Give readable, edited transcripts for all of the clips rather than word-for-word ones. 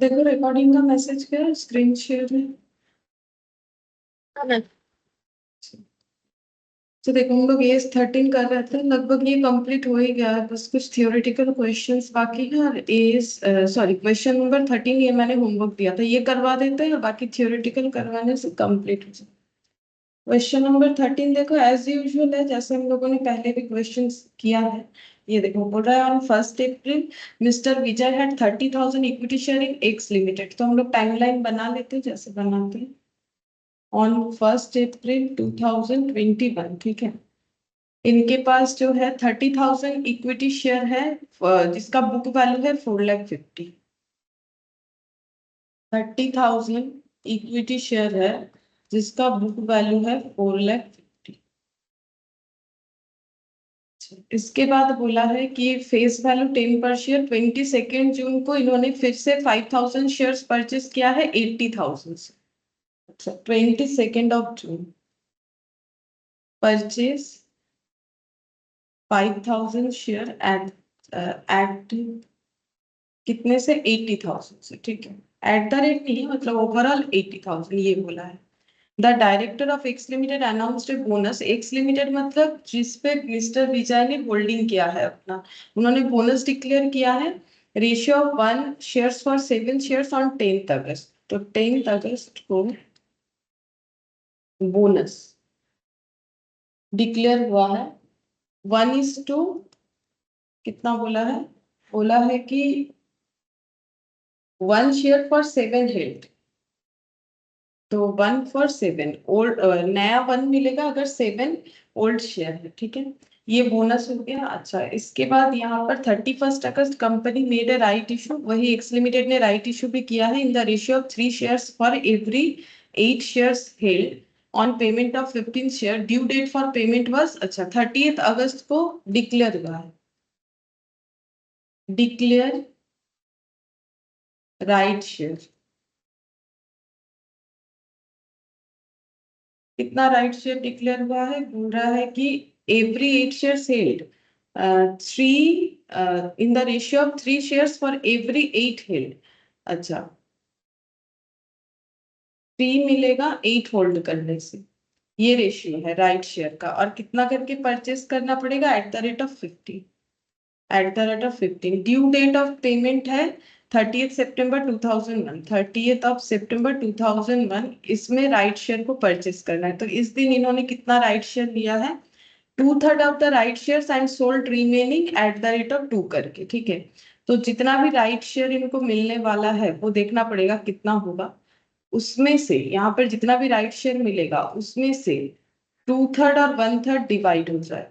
देखो रिकॉर्डिंग का मैसेज क्या है स्क्रीन शेयर में। तो देखो हम लोग एज 13 कर रहे थे, लगभग ये कंप्लीट हो ही गया है, बस कुछ थियोरेटिकल क्वेश्चंस बाकी है। और एज सॉरी क्वेश्चन नंबर 13 ये मैंने होमवर्क दिया था, ये करवा देते हैं और बाकी थियोरेटिकल करवाने से कंप्लीट हो जाए। क्वेश्चन नंबर 13 देखो एज यूजुअल है, जैसे हम लोगों ने पहले भी क्वेश्चन किया है। ये देखो बोल रहा है on 1 April mister Vijay had 30,000 equity share in x limited. तो हम लोग टाइमलाइन बना लेते हैं जैसे बनाते हैं। ऑन 1 अप्रैल 2021, ठीक है। इनके पास जो है 30,000 इक्विटी शेयर है, जिसका बुक वैल्यू है 4,50,000। 30,000 इक्विटी शेयर है जिसका बुक वैल्यू है 4,50,000। इसके बाद बोला है कि फेस वैल्यू 10 पर शेयर 22 जून को इन्होंने फिर से 5,000 शेयर्स परचेस किया है 80,000 से। अच्छा 22 जून परचेस 5,000 शेयर एट कितने से 80,000 से, ठीक है। एट द रेट नहीं है, मतलब ओवरऑल 80,000 ये बोला है। The director of x limited announced a bonus. X limited मतलब जिसपे मिस्टर विजय ने होल्डिंग किया है अपना, उन्होंने बोनस डिक्लेयर किया है। Ratio of 1 shares for 7 shares on 10 अगस्त। तो 10 अगस्त को बोनस डिक्लेयर हुआ है। 1:, कितना बोला है कि 1 शेयर फॉर 7 हेल्ड। तो 1 फॉर 7 ओल्ड, नया 1 मिलेगा अगर 7 ओल्ड शेयर है, ठीक है। ये बोनस हो गया। अच्छा इसके बाद यहाँ पर 31 अगस्त company made a right issue. वही एक्स लिमिटेड ने राइट इशू भी किया है in the ratio of 3 shares for every 8 shares held on payment of 15 share. Due date for payment was, अच्छा 30 अगस्त को डिक्लेयर हुआ है। Declare right share. कितना राइट शेयर डिक्लेयर हुआ है, बोल रहा है कि every 8 share held, three in the ratio of 3 shares for every 8 held. अच्छा 3 मिलेगा 8 होल्ड करने से, ये रेशियो है राइट शेयर का। और कितना करके परचेस करना पड़ेगा, at the rate of 15। At the rate of 15। Due date of payment है 30 सितंबर 2001। 30 सितंबर 2001 इसमें राइट शेयर को परचेस करना है। तो इस दिन इन्होंने कितना राइट शेयर लिया है, 2/3 of the right share and sold remaining eight the rate of 2 करके, ठीक है। तो जितना भी राइट शेयर इनको मिलने वाला है वो देखना पड़ेगा कितना होगा। उसमें से यहाँ पर जितना भी राइट शेयर मिलेगा उसमें से 2/3 और 1/3 डिवाइड हो जाए,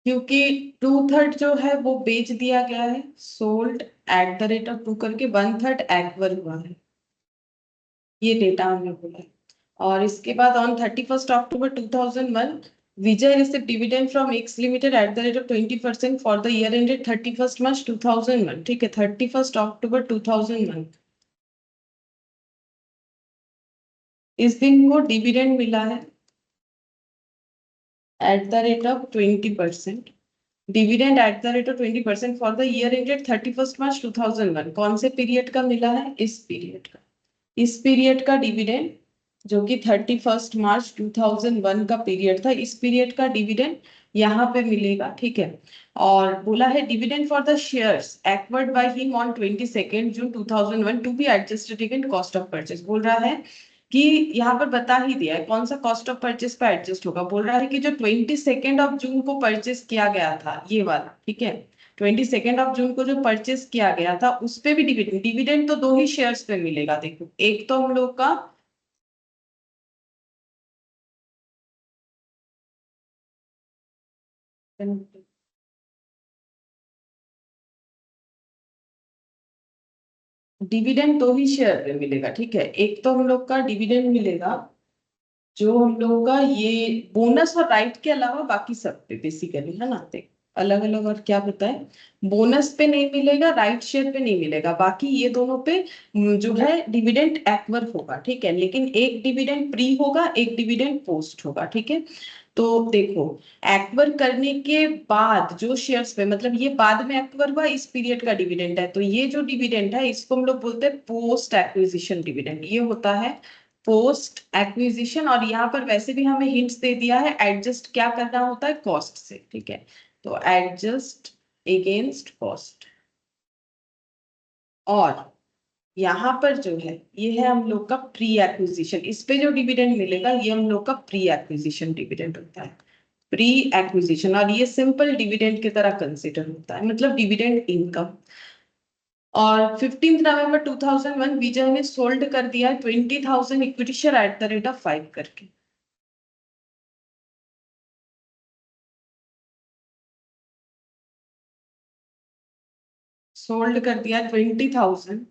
क्योंकि 2/3 जो है वो बेच दिया गया है, sold at the rate of 2 करके, 1/3 एक्वर हुआ है। ये डेटा हमने बोला है। और इसके बाद on 31 October 2001 Vijay receive dividend from x limited eight the rate of 20% for the year ended 31 मार्च 2001, ठीक है। 31 अक्टूबर 2001 इस दिन को डिविडेंड मिला है eight the rate of 20%। Dividend eight the rate of 20% for the year ended 31 मार्च 2001। कौन से पीरियड का मिला है, इस पीरियड का। इस पीरियड का डिविडेंड जो कि 31 मार्च 2001 का पीरियड था, इस पीरियड का डिविडेंड यहाँ पे मिलेगा, ठीक है। और बोला है dividend for the shares acquired by him on 22 June 2001 to be adjusted against cost of purchase. बोल रहा है कि यहाँ पर बता ही दिया है कौन सा कॉस्ट ऑफ परचेज पे एडजस्ट होगा। बोल रहा है कि जो 22 जून को परचेज किया गया था ये वाला, ठीक है। 22 जून को जो परचेस किया गया था उस पे भी डिविडेंड, डिविडेंड तो 2 ही शेयर्स पे मिलेगा। देखो एक तो हम लोग का डिविडेंड 2 ही शेयर पे मिलेगा, ठीक है। एक तो हम लोग का डिविडेंड मिलेगा जो हम लोगों का ये बोनस और राइट के अलावा बाकी सब पे बेसिकली, है ना। देख अलग अलग और क्या बताए, बोनस पे नहीं मिलेगा, राइट शेयर पे नहीं मिलेगा, बाकी ये दोनों पे जो है डिविडेंड एक्वर होगा, ठीक है। लेकिन एक डिविडेंड प्री होगा, एक डिविडेंड पोस्ट होगा, ठीक है। तो देखो, एक्वर करने के बाद जो शेयर्स पे, मतलब ये बाद में एक्वर हुआ, इस पीरियड का डिविडेंड है, तो ये जो डिविडेंड है इसको हम लोग बोलते हैं पोस्ट एक्विजिशन डिविडेंड। ये होता है पोस्ट एक्विजिशन। और यहाँ पर वैसे भी हमें हिंट्स दे दिया है, एडजस्ट क्या करना होता है, कॉस्ट से, ठीक है। तो एडजस्ट अगेंस्ट कॉस्ट। और यहाँ पर जो है ये है हम लोग का प्री एक्विजिशन। इस पे जो डिविडेंड मिलेगा ये हम लोग का प्री एक्विजिशन डिविडेंड होता है, प्री एक्विजिशन। और ये सिंपल डिविडेंड की तरह कंसिडर होता है, मतलब डिविडेंड इनकम। और 15 नवंबर 2001 विजय ने सोल्ड कर दिया 20,000 equity share eight the rate of 5 करके। सोल्ड कर दिया 20,000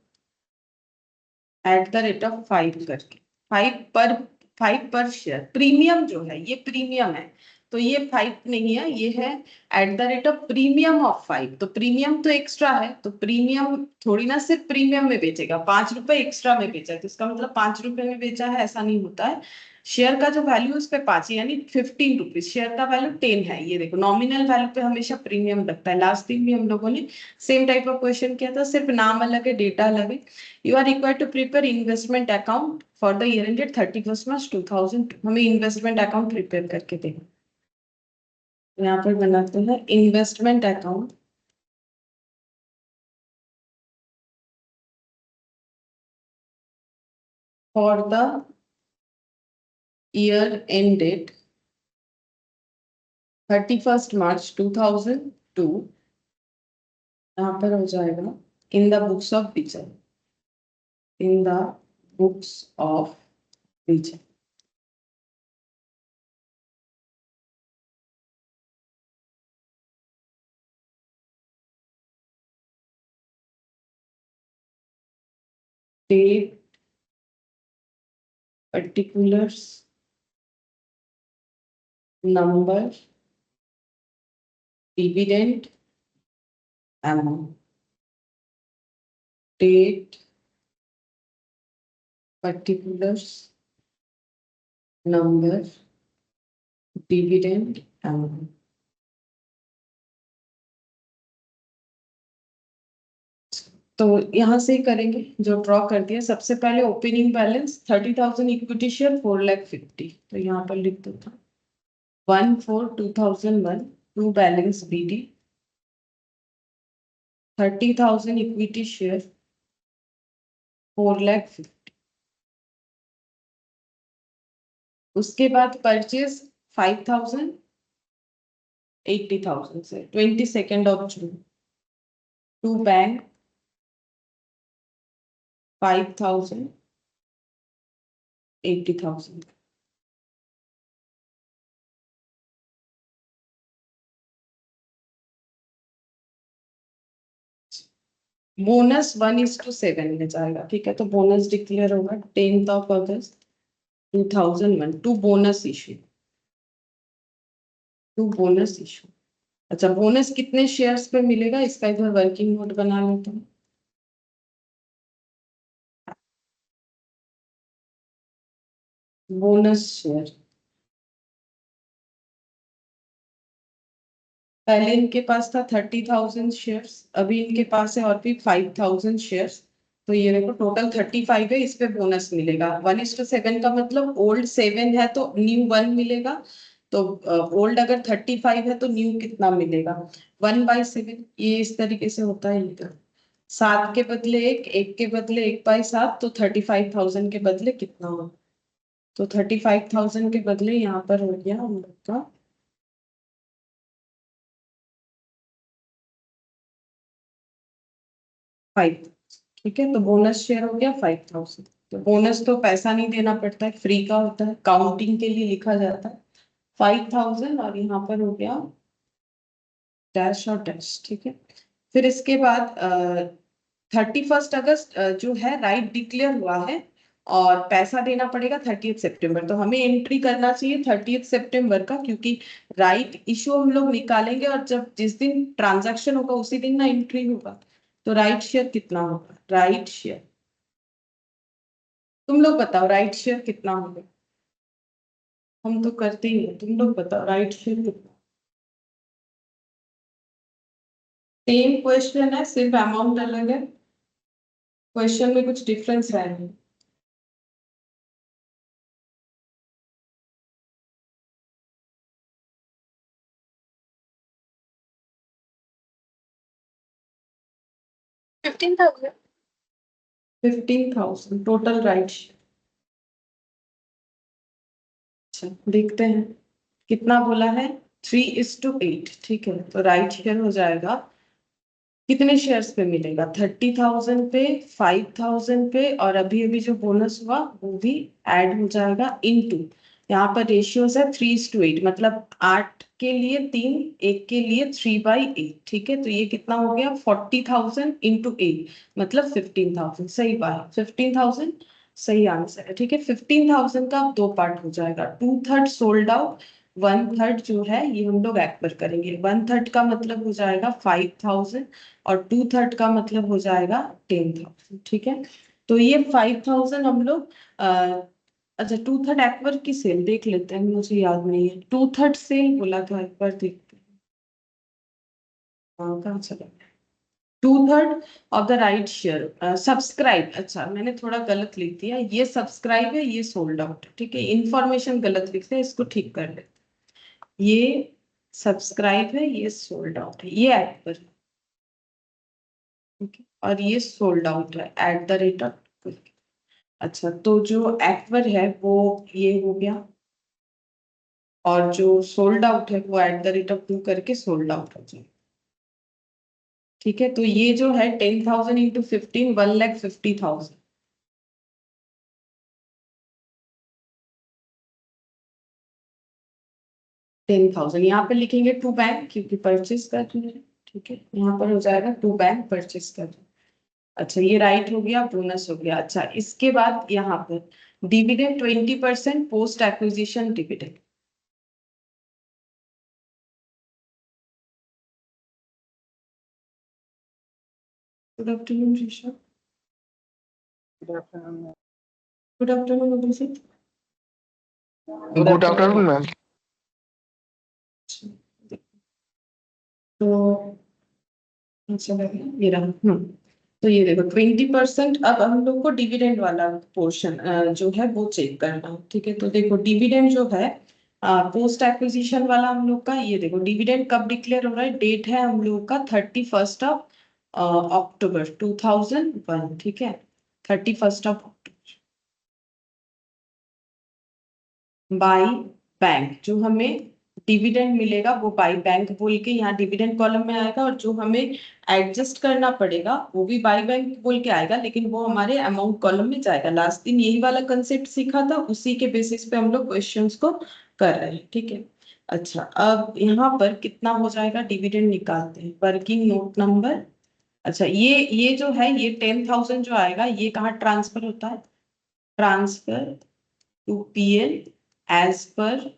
एट द रेट ऑफ 5 करके। 5 पर शेयर। प्रीमियम जो है ये प्रीमियम है, तो ये 5 नहीं है, ये है eight the rate of premium of 5। तो प्रीमियम तो एक्स्ट्रा है, तो प्रीमियम थोड़ी ना सिर्फ प्रीमियम में बेचेगा, 5 रुपए एक्स्ट्रा में बेचा है, तो इसका मतलब 5 रुपए में बेचा है, ऐसा नहीं होता है। शेयर का जो वैल्यू उस पे 5 है, यानी 15 रुपीज। शेयर का वैल्यू 10 है। ये देखो, नॉमिनल वैल्यू पे हमेशा प्रीमियम लगता है। लास्ट दिन भी हम लोगों ने सेम टाइप ऑफ क्वेश्चन किया था, सिर्फ नाम अलग है, डेटा अलग है। You are required to prepare investment account for the year ended 31st March 2000। हमें इन्वेस्टमेंट अकाउंट प्रिपेयर करके देना। यहाँ पर बनाते हैं investment account for the year ended 31st March 2002। यहाँ पर हो जाएगा in the books of Vijay, in the books of Vijay. Date, particulars, number, dividend amount. Date, particulars, number, dividend amount. तो यहाँ से ही करेंगे जो ड्रॉ कर दिया। सबसे पहले ओपनिंग बैलेंस 30,000 इक्विटी शेयर 4,50,000, तो यहाँ पर लिख देता हूँ 1/4/2001 to balance BD 30,000 equity share 4,50,000। उसके बाद परचेज 5,000 80,000 से 22nd June to bank 5,000 80,000। Bonus 1:7 में जाएगा, ठीक है। तो बोनस डिक्लेयर होगा 10th of August 2001 to bonus issue, to bonus issue. अच्छा, बोनस कितने शेयर्स पे मिलेगा इसका इधर वर्किंग नोट बना लेता हूँ। बोनस शेयर पहले इनके पास था 30,000 शेयर्स, अभी इनके पास है और भी 5,000 शेयर्स। तो ये देखो टोटल 35 है, इस पे बोनस मिलेगा 1:7 का मतलब ओल्ड 7 है तो न्यू 1 मिलेगा। तो ओल्ड अगर 35 है तो न्यू कितना मिलेगा, 1/7। ये इस तरीके से होता है इनका। 7 के बदले 1, 1 के बदले 1/7, तो 35,000 के बदले कितना होगा। तो 35,000 के बदले यहाँ पर हो गया हम लोग का 5। ठीक है, तो बोनस शेयर हो गया 5,000। तो बोनस तो पैसा नहीं देना पड़ता है, फ्री का होता है, काउंटिंग के लिए लिखा जाता है 5,000। और यहाँ पर हो गया डैश और डैश, ठीक है। फिर इसके बाद 31st अगस्त जो है राइट डिक्लेयर हुआ है, और पैसा देना पड़ेगा 30th सितंबर। तो हमें एंट्री करना चाहिए 30th सितंबर का, क्योंकि राइट इशू हम लोग निकालेंगे और जब जिस दिन ट्रांजैक्शन होगा उसी दिन ना एंट्री होगा। तो राइट शेयर कितना होगा, राइट शेयर तुम लोग बताओ, राइट शेयर कितना होगा। हम तो करते ही हैं, तुम लोग बताओ राइट शेयर कितना। सेम क्वेश्चन है, सिर्फ अमाउंट अलग है, क्वेश्चन में कुछ डिफरेंस है नहीं। Fifteen thousand 15,000 total right share. अच्छा देखते हैं कितना बोला है, 3:8। ठीक है, तो राइट शेयर हो जाएगा, कितने शेयर्स पे मिलेगा, 30,000 पे, 5,000 पे, और अभी अभी जो बोनस हुआ वो भी ऐड हो जाएगा इनटू, यहाँ पर रेशियोज है 3:8, मतलब 8 के लिए 3, एक के लिए 3/8। ठीक है, तो ये कितना हो गया, 40,000 इंटू 8, मतलब 15,000। सही बात, 15,000 सही आंसर है। ठीक है, 15,000 का अब दो पार्ट हो जाएगा, 2/3 सोल्ड आउट, 1/3 जो है ये हम लोग एक्वर करेंगे। 1/3 का मतलब हो जाएगा 5,000 और 2/3 का मतलब हो जाएगा 10,000। ठीक है, तो ये 5,000 हम लोग अच्छा 2/3 एक्वर की सेल देख लेते हैं, मुझे याद नहीं है 2/3 सेल बोला था, एक बार देखते हैं। हाँ कहाँ चला, 2/3 of the right share subscribe, अच्छा मैंने थोड़ा गलत लिख दिया, ये सब्सक्राइब है ये सोल्ड आउट है। ठीक है, इंफॉर्मेशन गलत लिखते हैं, इसको ठीक कर लेते हैं। ये सब्सक्राइब है ये सोल्ड आउट है, ये एक्वर है। ठीक है, और ये सोल्ड आउट है एट द रेट ऑफ। अच्छा तो जो एक्वर है वो ये हो गया, और जो सोल्ड आउट है वो एट द रेट ऑफ 2 करके सोल्ड आउट हो जाए। ठीक है, तो ये जो है 10,000 इंटू 15, 1,50,000। 10,000 यहाँ पे लिखेंगे टू बैंक, क्योंकि परचेज कर रहे हैं। ठीक है, यहाँ पर हो जाएगा टू बैंक परचेज कर रहे हैं। अच्छा ये राइट हो गया, बोनस हो गया। अच्छा इसके बाद यहाँ पर dividend 20% post acquisition dividend. Good afternoon Rishabh. Good afternoon Abhishek. Good afternoon ma'am. तो अच्छा ये रहा। तो ये देखो 20%, अब हम लोग को डिविडेंड वाला पोर्शन जो है वो चेक करना है। ठीक है, तो देखो डिविडेंड जो है पोस्ट एक्विजिशन वाला हम लोग का, ये देखो डिविडेंड कब डिक्लेयर हो रहा है, डेट है हम लोग का 31 ऑफ अक्टूबर 2001। ठीक है, 31 ऑफ बाई बैंक, जो हमें डिविडेंड मिलेगा वो बाई बैंक बोल के यहाँ डिविडेंड कॉलम में आएगा, और जो हमें एडजस्ट करना पड़ेगा वो भी बाई बैंक बोल के आएगा, लेकिन वो हमारे अमाउंट कॉलम में जाएगा। लास्ट दिन यही वाला कंसेप्ट सीखा था, उसी के बेसिस पे हम लोग क्वेश्चंस को कर रहे हैं। ठीक है, अच्छा अब यहाँ पर कितना हो जाएगा, डिविडेंड निकालते हैं, वर्किंग नोट नंबर। अच्छा ये जो है ये 10,000 जो आएगा ये कहाँ ट्रांसफर होता है, transfer to PL as per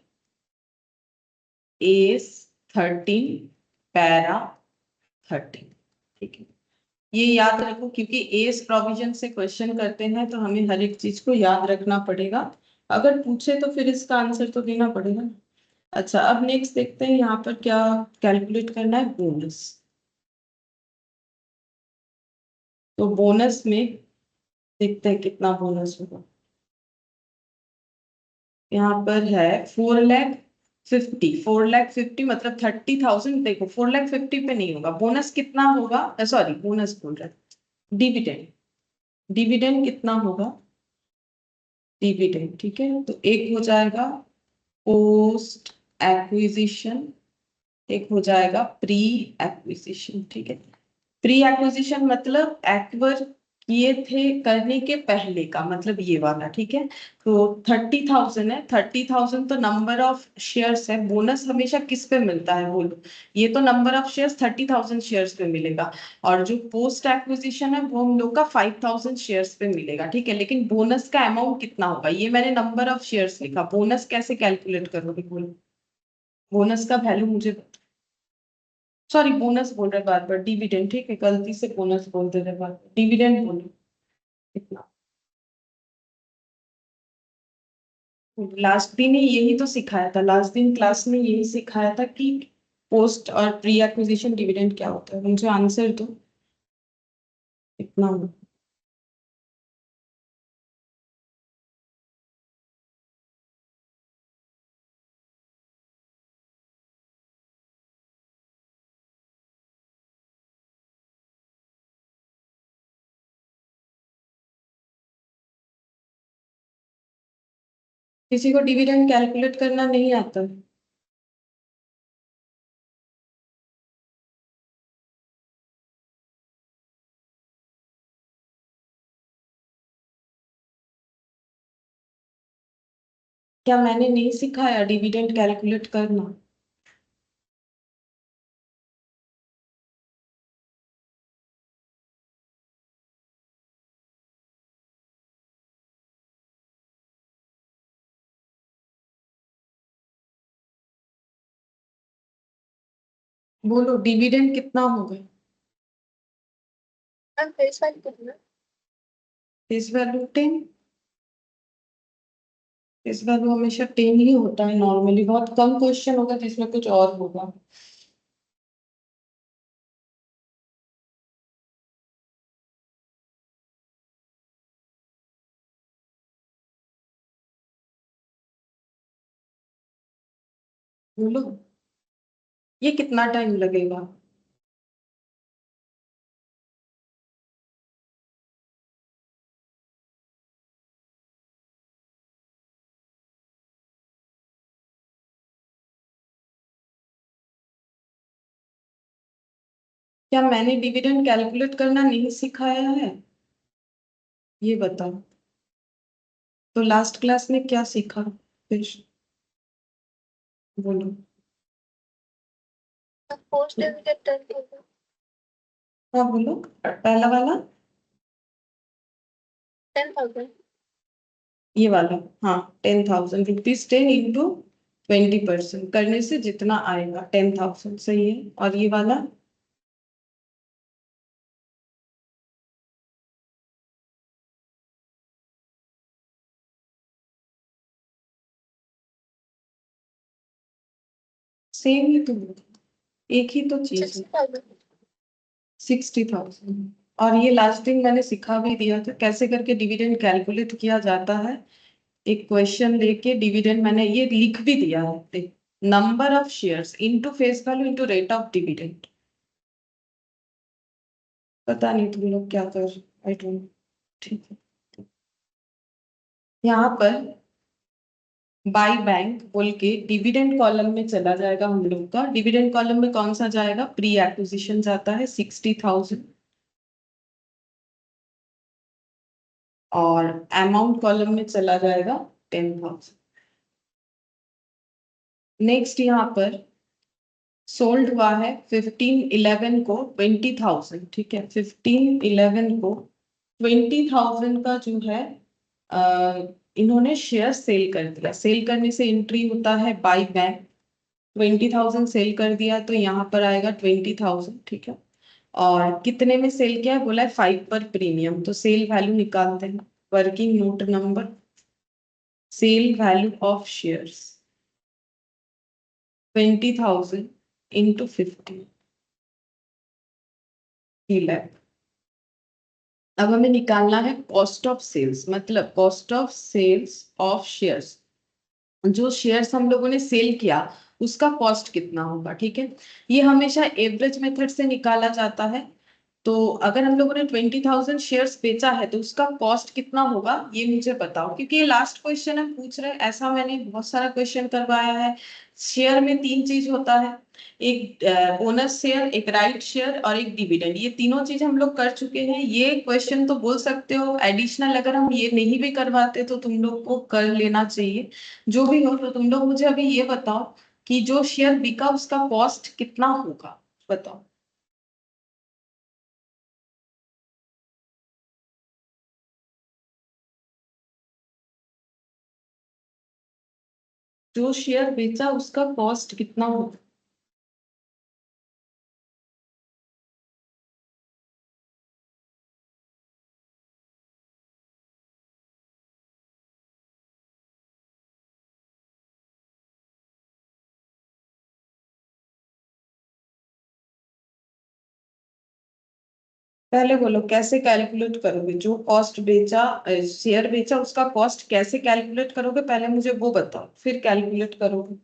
AS 13 para 13। ठीक है, ये याद रखो, क्योंकि एस प्रोविजन से क्वेश्चन करते हैं तो हमें हर एक चीज को याद रखना पड़ेगा, अगर पूछे तो फिर इसका आंसर तो देना पड़ेगा ना। अच्छा अब नेक्स्ट देखते हैं यहाँ पर क्या कैलकुलेट करना है, बोनस। तो बोनस में देखते हैं कितना बोनस होगा। यहाँ पर है 4,50,000, 4,50,000 मतलब 30,000। देखो 4,50,000 पे नहीं होगा, बोनस कितना होगा, सॉरी बोनस बोल रहा है, डिविडेंड। डिविडेंड कितना होगा, डिविडेंड। ठीक है, तो एक हो जाएगा पोस्ट एक्विजिशन, एक हो जाएगा प्री एक्विजिशन। ठीक है, प्री एक्विजिशन मतलब एक्वर किए थे करने के पहले का, मतलब ये वाला। ठीक है, तो 30,000 है, 30,000 तो नंबर ऑफ शेयर्स है, बोनस हमेशा किस पे मिलता है बोलो, ये तो नंबर ऑफ शेयर्स 30,000 शेयर्स पे मिलेगा, और जो पोस्ट एक्विजिशन है वो हम लोग का 5,000 शेयर्स पे मिलेगा। ठीक है, लेकिन बोनस का अमाउंट कितना होगा, ये मैंने नंबर ऑफ शेयर्स लिखा, बोनस कैसे कैलकुलेट करोगे बोलो, बोनस का वैल्यू मुझे, सॉरी बोनस बोल रहे बार बार, डिविडेंड। ठीक है, गलती से बोनस बोल दे रहे बार बार, डिविडेंड बोलो कितना। लास्ट दिन ही यही तो सिखाया था, लास्ट दिन क्लास में यही सिखाया था कि पोस्ट और प्री एक्विजिशन डिविडेंड क्या होता है। मुझे आंसर दो इतना हो। किसी को डिविडेंड कैलकुलेट करना नहीं आता? क्या मैंने नहीं सिखाया डिविडेंड कैलकुलेट करना? बोलो डिविडेंड कितना होगा? फेस वैल्यू कितना? Face value 10। फेस वैल्यू हमेशा 10 ही होता है नॉर्मली, बहुत कम क्वेश्चन होगा जिसमें कुछ और होगा। बोलो ये कितना टाइम लगेगा? क्या मैंने डिविडेंड कैलकुलेट करना नहीं सिखाया है? ये बताओ। तो लास्ट क्लास में क्या सीखा फिर? बोलो। Post dividend 10,000। हाँ बोलो, पहला वाला। 10,000। ये वाला। हाँ, 10,000 रुपीज, 10 × 20% करने से जितना आएगा 10,000, सही है। और ये वाला? सेम ही तो होगा, एक ही तो चीज है। 60,000। 60,000। और ये लास्ट दिन मैंने सिखा भी दिया था कैसे करके डिविडेंड कैलकुलेट किया जाता है। एक क्वेश्चन लेके डिविडेंड मैंने ये लिख भी दिया है, number of shares into face value into rate of dividend. पता नहीं तुम लोग क्या कर, आई डोंट। ठीक है, यहाँ पर बाई बैंक बोल के डिविडेंड कॉलम में चला जाएगा हम लोग का। डिविडेंड कॉलम में कौन सा जाएगा? प्री एक्विजिशन जाता है 60,000। और अमाउंट कॉलम में चला जाएगा 10,000। नेक्स्ट यहाँ पर सोल्ड हुआ है 15/11 को 20,000, ठीक है। 15/11 को 20,000 का जो है इन्होंने शेयर सेल कर दिया। सेल करने से एंट्री होता है बाई बैंक। 20,000 सेल कर दिया तो यहाँ पर आएगा 20,000, ठीक है। और कितने में सेल किया है बोला है? 5 पर प्रीमियम। तो सेल वैल्यू निकालते हैं, working note number, sale value of shares 20,000 into 50 lakh. अब हमें निकालना है कॉस्ट ऑफ सेल्स, मतलब cost of sales of shares. जो शेयर्स हम लोगों ने सेल किया उसका कॉस्ट कितना होगा, ठीक है। ये हमेशा एवरेज मेथड से निकाला जाता है। तो अगर हम लोगों ने 20,000 शेयर्स बेचा है तो उसका कॉस्ट कितना होगा ये मुझे बताओ, क्योंकि ये लास्ट क्वेश्चन है पूछ रहे हैं। ऐसा मैंने बहुत सारा क्वेश्चन करवाया है। शेयर में तीन चीज होता है, एक बोनस शेयर, एक राइट शेयर और एक डिविडेंड। ये तीनों चीज हम लोग कर चुके हैं। ये क्वेश्चन तो बोल सकते हो एडिशनल, अगर हम ये नहीं भी करवाते तो तुम लोग को कर लेना चाहिए। जो भी हो, तो तुम लोग मुझे अभी ये बताओ कि जो शेयर बिका उसका कॉस्ट कितना होगा, बताओ। जो शेयर बेचा उसका कॉस्ट कितना होगा? पहले बोलो कैसे कैलकुलेट करोगे, जो कॉस्ट बेचा, शेयर बेचा, उसका कॉस्ट कैसे कैलकुलेट करोगे, पहले मुझे वो बताओ, फिर कैलकुलेट करोगे।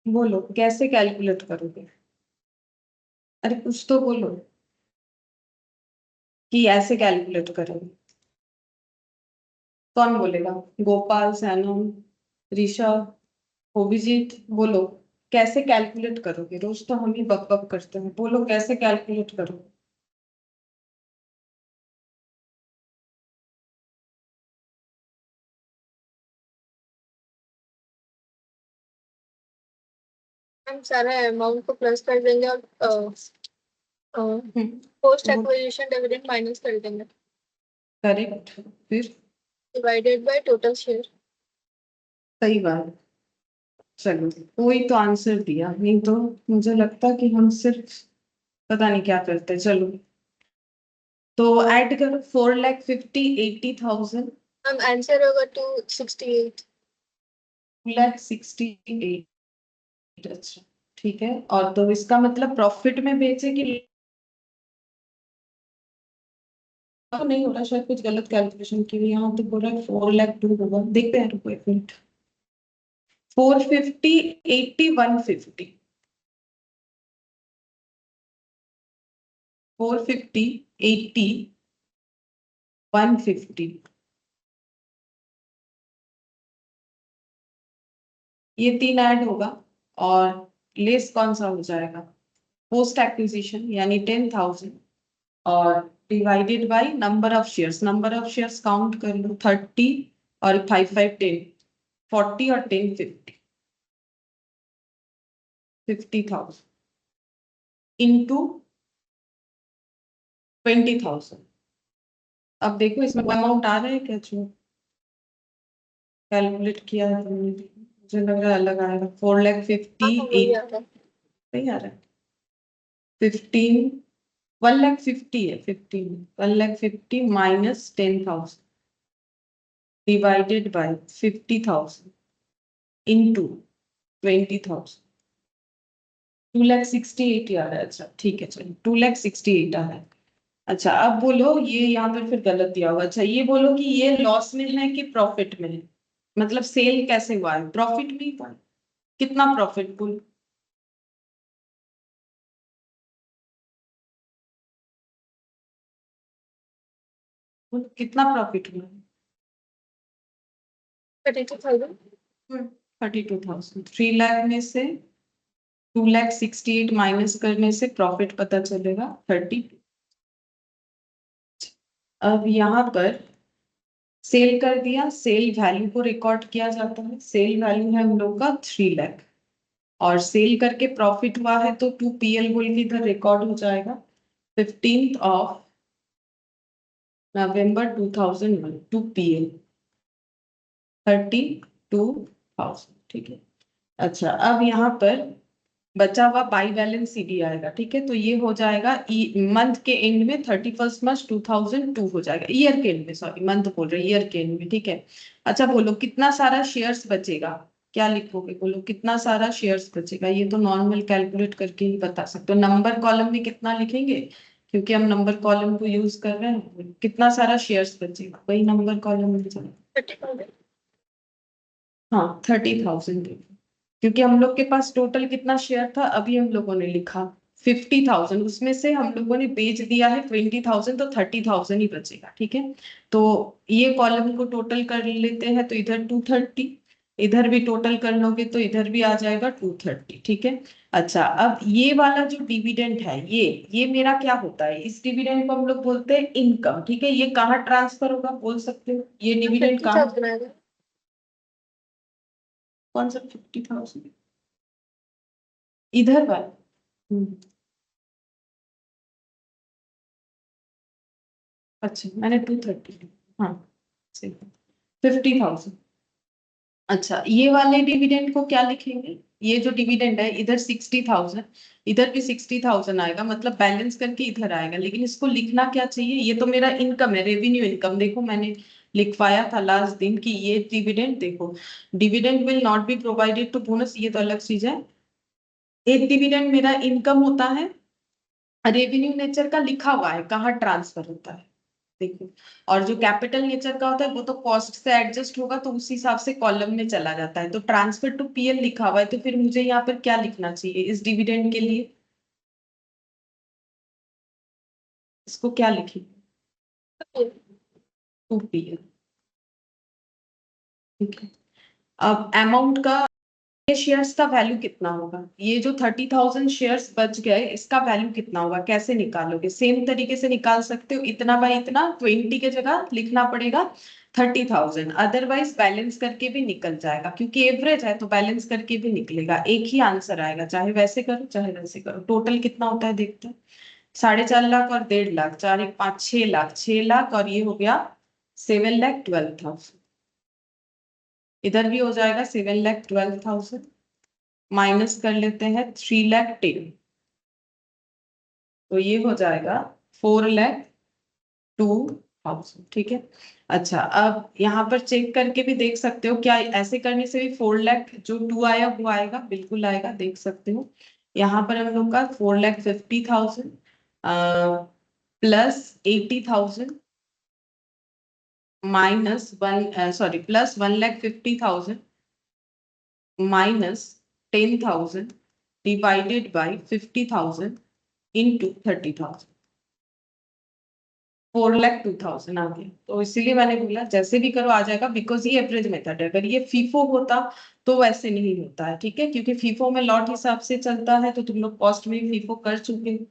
बोलो कैसे कैलकुलेट करोगे, अरे कुछ तो बोलो कि ऐसे कैलकुलेट करोगे। कौन बोलेगा? गोपाल, सैनम, ऋषभ, अभिजीत, बोलो कैसे कैलकुलेट करोगे, रोज तो हम ही बक बक करते हैं, बोलो कैसे कैलकुलेट करोगे। हम सारा अमाउंट को प्लस कर देंगे और पोस्ट एक्विजिशन डिविडेंड माइनस कर देंगे करेक्ट, फिर डिवाइडेड बाय टोटल शेयर। सही बात। चलो कोई तो आंसर दिया, नहीं तो मुझे लगता कि हम सिर्फ पता नहीं क्या करते। चलो तो ऐड करो, 4,50,80,000, हम आंसर होगा 268। 2,68। अच्छा ठीक है, और तो इसका मतलब प्रॉफिट में बेचे कि तो नहीं हो रहा, शायद कुछ गलत कैलकुलेशन की हुई, यहाँ तो पूरा 4,02,000 होगा, देखते हैं, रुको एक मिनट। 450, 80, 150, 450, 80, 150, ये तीन ऐड होगा, और लेस कौन सा हो जाएगा, पोस्ट एक्विजिशन यानी 10,000, और divided by number of shares, number of shares count कर लो, 30 और 5, 5, 10, 40 और 10, 50, 50,000 इंटू 20,000। अब देखो इसमें अमाउंट आ रहा है क्या, जो कैलकुलेट किया है तुमने, मुझे लग रहा है अलग आएगा, 4,50,000, हाँ वही आ 8, रहा है। नहीं आ रहा है, 15, 1,50,000 है, 15, 1,50,000 माइनस 10,000 डिवाइडेड बाय 50,000 इंटू 20,000, 2,68,000 आ रहा है। अच्छा ठीक है, चलो 2,68,000 आ रहा है। अच्छा अब बोलो, ये यहाँ पर फिर गलत दिया होगा, अच्छा ये बोलो कि ये लॉस में है कि प्रॉफिट में है, मतलब सेल कैसे हुआ है, प्रॉफिट में ही हुआ है, कितना प्रॉफिट बोलो, बोलो कितना प्रॉफिट हुआ है। 32,000। 32,000, 3 लाख में से 2,68,000 माइनस करने से प्रॉफिट पता चलेगा 32। अब यहाँ पर सेल कर दिया, सेल वैल्यू को रिकॉर्ड किया जाता है, सेल वैल्यू है हम लोग का 3 लाख, और सेल करके प्रॉफिट हुआ है तो 2 PL बोल के इधर रिकॉर्ड हो जाएगा, 15 नवंबर 2001, 2 PL 32,000, ठीक है। अच्छा अब यहाँ पर बचा हुआ बाई बैलेंस CD आएगा, ठीक है, तो ये हो जाएगा मंथ के एंड में, 31 मार्च 2002 हो जाएगा, ईयर के एंड में, सॉरी मंथ बोल रहे, ईयर के एंड में, ठीक है। अच्छा बोलो कितना सारा शेयर्स बचेगा, क्या लिखोगे, बोलो कितना सारा शेयर्स बचेगा, ये तो नॉर्मल कैलकुलेट करके ही बता सकते हो, नंबर कॉलम में कितना लिखेंगे, क्योंकि हम नंबर कॉलम को यूज कर रहे हैं, कितना सारा शेयर्स बचेगा, वही नंबर कॉलम में चलो। 30,000। हाँ 30,000, क्योंकि हम लोग के पास टोटल कितना शेयर था अभी हम लोगों ने लिखा, 50,000, उसमें से हम लोगों ने बेच दिया है 20,000, तो 30,000 ही बचेगा, ठीक है। तो ये कॉलम को टोटल कर लेते हैं, तो इधर 230, इधर भी टोटल कर लोगे तो इधर भी आ जाएगा 230, ठीक है। अच्छा अब ये वाला जो डिविडेंड है, ये मेरा क्या होता है, इस डिविडेंड को हम लोग बोलते हैं इनकम, ठीक है, ये कहाँ ट्रांसफर होगा बोल सकते हो, ये डिविडेंड कहाँ, 50,000 आएगा। कौन सा 50,000, इधर वाला। अच्छा मैंने 230, हाँ सही, 50,000। अच्छा ये वाले डिविडेंड को क्या लिखेंगे, ये जो डिविडेंड है इधर 60,000, इधर भी 60,000 आएगा, मतलब बैलेंस करके इधर आएगा। लेकिन इसको लिखना क्या चाहिए, ये तो मेरा इनकम है, रेवेन्यू इनकम। देखो मैंने लिखवाया था लास्ट दिन कि ये डिविडेंड, देखो dividend will not be provided to bonus, ये तो अलग चीज है। एक डिविडेंड मेरा इनकम होता है, रेवेन्यू नेचर का लिखा हुआ है कहाँ ट्रांसफर होता है, देखो। और जो कैपिटल नेचर का होता है वो तो कॉस्ट से एडजस्ट होगा, तो उस हिसाब से कॉलम में चला जाता है। तो ट्रांसफर टू पीएल लिखा हुआ है, तो फिर मुझे यहाँ पर क्या लिखना चाहिए इस डिविडेंड के लिए, इसको क्या लिखें, टू पीएल। ठीक है, अब अमाउंट का, ये शेयर्स का वैल्यू कितना होगा, ये जो 30,000 शेयर्स बच गए इसका वैल्यू कितना होगा, कैसे निकालोगे? सेम तरीके से निकाल सकते हो, इतना बाय इतना, 20 के जगह लिखना पड़ेगा 30,000, अदरवाइज बैलेंस करके भी निकल जाएगा, क्योंकि एवरेज है तो बैलेंस करके भी निकलेगा, एक ही आंसर आएगा, चाहे वैसे करो चाहे वैसे करो। टोटल कितना होता है देखते हैं, 4.5 लाख और 1.5 लाख, 4 1 5 6 लाख, 6 लाख, और ये हो गया 7,12,000। इधर भी हो जाएगा 7,12,000, माइनस कर लेते हैं 3,10,000, तो ये हो जाएगा 4,02,000। ठीक है, अच्छा अब यहाँ पर चेक करके भी देख सकते हो, क्या ऐसे करने से भी 4,00,000 जो 2 आया वो आएगा, बिल्कुल आएगा, देख सकते हो। यहाँ पर हम लोग का 4,50,000 plus 80,000 minus one, sorry plus 1,50,000 minus 10,000 divided by 50,000 into 30,000, 4,02,000 आ गया। तो इसीलिए मैंने बोला जैसे भी करो आ जाएगा, बिकॉज ये एवरेज मेथड है। अगर ये फीफो होता तो वैसे नहीं होता है, ठीक है, क्योंकि फीफो में लॉट हिसाब से चलता है, तो तुम लोग कॉस्ट में फीफो कर चुके हो,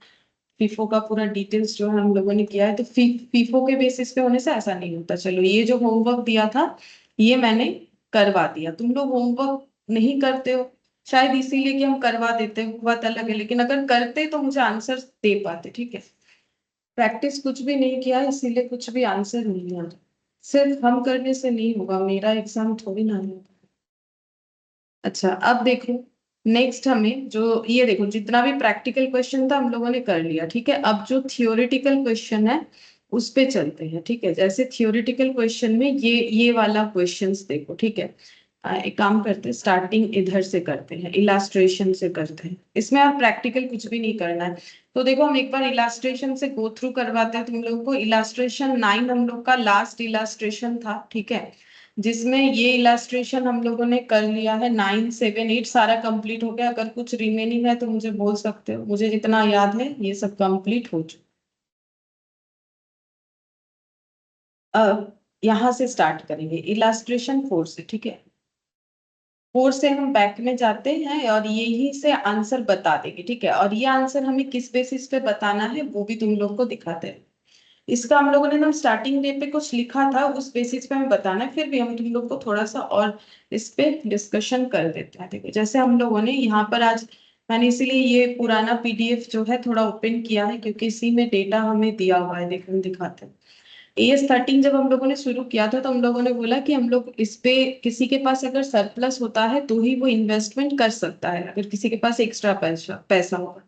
फीफो का पूरा डिटेल्स जो है हम लोगों ने किया है, तो फीफो के बेसिस पे होने से ऐसा नहीं होता। चलो ये जो होमवर्क दिया था ये मैंने करवा दिया, तुम लोग होमवर्क नहीं करते हो शायद इसीलिए कि हम करवा देते हैं, बात अलग है, लेकिन अगर करते तो मुझे आंसर दे पाते, ठीक है। प्रैक्टिस कुछ भी नहीं किया इसीलिए कुछ भी आंसर नहीं आ रहा, सिर्फ हम करने से नहीं होगा, मेरा एग्जाम थोड़ी ना है। अच्छा अब देखो, नेक्स्ट हमें जो ये देखो जितना भी प्रैक्टिकल क्वेश्चन था हम लोगों ने कर लिया, ठीक है। अब जो थियोरेटिकल क्वेश्चन है उस पे चलते हैं, ठीक है। जैसे थियोरेटिकल क्वेश्चन में ये वाला क्वेश्चंस देखो, ठीक है। एक काम करते हैं, स्टार्टिंग इधर से करते हैं, इलास्ट्रेशन से करते हैं, इसमें आप प्रैक्टिकल कुछ भी नहीं करना है। तो देखो हम एक बार इलास्ट्रेशन से गो थ्रू करवाते हैं तुम लोग को। इलास्ट्रेशन 9 हम लोग का लास्ट इलास्ट्रेशन था, ठीक है, जिसमें ये इलास्ट्रेशन हम लोगों ने कर लिया है। 9 7 8 सारा कंप्लीट हो गया, अगर कुछ रिमेनिंग है तो मुझे बोल सकते हो, मुझे जितना याद है ये सब कंप्लीट हो चुका। अब यहाँ से स्टार्ट करेंगे इलास्ट्रेशन 4 से, ठीक है। 4 से हम बैक में जाते हैं और यही से आंसर बता देंगे, ठीक है। और ये आंसर हमें किस बेसिस पे बताना है वो भी तुम लोग को दिखाते हैं। इसका हम लोगों ने ना स्टार्टिंग डे पे कुछ लिखा था, उस बेसिस पे हमें बताना है, फिर भी हम तुम लोग को थोड़ा सा और इस पे डिस्कशन कर देते हैं। देखो जैसे हम लोगों ने यहाँ पर आज, मैंने इसीलिए ये पुराना पीडीएफ जो है थोड़ा ओपन किया है, क्योंकि इसी में डेटा हमें दिया हुआ है। देखो हम दिखाते हैं, AS13 जब हम लोगों ने शुरू किया था तो हम लोगों ने बोला कि हम लोग इस पे, किसी के पास अगर सरप्लस होता है तो ही वो इन्वेस्टमेंट कर सकता है, अगर किसी के पास एक्स्ट्रा पैसा पैसा होगा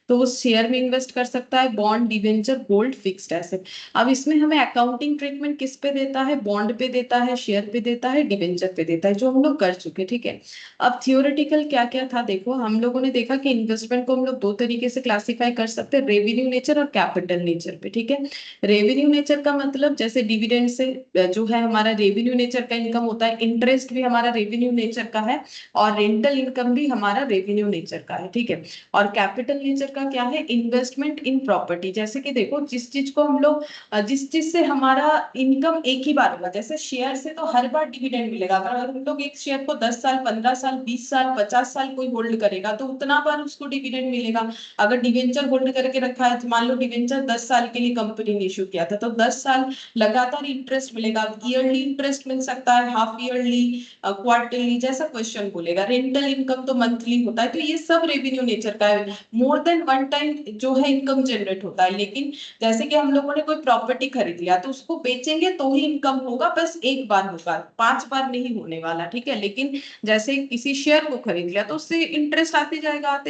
तो वो शेयर में इन्वेस्ट कर सकता है, bond, debenture, gold, fixed asset. अब इसमें हमें अकाउंटिंग ट्रीटमेंट किस पे देता है, बॉन्ड पे देता है, शेयर पे देता है, डिवेंचर पे देता है, जो हम लोग कर चुके, ठीक है। अब थियोरेटिकल क्या क्या था देखो, हम लोगों ने देखा कि इन्वेस्टमेंट को हम लोग दो तरीके से क्लासिफाई कर सकते हैं, रेवेन्यू नेचर और कैपिटल नेचर पे, ठीक है। रेवेन्यू नेचर का मतलब जैसे डिविडेंड से जो है हमारा रेवेन्यू नेचर का इनकम होता है, इंटरेस्ट भी हमारा रेवेन्यू नेचर का है, और रेंटल इनकम भी हमारा रेवेन्यू नेचर का है, ठीक है। और कैपिटल नेचर का क्या है, इन्वेस्टमेंट इन प्रॉपर्टी। जैसे कि देखो जिस चीज को हम लोग, जिस चीज से हमारा इनकम एक ही बार होगा, जैसे शेयर से तो हर बार डिविडेंड मिलेगा, अगर हम लोग एक शेयर को 10 साल 15 साल 20 साल 50 साल कोई होल्ड करेगा तो उतना बार उसको डिविडेंड मिलेगा। अगर डिवेंचर होल्ड करके रखा है, मान लो डिवेंचर 10 साल के लिए कंपनी ने इशू किया था, तो 10 साल लगातार इंटरेस्ट मिलेगा, ईयरली इंटरेस्ट मिल सकता है, हाफ ईयरली, क्वार्टरली, जैसा क्वेश्चन बोलेगा। रेंटल इनकम तो मंथली होता है, तो ये सब रेवेन्यू नेचर का है। मोर देन वन टाइम जो है इनकम जनरेट होता है, लेकिन जैसे कि हम लोगों ने कोई प्रॉपर्टी खरीद लिया तो उसको बेचेंगे तो ही इनकम होगा, बस एक बार होगा, 5 बार नहीं होने वाला, ठीक है। लेकिन जैसे किसी शेयर को खरीद लिया तो उससे इंटरेस्ट आते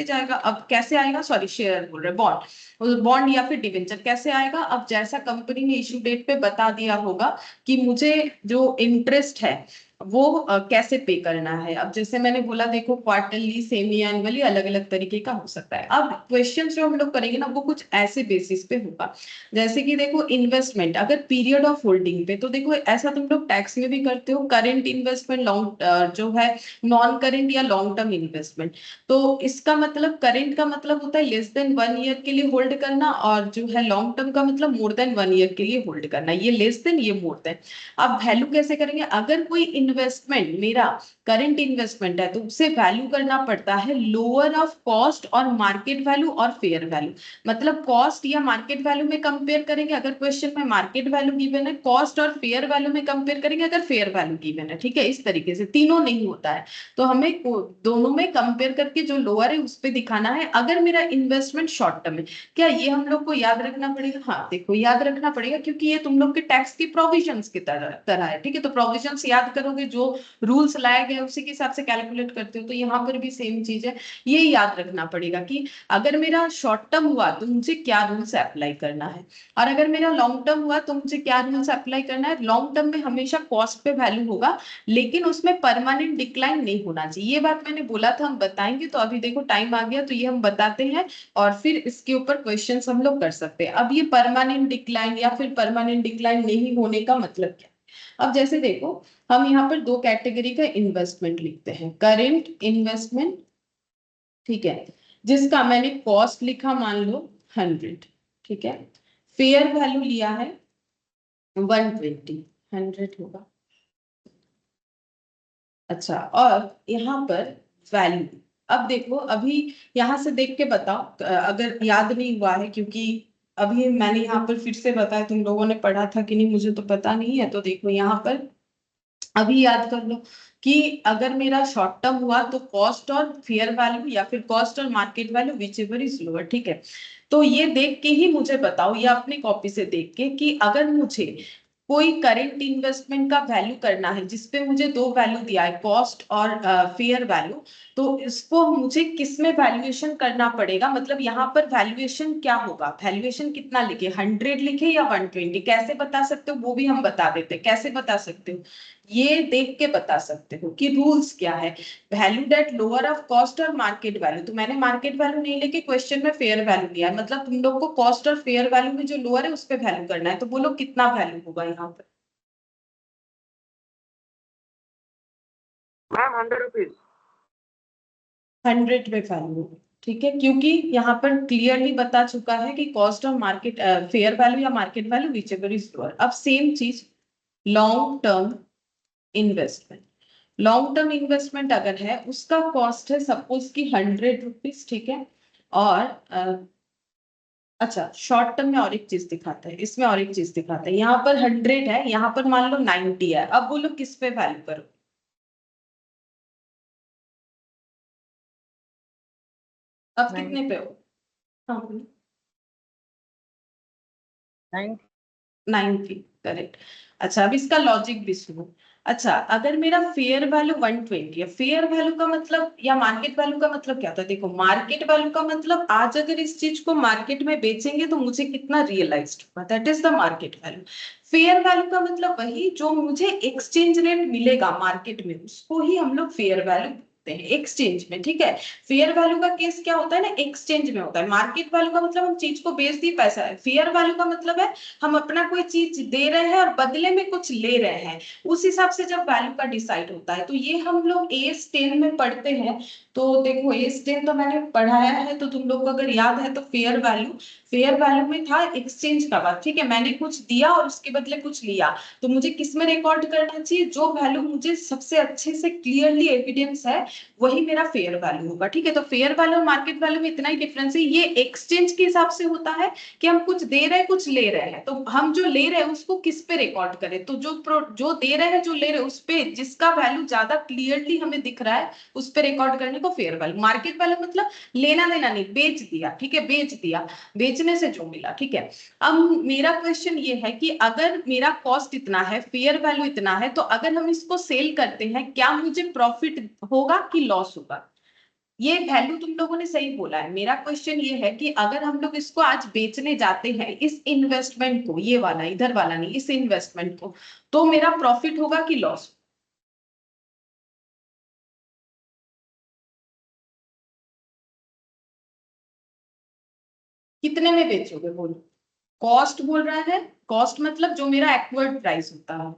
जाएगा। अब कैसे आएगा, सॉरी शेयर बोल रहे, बॉन्ड, बॉन्ड या फिर डिवेंचर कैसे आएगा, अब जैसा कंपनी ने इश्यू डेट पे बता दिया होगा कि मुझे जो इंटरेस्ट है वो कैसे पे करना है। अब जैसे मैंने बोला देखो, क्वार्टरली, सेमी एनुअली, अलग अलग तरीके का हो सकता है। अब क्वेश्चन जो हम लोग करेंगे ना वो कुछ ऐसे बेसिस पे होगा, जैसे कि देखो इन्वेस्टमेंट अगर पीरियड ऑफ होल्डिंग पे, तो देखो ऐसा तुम लोग टैक्स में भी करते हो, करेंट इन्वेस्टमेंट, लॉन्ग जो है नॉन करेंट या लॉन्ग टर्म इन्वेस्टमेंट। तो इसका मतलब करेंट का मतलब होता है लेस देन 1 ईयर के लिए होल्ड करना, और जो है लॉन्ग टर्म का मतलब मोर देन 1 ईयर के लिए होल्ड करना, ये लेस देन, ये मोर देन। अब वैल्यू कैसे करेंगे, अगर कोई इन्वेस्टमेंट मेरा करंट इन्वेस्टमेंट है तो उसे वैल्यू करना पड़ता है लोअर ऑफ कॉस्ट और मार्केट वैल्यू और फेयर वैल्यू। मतलब कॉस्ट या मार्केट वैल्यू में कंपेयर करेंगे अगर क्वेश्चन में मार्केट वैल्यू गिवन है, कॉस्ट और फेयर वैल्यू में कंपेयर करेंगे अगर फेयर वैल्यू गिवन है, ठीक है। इस तरीके से तीनों नहीं होता है, तो हमें दोनों में कंपेयर करके जो लोअर है उस पर दिखाना है। अगर मेरा इन्वेस्टमेंट शॉर्ट टर्म है, क्या ये हम लोग को याद रखना पड़ेगा, हाँ देखो याद रखना पड़ेगा, क्योंकि ये तुम लोग के टैक्स की प्रोविजंस की तरह है, ठीक है। तो प्रोविजंस याद करोगे, जो रूल्स लाए गए उसी के हिसाब से कैलकुलेट करते हो, तो यहाँ पर भी सेम चीज है। ये याद रखना पड़ेगा कि अगर मेरा शॉर्ट टर्म हुआ तो मुझे क्या रूल्स अप्लाई करना है, और अगर मेरा लॉन्ग टर्म हुआ तो मुझे क्या रूल्स अप्लाई करना है। लॉन्ग टर्म में हमेशा कॉस्ट पे वैल्यू होगा, लेकिन उसमें परमानेंट डिक्लाइन नहीं होना चाहिए। ये बात मैंने बोला था हम बताएंगे, तो अभी देखो टाइम आ गया तो ये हम बताते हैं, और फिर इसके ऊपर क्वेश्चंस हम लोग कर सकते हैं। अब ये परमानेंट डिक्लाइन या फिर परमानेंट डिक्लाइन नहीं होने का मतलब क्या। अब जैसे देखो, हम यहाँ पर दो कैटेगरी का इन्वेस्टमेंट लिखते हैं, करेंट इन्वेस्टमेंट, ठीक है, जिसका मैंने कॉस्ट लिखा मान लो 100, ठीक है, फेयर वैल्यू लिया है 120, 100 होगा। अच्छा, और यहाँ पर वैल्यू, अब देखो अभी यहाँ से देख के बताओ अगर याद नहीं हुआ है, क्योंकि अभी मैंने यहाँ पर फिर से बताया, तुम लोगों ने पढ़ा था कि नहीं मुझे तो पता नहीं है। तो देखो यहाँ पर अभी याद कर लो कि अगर मेरा शॉर्ट टर्म हुआ तो कॉस्ट और फेयर वैल्यू या फिर कॉस्ट और market value whichever is lower, ठीक है। तो ये देख के ही मुझे बताओ, या अपनी कॉपी से देख के, कि अगर मुझे कोई करेंट इन्वेस्टमेंट का वैल्यू करना है जिसपे मुझे दो वैल्यू दिया है, कॉस्ट और फेयर वैल्यू, तो इसको मुझे किसमें वैल्यूएशन करना पड़ेगा, मतलब यहाँ पर वैल्यूएशन क्या होगा, वैल्यूएशन कितना लिखे, 100 लिखे या 120, कैसे बता सकते हो वो भी हम बता देते हैं। कैसे बता सकते हो, ये देख के बता सकते हो कि रूल्स क्या है। Value date lower of cost और मार्केट वैल्यू, तो मैंने मार्केट वैल्यू नहीं लेके क्वेश्चन में फेयर वैल्यू लिया है, मतलब तुम लोग को कॉस्ट और फेयर वैल्यू में जो लोअर है उस पर वैल्यू करना है। तो बोलो कितना वैल्यू होगा यहाँ पर। Ma'am 100 rupees. 100 पे वैल्यू, ठीक है, क्योंकि यहाँ पर क्लियरली बता चुका है कि कॉस्ट और मार्केट फेयर वैल्यू या market value whichever is lower. अब सेम चीज long term investment, long term investment अगर है उसका कॉस्ट है सपोज की 100 रुपीज, ठीक है। और अच्छा, शॉर्ट टर्म में और एक चीज दिखाता है, इसमें और एक चीज दिखाता है, यहाँ पर 100 है, यहाँ पर मान लो 90 है। अब बोलो किस पे वैल्यू करो, अब कितने पे हो, हाँ बोलो। 90, करेक्ट। अच्छा, अब इसका लॉजिक भी सुनो। अच्छा, अगर मेरा फेयर वैल्यू 120 है, फेयर वैल्यू का मतलब या मार्केट वैल्यू का मतलब क्या होता है, देखो मार्केट वैल्यू का मतलब आज अगर इस चीज को मार्केट में बेचेंगे तो मुझे कितना रियलाइज्ड होगा, that is the market value. Fair value का मतलब वही जो मुझे एक्सचेंज रेट मिलेगा मार्केट में, उसको ही हम लोग फेयर वैल्यू हैं एक्सचेंज में, ठीक है। फेयर वैल्यू का केस क्या होता है ना, एक्सचेंज में होता है। मार्केट वैल्यू का मतलब हम चीज को बेच दी, पैसा है। फेयर वैल्यू का मतलब है हम अपना कोई चीज दे रहे हैं और बदले में कुछ ले रहे हैं, उस हिसाब से जब वैल्यू का डिसाइड होता है। तो ये हम लोग AS10 में पढ़ते हैं। तो देखो AS10 तो मैंने पढ़ाया है, तो तुम लोग को अगर याद है तो फेयर वैल्यू में था एक्सचेंज का बात, ठीक है। मैंने कुछ दिया और उसके बदले कुछ लिया, तो मुझे किस में रिकॉर्ड करना चाहिए, जो वैल्यू मुझे सबसे अच्छे से क्लियरली एविडेंस है वही मेरा फेयर वैल्यू होगा। ठीक है, तो फेयर वैल्यू और मार्केट वैल्यू में इतना ही डिफरेंस है। ये एक्सचेंज के हिसाब से होता है कि हम कुछ दे रहे हैं कुछ ले रहे हैं, तो हम जो ले रहे हैं उसको किस पे रिकॉर्ड करें, तो जो दे रहे हैं जो ले रहे हैं उस पे जिसका वैल्यू ज्यादा क्लियरली हमें दिख रहा है उस पे रिकॉर्ड करने को फेयर वैल्यू। मार्केट वैल्यू मतलब लेना देना नहीं, बेच दिया। ठीक है, बेच दिया, बेचने से जो मिला। ठीक है, अब मेरा क्वेश्चन ये है कि अगर मेरा कॉस्ट इतना है, फेयर वैल्यू इतना है, तो अगर हम इसको सेल करते हैं क्या मुझे प्रॉफिट होगा कि लॉस होगा? ये वैल्यू तुम लोगों ने सही बोला है। मेरा क्वेश्चन ये है कि अगर हम लोग इसको आज बेचने जाते हैं, इस इन्वेस्टमेंट को, ये वाला इधर वाला नहीं, इस इन्वेस्टमेंट को, तो मेरा प्रॉफिट होगा कि लॉस? कितने में बेचोगे बोलो? कॉस्ट बोल रहा है, कॉस्ट मतलब जो मेरा एक्वर्ड प्राइस होता है।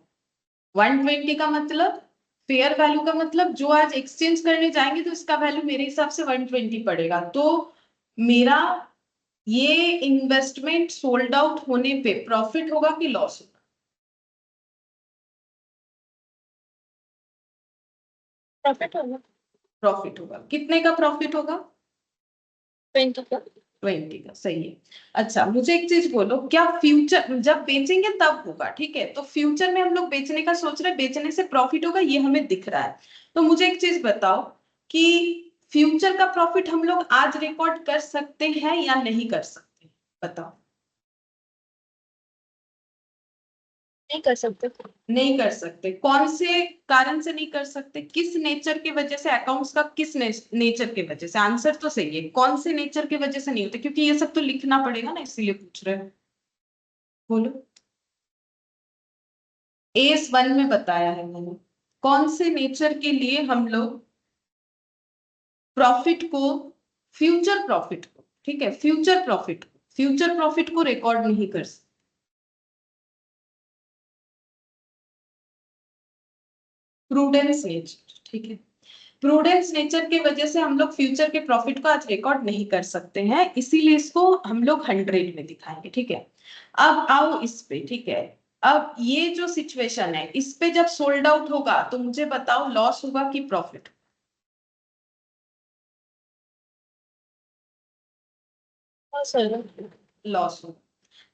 120 का मतलब फेयर वैल्यू का मतलब जो आज एक्सचेंज करने जाएंगे तो इसका वैल्यू मेरे हिसाब से 120 पड़ेगा। तो मेरा ये इन्वेस्टमेंट सोल्ड आउट होने पे प्रॉफिट होगा कि लॉस होगा? प्रॉफिट होगा। प्रॉफिट होगा। कितने का प्रॉफिट होगा? 20 का। 20 का, सही है। अच्छा मुझे एक चीज बोलो, क्या फ्यूचर जब बेचेंगे तब होगा? ठीक है, तो फ्यूचर में हम लोग बेचने का सोच रहे हैं, बेचने से प्रॉफिट होगा ये हमें दिख रहा है। तो मुझे एक चीज बताओ कि फ्यूचर का प्रॉफिट हम लोग आज रिकॉर्ड कर सकते हैं या नहीं कर सकते? बताओ। नहीं कर सकते। नहीं कर सकते। कौन से कारण से नहीं कर सकते? किस नेचर की वजह से? अकाउंट्स का किस नेचर की वजह से? आंसर तो सही है, कौन से नेचर की वजह से नहीं होते? क्योंकि ये सब तो लिखना पड़ेगा ना, इसीलिए पूछ रहे हैं। बोलो। AS1 में बताया है मैंने कौन से नेचर के लिए हम लोग प्रॉफिट को, फ्यूचर प्रॉफिट को, ठीक है, फ्यूचर प्रॉफिट को रिकॉर्ड नहीं कर सकते। प्रूडेंस नेचर, ठीक है, प्रूडेंस नेचर की वजह से हम लोग फ्यूचर के प्रॉफिट को आज रिकॉर्ड नहीं कर सकते हैं, इसीलिए इसको हम लोग 100 में दिखाएंगे। ठीक है, अब आओ इस पे। ठीक है, अब ये जो सिचुएशन है इस पे जब सोल्ड आउट होगा तो मुझे बताओ लॉस होगा कि प्रॉफिट? हाँ सर। लॉस होगा।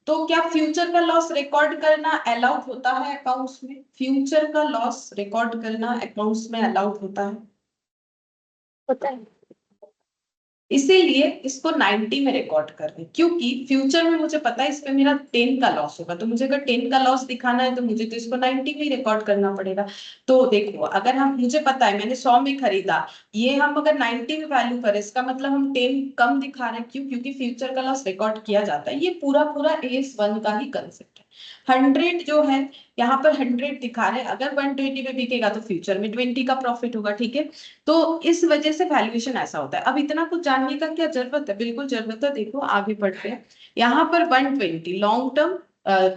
तो क्या फ्यूचर का लॉस रिकॉर्ड करना अलाउड होता है अकाउंट्स में? फ्यूचर का लॉस रिकॉर्ड करना अकाउंट्स में अलाउड होता है? होता है। इसीलिए इसको 90 में रिकॉर्ड कर रहे हैं, क्योंकि फ्यूचर में मुझे पता है इस पे मेरा 10 का लॉस होगा, तो मुझे अगर 10 का लॉस दिखाना है तो मुझे तो इसको 90 में ही रिकॉर्ड करना पड़ेगा। तो देखो, अगर हम, मुझे पता है मैंने 100 में खरीदा, ये हम अगर 90 में वैल्यू करें इसका मतलब हम 10 कम दिखा रहे हैं। क्यों? क्योंकि फ्यूचर का लॉस रिकॉर्ड किया जाता है। ये पूरा पूरा AS1 का ही कंसेप्ट है। 100 जो है, यहाँ पर 100 दिखा रहे हैं, अगर 120 में बिकेगा तो फ्यूचर में 20 का प्रॉफिट होगा। ठीक है, तो इस वजह से वैल्यूएशन ऐसा होता है। अब इतना कुछ जानने का क्या जरूरत है? बिल्कुल जरूरत है। देखो आगे बढ़ते हैं। यहाँ पर 120 लॉन्ग टर्म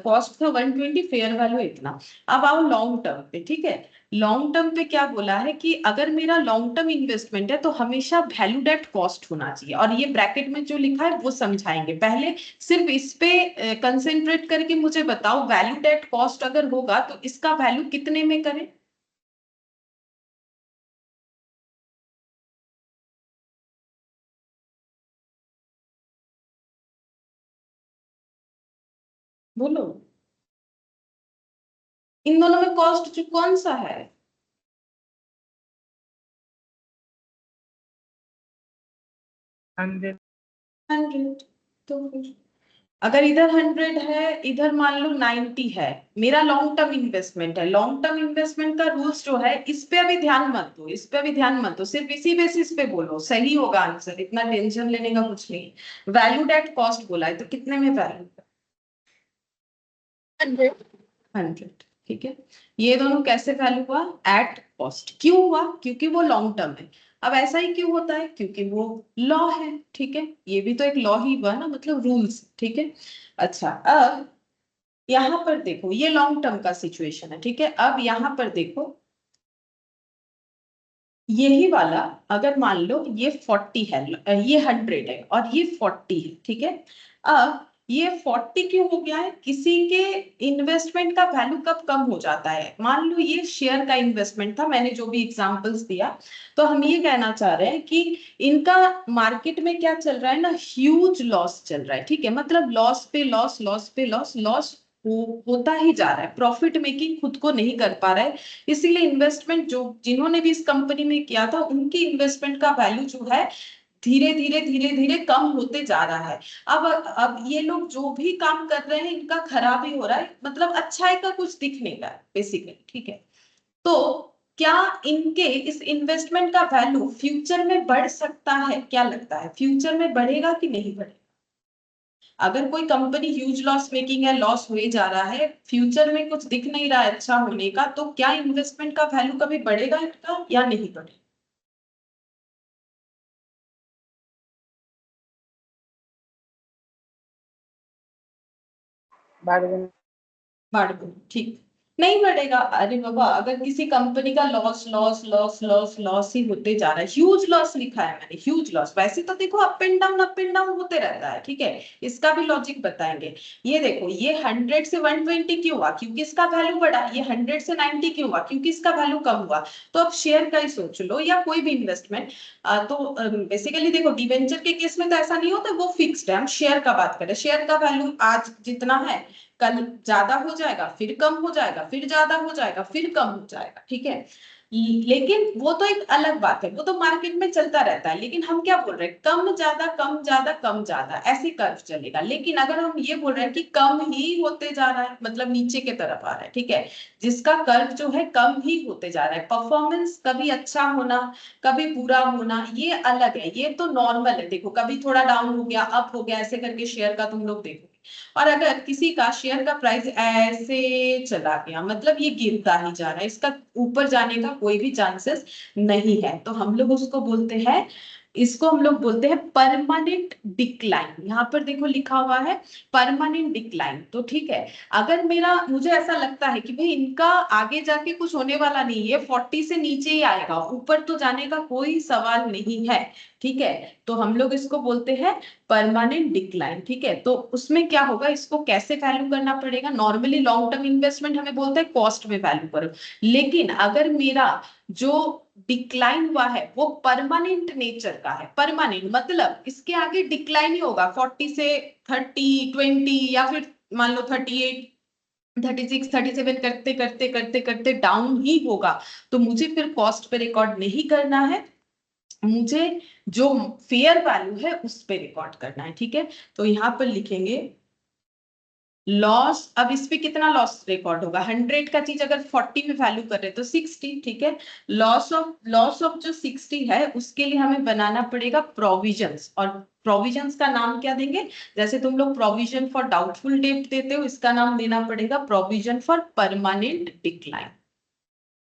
कॉस्ट था, 120 फेयर वैल्यू इतना। अब आओ लॉन्ग टर्म पे। ठीक है, लॉन्ग टर्म पे क्या बोला है कि अगर मेरा लॉन्ग टर्म इन्वेस्टमेंट है तो हमेशा वैल्यूड एट कॉस्ट होना चाहिए, और ये ब्रैकेट में जो लिखा है वो समझाएंगे। पहले सिर्फ इस पे कंसेंट्रेट करके मुझे बताओ, वैल्यूड एट कॉस्ट अगर होगा तो इसका वैल्यू कितने में करें? बोलो। इन दोनों में कॉस्ट जो कौन सा है? 100। तो फिर अगर इधर 100 है, इधर मान लो 90 है, मेरा लॉन्ग टर्म इन्वेस्टमेंट है। लॉन्ग टर्म इन्वेस्टमेंट का रूल्स जो है इस पे अभी ध्यान मत दो, इस पे अभी ध्यान मत दो, सिर्फ इसी बेसिस पे बोलो, सही होगा आंसर, इतना टेंशन लेने का कुछ नहीं। वैल्यूड एट कॉस्ट बोला है तो कितने में वैल्यू? 100। 100। ठीक है, ये दोनों कैसे वैल्यू हुआ? At cost. क्यों हुआ? क्योंकि वो लॉन्ग टर्म है। अब ऐसा ही क्यों होता है? क्योंकि वो लॉ है। ठीक है, ये भी तो एक लॉ ही हुआ ना, मतलब रूल्स। ठीक है, अच्छा अब यहाँ पर देखो, ये लॉन्ग टर्म का सिचुएशन है। ठीक है, अब यहाँ पर देखो, यही वाला अगर मान लो ये 40 है, ये 100 है और ये 40 है। ठीक है, अब ये 40 क्यों हो गया है? किसी के इन्वेस्टमेंट का वैल्यू कब कम हो जाता है? मान लो ये शेयर का इन्वेस्टमेंट था, मैंने जो भी एग्जांपल्स दिया, तो हम ये कहना चाह रहे हैं कि इनका मार्केट में क्या चल रहा है ना, ह्यूज लॉस चल रहा है, ठीक है, मतलब लॉस पे लॉस, लॉस पे लॉस, लॉस होता ही जा रहा है, प्रॉफिट मेकिंग खुद को नहीं कर पा रहा है। इसीलिए इन्वेस्टमेंट जो जिन्होंने भी इस कंपनी में किया था, उनकी इन्वेस्टमेंट का वैल्यू जो है धीरे धीरे धीरे धीरे कम होते जा रहा है। अब ये लोग जो भी काम कर रहे हैं इनका खराब ही हो रहा है, मतलब अच्छाई का कुछ दिख नहीं रहा है बेसिकली, ठीक है। तो क्या इनके इस इन्वेस्टमेंट का वैल्यू फ्यूचर में बढ़ सकता है? क्या लगता है, फ्यूचर में बढ़ेगा कि नहीं बढ़ेगा? अगर कोई कंपनी ह्यूज लॉस मेकिंग है, लॉस हुए जा रहा है, फ्यूचर में कुछ दिख नहीं रहा है अच्छा होने का, तो क्या इन्वेस्टमेंट का वैल्यू कभी बढ़ेगा इनका या नहीं बढ़ेगा? बढ़ बढ़ गई, ठीक, नहीं बढ़ेगा। अरे बाबा, अगर किसी कंपनी का loss loss loss loss loss ही होते जा रहा है, ह्यूज लॉस लिखा है मैंने, ह्यूज लॉस, वैसे तो देखो अप एंड डाउन होते रहता है, ठीक है, इसका भी लॉजिक बताएंगे। ये देखो, ये 100 से 120 क्यों हुआ? क्योंकि इसका वैल्यू बढ़ा। ये 100 से 90 क्यों हुआ? क्योंकि इसका वैल्यू कम हुआ। तो अब शेयर का ही सोच लो या कोई भी इन्वेस्टमेंट, तो बेसिकली देखो, डिवेंचर के केस में तो ऐसा नहीं होता, वो फिक्स्ड है। हम शेयर का बात करें, शेयर का वैल्यू आज जितना है कल ज्यादा हो जाएगा, फिर कम हो जाएगा, फिर ज्यादा हो जाएगा, फिर कम हो जाएगा, ठीक है। लेकिन वो तो एक अलग बात है, वो तो मार्केट में चलता रहता है। लेकिन हम क्या बोल रहे हैं, कम ज्यादा कम ज्यादा कम ज्यादा, ऐसे कर्व चलेगा। लेकिन अगर हम ये बोल रहे हैं कि कम ही होते जा रहा है, मतलब नीचे की तरफ आ रहा है, ठीक है, जिसका कर्व जो है कम ही होते जा रहा है, परफॉर्मेंस कभी अच्छा होना कभी बुरा होना ये अलग है, ये तो नॉर्मल है। देखो, कभी थोड़ा डाउन हो गया, अप हो गया, ऐसे करके शेयर का तुम लोग देखो। और अगर किसी का शेयर का प्राइस ऐसे चला गया, मतलब ये गिरता ही जा रहा है, इसका ऊपर जाने का कोई भी चांसेस नहीं है, तो हम लोग उसको बोलते हैं, इसको हम लोग बोलते हैं परमानेंट डिक्लाइन। यहाँ पर देखो लिखा हुआ है परमानेंट डिक्लाइन, तो ठीक है। अगर मुझे ऐसा लगता है कि भाई इनका आगे जाके कुछ होने वाला नहीं है, 40 से नीचे ही आएगा, ऊपर तो जाने का कोई सवाल नहीं है, ठीक है, तो हम लोग इसको बोलते हैं परमानेंट डिक्लाइन, ठीक है। तो उसमें क्या होगा, इसको कैसे वैल्यू करना पड़ेगा? नॉर्मली लॉन्ग टर्म इन्वेस्टमेंट हमें बोलते हैं कॉस्ट में वैल्यू करो। लेकिन अगर मेरा जो डिक्लाइन हुआ है वो परमानेंट नेचर का है, परमानेंट मतलब इसके आगे डिक्लाइन ही होगा, 40 से 30 20 या फिर मान लो 38 36 37 करते करते करते करते डाउन ही होगा, तो मुझे फिर कॉस्ट पे रिकॉर्ड नहीं करना है, मुझे जो फेयर वैल्यू है उस पे रिकॉर्ड करना है, ठीक है। तो यहां पर लिखेंगे लॉस। अब इस पे कितना लॉस रिकॉर्ड होगा? 100 का चीज अगर 40 में वैल्यू कर रहे तो 60, ठीक है। लॉस ऑफ जो 60 है उसके लिए हमें बनाना पड़ेगा प्रोविजंस, और प्रोविजंस का नाम क्या देंगे? जैसे तुम लोग प्रोविजन फॉर डाउटफुल डेट देते हो, इसका नाम देना पड़ेगा provision for permanent decline,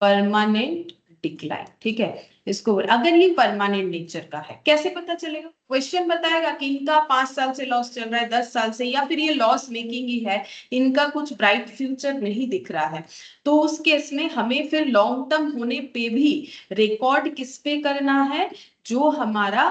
permanent decline, ठीक है। इसको अगर ये परमानेंट नेचर का है, कैसे पता चलेगा? क्वेश्चन बताएगा कि इनका 5 साल से लॉस चल रहा है, 10 साल से, या फिर ये लॉस मेकिंग ही है, इनका कुछ ब्राइट फ्यूचर नहीं दिख रहा है, तो उस केस में हमें फिर लॉन्ग टर्म होने पे भी रिकॉर्ड किस पे करना है? जो हमारा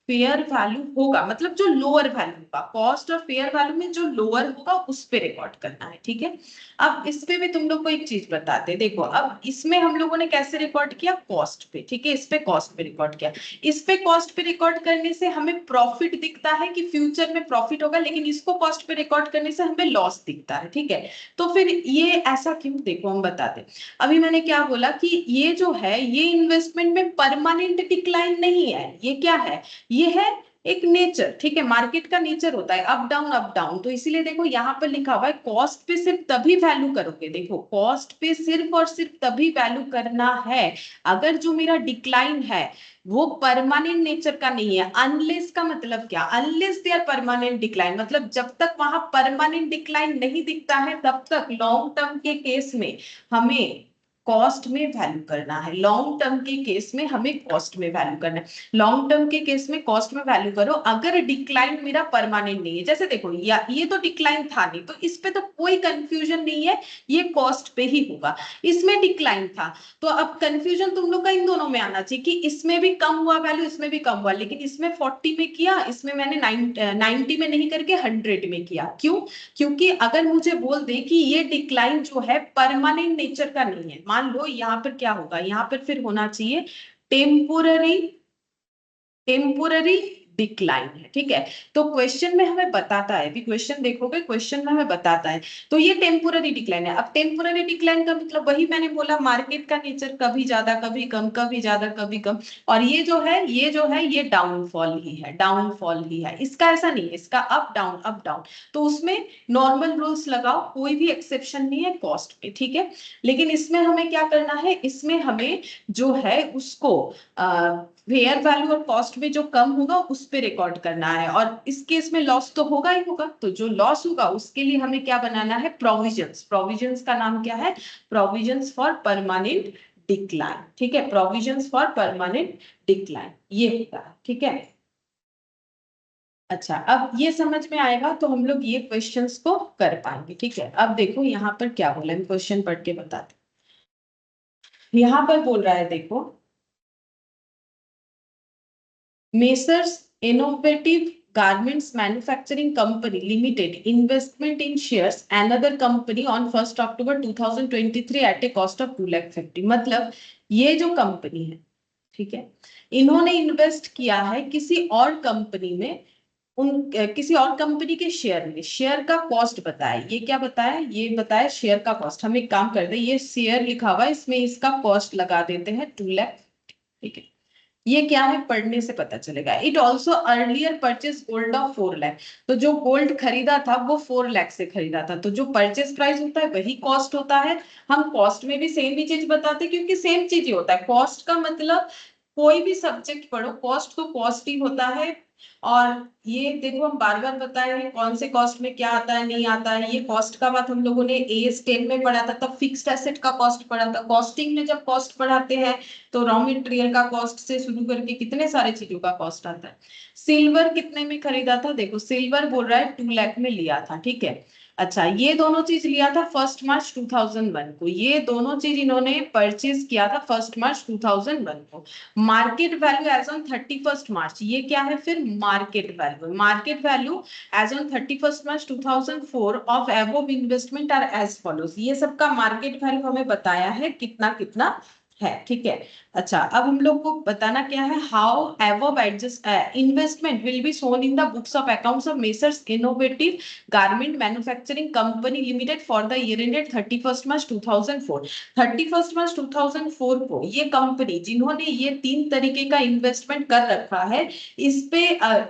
फेयर वैल्यू होगा, मतलब जो लोअर वैल्यू होगा, कॉस्ट और फेयर वैल्यू में जो लोअर होगा उस पे रिकॉर्ड करना है, ठीक है। अब इस पे भी तुम लोग को एक चीज बताते हैं, देखो अब इसमें हम लोगों ने कैसे रिकॉर्ड किया? कॉस्ट पे, ठीक है, इस पे कॉस्ट पे रिकॉर्ड किया। इस पे कॉस्ट पे रिकॉर्ड करने से हमें प्रॉफिट दिखता है कि फ्यूचर में प्रॉफिट होगा, लेकिन इसको कॉस्ट पे रिकॉर्ड करने से हमें लॉस दिखता है, ठीक है। तो फिर ये ऐसा क्यों? देखो हम बताते हैं। अभी मैंने क्या बोला कि ये जो है ये इन्वेस्टमेंट में परमानेंट डिक्लाइन नहीं है, ये क्या है? ये है एक नेचर, ठीक है, मार्केट का नेचर होता है अप डाउन अप डाउन। तो इसीलिए देखो यहाँ पर लिखा हुआ है कॉस्ट पे सिर्फ तभी वैल्यू करोगे, देखो कॉस्ट पे सिर्फ और सिर्फ तभी वैल्यू करना है अगर जो मेरा डिक्लाइन है वो परमानेंट नेचर का नहीं है। अनलेस का मतलब क्या? Unless they are permanent decline, मतलब जब तक वहां परमानेंट डिक्लाइन नहीं दिखता है तब तक लॉन्ग टर्म के केस में हमें कॉस्ट में वैल्यू करना है। लॉन्ग टर्म के केस में हमें कॉस्ट में वैल्यू करना है। लॉन्ग टर्म के केस में कॉस्ट में वैल्यू करो। अगर डिक्लाइन मेरा परमानेंट नहीं है, जैसे देखो ये तो डिक्लाइन था नहीं, तो इस पे तो कोई कंफ्यूजन नहीं है, ये कॉस्ट पे ही होगा। इसमें डिक्लाइन था, तो अब कंफ्यूजन तुम लोग का इन दोनों में आना चाहिए कि इसमें भी कम हुआ वैल्यू, इसमें भी कम हुआ, लेकिन इसमें 40 में किया, इसमें मैंने 90 में नहीं करके 100 में किया। क्यों? क्योंकि अगर मुझे बोल दे कि ये डिक्लाइन जो है परमानेंट नेचर का नहीं है, मान लो यहाँ पर क्या होगा, यहाँ पर फिर होना चाहिए टेम्पोररी डिक्लाइन है, ठीक है। तो क्वेश्चन में हमें बताता है, भी क्वेश्चन देखोगे, क्वेश्चन में हमें बताता है, तो ये टेम्पोररी डिक्लाइन है। अब टेम्पोररी डिक्लाइन का मतलब वही मैंने बोला, मार्केट का नेचर, कभी ज्यादा कभी कम, कभी ज्यादा कभी कम। और ये जो है ये डाउनफॉल ही है, डाउनफॉल ही है। इसका ऐसा नहीं है, इसका अप डाउन अप डाउन। तो उसमें नॉर्मल रूल्स लगाओ, कोई भी एक्सेप्शन नहीं है कॉस्ट पे, ठीक है। लेकिन इसमें हमें क्या करना है, इसमें हमें जो है उसको फेयर वैल्यू और कॉस्ट में जो कम होगा उस पे रिकॉर्ड करना है। और इस केस में लॉस तो होगा ही होगा, तो जो लॉस होगा उसके लिए हमें क्या बनाना है, प्रोविजंस। प्रोविजंस का नाम क्या है, प्रोविजंस फॉर परमानेंट डिक्लाइन, ठीक है। प्रोविजंस फॉर परमानेंट डिक्लाइन ये होता है, ठीक है। अच्छा, अब ये समझ में आएगा तो हम लोग ये क्वेश्चंस को कर पाएंगे, ठीक है। अब देखो यहाँ पर क्या बोला, हम क्वेश्चन पढ़ के बताते। यहाँ पर बोल रहा है, देखो, Messrs Innovative Garments Manufacturing Company Limited investment in shares another company on 1st October 2023 at a cost of 2,50,000। मतलब ये जो कंपनी है, ठीक है, इन्होंने इन्वेस्ट किया है किसी और कंपनी में, किसी और कंपनी के शेयर में। शेयर का कॉस्ट बताया, ये क्या बताया, ये बताया शेयर का कॉस्ट। हम एक काम करते हैं, ये शेयर लिखा हुआ है, इसमें इसका कॉस्ट लगा देते हैं 2,00,000, ठीक है। ये क्या है, पढ़ने से पता चलेगा। It also earlier purchase gold of 4,00,000। तो जो गोल्ड खरीदा था वो 4,00,000 से खरीदा था, तो जो परचेज प्राइस होता है वही कॉस्ट होता है। हम कॉस्ट में भी सेम ही चीज बताते हैं, क्योंकि सेम चीज ही होता है। कॉस्ट का मतलब कोई भी सब्जेक्ट पढ़ो, कॉस्ट तो कॉस्ट ही होता है। और ये देखो, हम बार बार बताए हैं कौन से कॉस्ट में क्या आता है नहीं आता है। ये कॉस्ट का बात हम लोगों ने एएस 10 में पढ़ा था, तब फिक्स्ड एसेट का कॉस्ट पढ़ा था। कॉस्टिंग में जब कॉस्ट पढ़ाते हैं तो रॉ मटेरियल का कॉस्ट से शुरू करके कितने सारे चीजों का कॉस्ट आता है। सिल्वर कितने में खरीदा था, देखो सिल्वर बोल रहा है 2,00,000 में लिया था, ठीक है। अच्छा, ये दोनों चीज लिया था 1 मार्च 2001 को, ये दोनों चीज इन्होंने परचेज किया था 1 मार्च 2001 को। Market value as on 31 March, ये क्या है फिर, market value. Market value as on 31 March 2004 of above investment are as follows. ये सबका मार्केट वैल्यू हमें बताया है कितना कितना है, ठीक है। अच्छा, अब हम लोग को बताना क्या है, how above adjust investment will be shown in the books of accounts of messrs innovative garment manufacturing company limited for the year ended 31 March 2004। 31 March 2004 को ये कंपनी, जिन्होंने ये 3 तरीके का इन्वेस्टमेंट कर रखा है, इस पे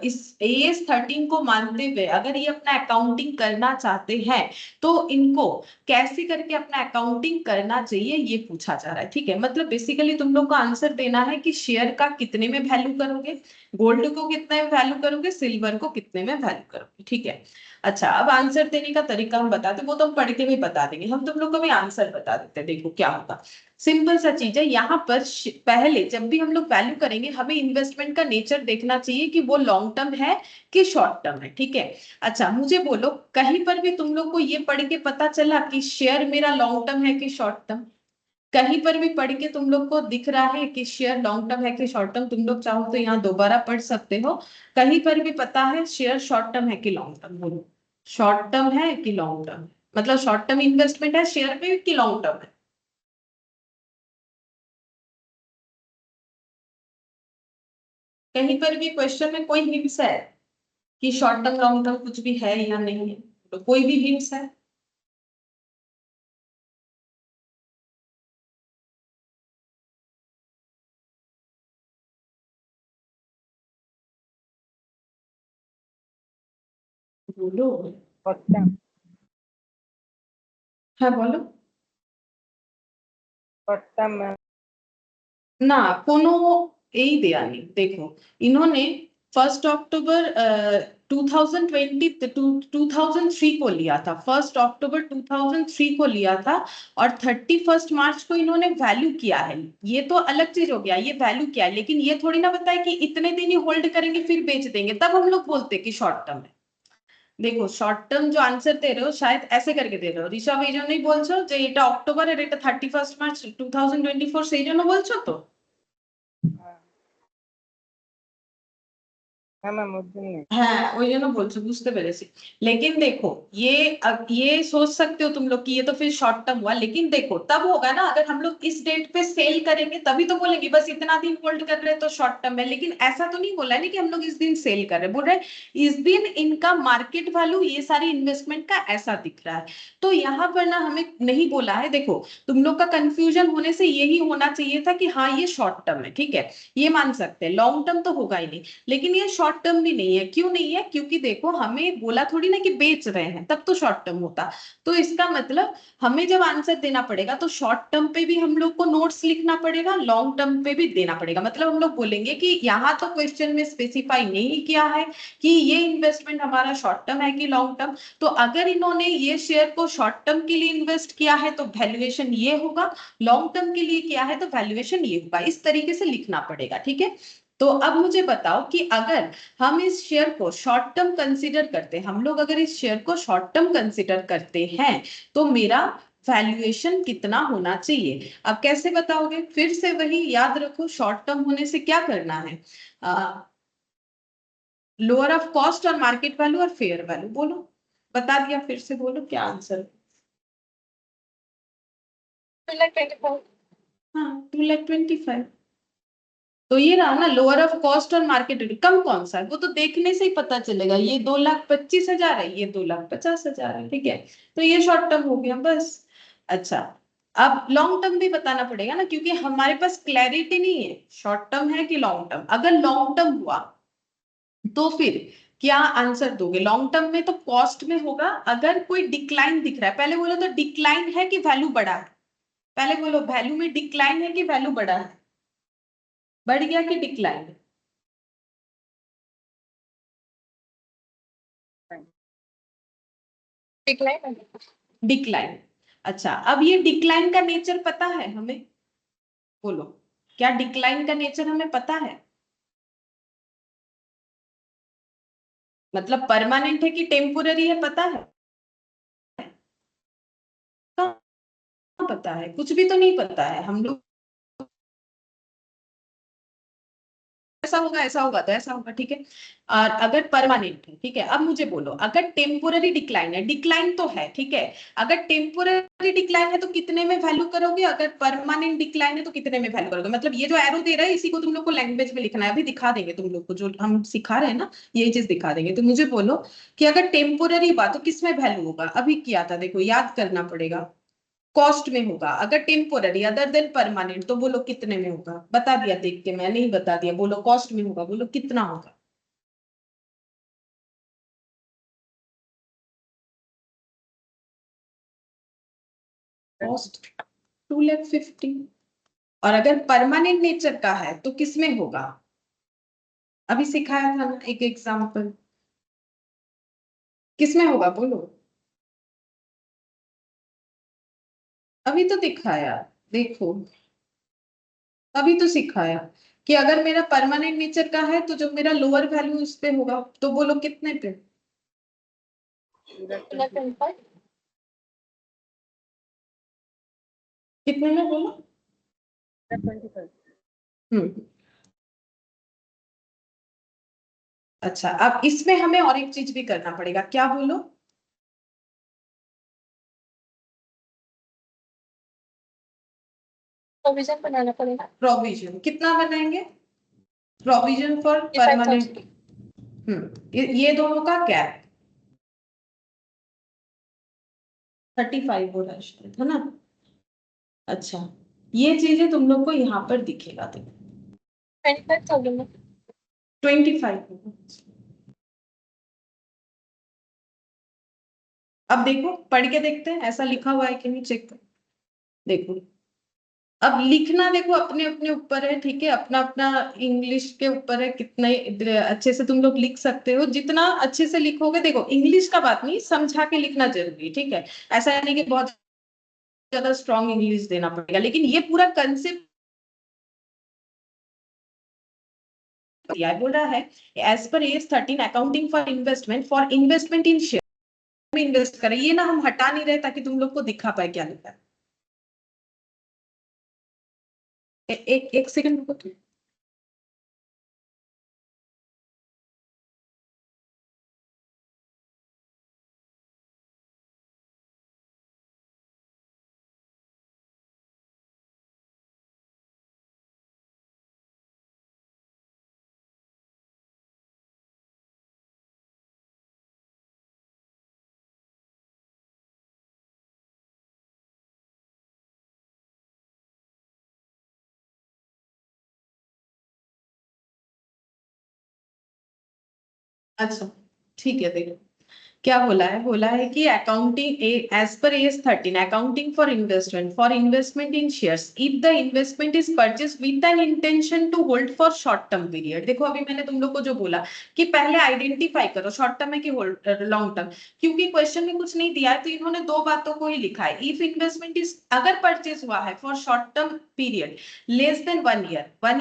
इस एएस 13 को मानते हुए अगर ये अपना अकाउंटिंग करना चाहते हैं तो इनको कैसे करके अपना अकाउंटिंग करना चाहिए, ये पूछा जा रहा है, ठीक है। मतलब बेसिकली तुम लोग को आंसर देना है कि शेयर का कितने में वैल्यू करोगे, गोल्ड को कितने में वैल्यू करोगे, सिल्वर को कितने में वैल्यू करोगे, ठीक है। अच्छा, अब आंसर देने का तरीका हम बताते, वो तो हम पढ़ के भी बता देंगे, हम तुम लोग को भी आंसर बता देते हैं। देखो क्या होगा, सिंपल सा चीज है। यहाँ पर पहले जब भी हम लोग वैल्यू करेंगे, हमें इन्वेस्टमेंट का नेचर देखना चाहिए कि वो लॉन्ग टर्म है कि शॉर्ट टर्म है, ठीक है। अच्छा, मुझे बोलो, कहीं पर भी तुम लोग को ये पढ़ के पता चला कि शेयर मेरा लॉन्ग टर्म है कि शॉर्ट टर्म? कहीं पर भी पढ़ के तुम लोग को दिख रहा है कि शेयर लॉन्ग टर्म है कि शॉर्ट टर्म? तुम लोग चाहो तो यहाँ दोबारा पढ़ सकते हो। कहीं पर भी पता है शेयर शॉर्ट टर्म है कि लॉन्ग टर्म? बोलो, शॉर्ट टर्म है कि लॉन्ग टर्म? मतलब शॉर्ट टर्म इन्वेस्टमेंट है शेयर में कि लॉन्ग टर्म है? कहीं पर भी क्वेश्चन में कोई हिंट्स है कि शॉर्ट टर्म लॉन्ग टर्म कुछ भी है या नहीं है? तो कोई भी हिंट्स है? बोलो। पट्टा हाँ बोलो। पट्टा में না কোনো এই দেয়া নেই। দেখো, ইन्होंने 1 अक्टूबर 2003 को लिया था, 1 अक्टूबर 2003 को लिया था, और 31 मार्च को इन्होंने वैल्यू किया है। ये तो अलग चीज हो गया, ये वैल्यू किया है, लेकिन ये थोड़ी ना बताया कि इतने दिन ही होल्ड करेंगे फिर बेच देंगे, तब हम लोग बोलते कि शॉर्ट टर्म है। देखो शॉर्ट टर्म जो आंसर दे रहे हो शायद ऐसे करके दे रहे हो, ऋषभ এই জন্যই বলছো যে এটা অক্টোবর আর এটা 31 মার্চ 2024 সেই জন্য বলছো তো? হ্যাঁ ম্যাম ওর জন্য। হ্যাঁ ওই জন্য বলছো, বুঝতে পেরেছি। लेकिन देखो ये सोच सकते हो तुम लोग कि ये तो फिर शॉर्ट टर्म हुआ, लेकिन देखो तब होगा ना अगर हम लोग इस डेट पे सेल करेंगे तभी तो बोलेंगे बस इतना दिन होल्ड कर रहे हैं तो शॉर्ट टर्म है। लेकिन ऐसा तो नहीं बोला है ना कि हम लोग इस दिन सेल कर रहे हैं, बोल रहे हैं इस दिन इनका मार्केट वैल्यू ये सारी इन्वेस्टमेंट का ऐसा दिख रहा है। तो यहाँ पर ना हमें नहीं बोला है, देखो तुम लोग का कंफ्यूजन होने से यही होना चाहिए था कि हाँ ये शॉर्ट टर्म है, ठीक है ये मान सकते हैं, लॉन्ग टर्म तो होगा ही नहीं। लेकिन ये शॉर्ट टर्म भी नहीं है, क्यों नहीं है? क्योंकि देखो हमें बोला थोड़ी ना कि बेच रहे हैं, तब तो शॉर्ट टर्म होता। तो इसका मतलब हमें जब आंसर देना पड़ेगा तो शॉर्ट टर्म पे भी हम लोग को नोट्स लिखना पड़ेगा, लॉन्ग टर्म पे भी देना पड़ेगा। मतलब हम लोग बोलेंगे कि यहाँ तो क्वेश्चन में स्पेसिफाई नहीं किया है कि ये इन्वेस्टमेंट हमारा शॉर्ट टर्म है कि लॉन्ग टर्म। तो अगर इन्होंने ये शेयर को शॉर्ट टर्म के लिए इन्वेस्ट किया है तो वैल्यूएशन ये होगा, लॉन्ग टर्म के लिए किया है तो वैल्यूएशन ये होगा। इस तरीके से लिखना पड़ेगा, ठीक है। तो अब मुझे बताओ कि अगर हम इस शेयर को शॉर्ट टर्म कंसीडर करते हैं, हम लोग अगर इस शेयर को शॉर्ट टर्म कंसीडर करते हैं तो मेरा वैल्यूएशन कितना होना चाहिए? अब कैसे बताओगे? फिर से वही याद रखो, शॉर्ट टर्म होने से क्या करना है, लोअर ऑफ कॉस्ट और मार्केट वैल्यू और फेयर वैल्यू। बोलो, बता दिया, फिर से बोलो क्या आंसर। 2,24,000। हाँ 2,25,000। तो ये रहा ना लोअर ऑफ कॉस्ट और मार्केट वैल्यू, कम कौन सा है वो तो देखने से ही पता चलेगा, ये 2,25,000 है, ये 2,50,000 है, ठीक है। तो ये शॉर्ट टर्म हो गया बस। अच्छा, अब लॉन्ग टर्म भी बताना पड़ेगा ना, क्योंकि हमारे पास क्लैरिटी नहीं है शॉर्ट टर्म है कि लॉन्ग टर्म। अगर लॉन्ग टर्म हुआ तो फिर क्या आंसर दोगे? लॉन्ग टर्म में तो कॉस्ट में होगा, अगर कोई डिक्लाइन दिख रहा है, पहले बोलो तो डिक्लाइन है कि वैल्यू बढ़ा है? पहले बोलो वैल्यू में डिक्लाइन है कि वैल्यू बढ़ा है, बढ़ गया कि डिक्लाइन? डिक्लाइन। डिक्लाइन। अच्छा, अब ये डिक्लाइन का नेचर पता है हमें? बोलो, क्या डिक्लाइन का नेचर हमें पता है? मतलब परमानेंट है कि टेम्पोररी है, पता है? कहाँ पता है? कुछ भी तो नहीं पता है हम लोग। ऐसा होगा तो ऐसा होगा, ठीक है। और अगर परमानेंट है, ठीक है। अब मुझे बोलो अगर टेम्पोररी डिक्लाइन है, डिक्लाइन तो है, ठीक है। अगर टेम्पोररी डिक्लाइन है तो कितने में वैल्यू करोगे? अगर परमानेंट डिक्लाइन है तो कितने में वैल्यू करोगे? मतलब ये जो एरो दे रहा है इसी को तुम लोग को लैंग्वेज में लिखना है, अभी दिखा देंगे तुम लोग को, जो हम सिखा रहे हैं ना ये चीज दिखा देंगे। तो मुझे बोलो कि अगर टेम्पोररी बात तो किसमें वैल्यू होगा? अभी किया था, देखो याद करना पड़ेगा। कॉस्ट में होगा। अगर टेम्पोररी अदर देन परमानेंट तो बोलो कितने में होगा? बता दिया, देख के मैंने ही बता दिया। बोलो कॉस्ट में होगा, बोलो कितना होगा? कॉस्ट 2,50,000। और अगर परमानेंट नेचर का है तो किसमें होगा? अभी सिखाया था ना एक एग्जांपल, किसमें होगा बोलो? अभी तो दिखाया, देखो अभी तो सिखाया कि अगर मेरा परमानेंट नेचर का है तो जो मेरा लोअर वैल्यू उस पे होगा, तो बोलो कितने पे? 2,25,000। कितने में बोलो? 25। हम्म। अच्छा, अब इसमें हमें और एक चीज भी करना पड़ेगा, क्या बोलो? प्रोविजन बनाना पड़ेगा। प्रोविजन कितना बनाएंगे? Provision for 5,000। परमानेंट। ये दोनों का गैप 35 हो रहा है शायद, है ना? अच्छा, ये चीजें तुम लोग को यहाँ पर दिखेगा, देखो 25,000 में। 25 होगा। अब देखो पढ़ के देखते हैं ऐसा लिखा हुआ है कि नहीं, चेक करो। देखो अब लिखना देखो अपने अपने ऊपर है, ठीक है, अपना अपना इंग्लिश के ऊपर है, कितने अच्छे से तुम लोग लिख सकते हो। जितना अच्छे से लिखोगे, देखो इंग्लिश का बात नहीं, समझा के लिखना जरूरी, ठीक है। ऐसा नहीं कि बहुत ज्यादा स्ट्रॉन्ग इंग्लिश देना पड़ेगा, लेकिन ये पूरा कंसेप्ट दिया है। बोल रहा है as per AS 13 accounting for investment in share में इन्वेस्ट करें। ये ना हम हटा नहीं रहे ताकि तुम लोग को दिखा पाए क्या लिखा है। एक एक सेकंड रुको तुम। अच्छा ठीक है, देखो क्या बोला है कि accounting as per AS 13 accounting for investment in shares if the investment is purchase with an intention to hold for short term period. देखो अभी मैंने तुम लोग को जो बोला कि पहले आइडेंटिफाई करो शॉर्ट टर्म है कि होल्ड लॉन्ग टर्म, क्योंकि क्वेश्चन में कुछ नहीं दिया है तो इन्होंने दो बातों को ही लिखा है। इफ इन्वेस्टमेंट इज अगर परचेज हुआ है for short term period less than 1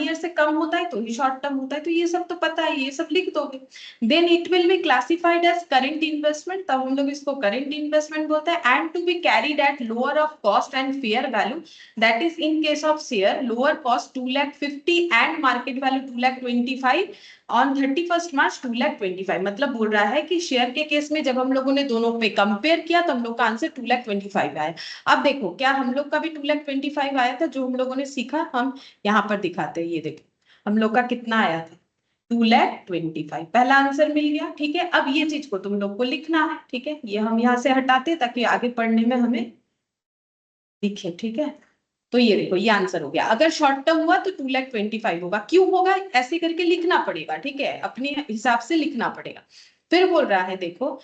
year से कम होता है तो ही शॉर्ट टर्म होता है, तो ये सब तो पता है, ये सब लिख दोगे। Then it will be classified as current investment, तब हम लोग इसको करेंट इन्वेस्टमेंट बोलते हैं। And to be carried at lower of cost and fair value, that is in case of share lower cost 2,50,000 and market value 2,25,000 on 31 March 2,25,000। मतलब बोल रहा है कि शेयर के केस में जब हम लोगों ने दोनों पे कंपेयर किया तो हम लोग का आंसर 2,25,000 आया। अब देखो क्या हम लोग का भी 2,25,000 आया था जो हम लोगों ने सीखा, हम यहाँ पर दिखाते हैं। ये देखो हम लोग का कितना आया था, 2,25,000। पहला आंसर मिल गया, ठीक है। अब ये चीज को तुम लोग को लिखना है, ठीक है, ये हम यहाँ से हटाते ताकि आगे पढ़ने में हमें दिखे, ठीक है। तो ये देखो ये आंसर हो गया। अगर शॉर्ट टर्म हुआ तो 2,25,000 होगा। क्यों होगा ऐसे करके लिखना पड़ेगा, ठीक है, अपने हिसाब से लिखना पड़ेगा। फिर बोल रहा है देखो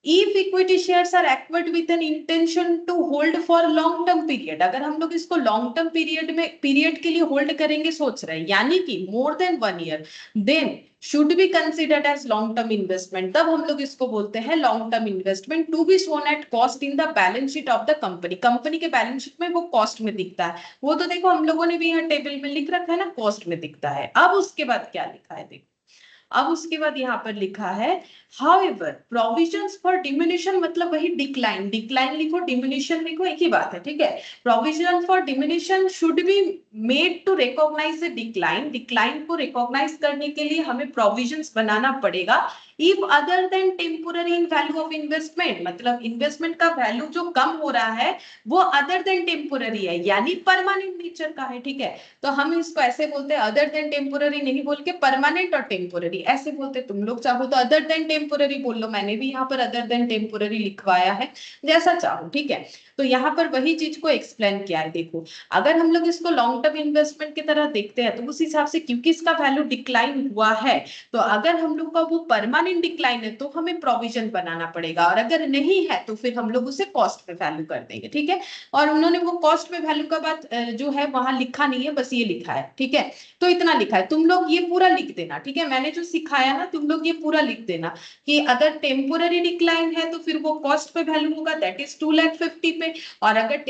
if equity shares are acquired with an intention to hold for long term period, अगर हम लोग इसको लॉन्ग टर्म पीरियड के लिए होल्ड करेंगे सोच रहे हैं, यानी कि more than 1 year, then should be considered as long term investment. तब हम लोग इसको बोलते हैं long term investment to be shown at cost in the balance sheet of the company. Company के बैलेंस शीट में वो कॉस्ट में दिखता है, वो तो देखो हम लोगों ने भी यहाँ टेबल में लिख रखा है ना, कॉस्ट में दिखता है। अब उसके बाद क्या लिखा है देखो, अब उसके बाद यहाँ पर लिखा है however provisions for diminution, मतलब वही डिक्लाइन, डिक्लाइन लिखो डिमिनिशन लिखो एक ही बात है, ठीक है। Provision for diminution should be made to recognise the decline, decline को रिकॉग्नाइज करने के लिए हमें प्रोविजंस बनाना पड़ेगा। If other than temporary in value of investment, मतलब इन्वेस्टमेंट का वैल्यू जो कम हो रहा है वो अदर देन टेम्पोररी है, यानी परमानेंट नेचर का है, ठीक है। तो हम इसको ऐसे बोलते हैं, अदर देन टेम्पोररी नहीं बोल के परमानेंट और टेम्पोररी ऐसे बोलते। तुम लोग चाहो तो अदर देन टेम्पोररी बोल लो, मैंने भी यहाँ पर अदर देन टेम्पोररी लिखवाया है, जैसा चाहो, ठीक है। तो यहाँ पर वही चीज को एक्सप्लेन किया है। देखो अगर हम लोग इसको लॉन्ग टर्म इन्वेस्टमेंट की तरह देखते हैं तो उस हिसाब से क्योंकि इसका वैल्यू डिक्लाइन हुआ है, तो अगर हम लोग का वो परमानेंट डिक्लाइन है तो हमें प्रोविजन बनाना पड़ेगा, और अगर नहीं है तो फिर हम लोग उसे कॉस्ट में वैल्यू कर देंगे, ठीक है। और उन्होंने वो कॉस्ट में वैल्यू का बात जो है वहां लिखा नहीं है, बस ये लिखा है, ठीक है। तो इतना लिखा है, तुम लोग ये पूरा लिख देना, ठीक है। मैंने जो सिखाया ना तुम लोग ये पूरा लिख देना कि अगर टेम्पोररी डिक्लाइन है तो फिर वो कॉस्ट पे वैल्यू होगा, दैट इज 2,50,000 पे। और अगर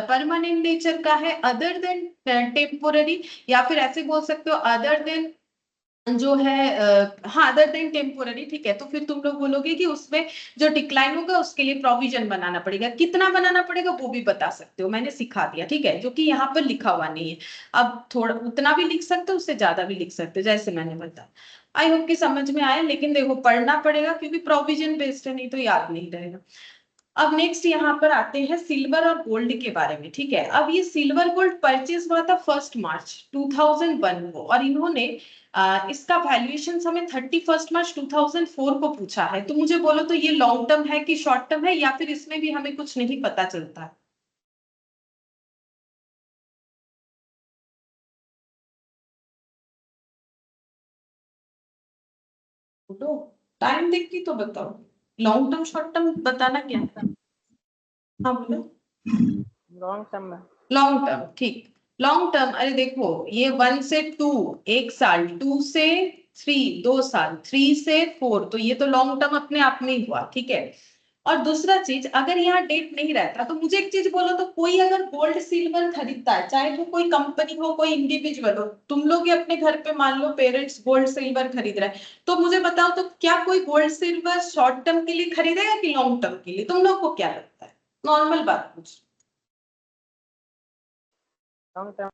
परमानेंट नेचर का है अदर देन टेम्पोररी, या फिर ऐसे बोल सकते हो अदर देन जो है हाँ अदर देन टेम्पोररी, ठीक है। तो फिर तुम लोग बोलोगे कि उसमें जो डिक्लाइन होगा उसके लिए प्रोविजन बनाना पड़ेगा। कितना बनाना पड़ेगा वो भी बता सकते हो, मैंने सिखा दिया, ठीक है, जो कि यहाँ पर लिखा हुआ नहीं है। अब थोड़ा उतना भी लिख सकते हो, उससे ज्यादा भी लिख सकते हो, जैसे मैंने बताया। आई होप कि समझ में आया, लेकिन देखो पढ़ना पड़ेगा क्योंकि प्रोविजन बेस्ड है, नहीं तो याद नहीं रहेगा। अब नेक्स्ट यहाँ पर आते हैं सिल्वर और गोल्ड के बारे में, ठीक है। अब ये सिल्वर गोल्ड परचेज हुआ था 1 मार्च 2001 को, और इन्होंने इसका वैल्यूएशन हमें 31 मार्च 2004 को पूछा है। तो मुझे बोलो तो ये लॉन्ग टर्म है कि शॉर्ट टर्म है, या फिर इसमें भी हमें कुछ नहीं पता चलता है। बोलो टाइम देख के तो बताओ, लॉन्ग टर्म शॉर्ट टर्म बताना क्या है। हाँ बोलो। लॉन्ग टर्म में। लॉन्ग टर्म, ठीक। लॉन्ग टर्म, अरे देखो ये 1 से 2 1 साल, 2 से 3 2 साल, 3 से 4, तो ये तो लॉन्ग टर्म अपने आप में ही हुआ, ठीक है। और दूसरा चीज, अगर यहाँ डेट नहीं रहता तो मुझे एक चीज बोलो, तो कोई अगर गोल्ड सिल्वर खरीदता है, चाहे वो कोई कंपनी हो कोई इंडिविजुअल हो, तुम लोग ही अपने घर पे मान लो पेरेंट्स गोल्ड सिल्वर खरीद रहे हैं, तो मुझे बताओ तो क्या कोई गोल्ड सिल्वर शॉर्ट टर्म के लिए खरीदेगा कि लॉन्ग टर्म के लिए? तुम लोग को क्या लगता है? नॉर्मल बात पूछ। Long term.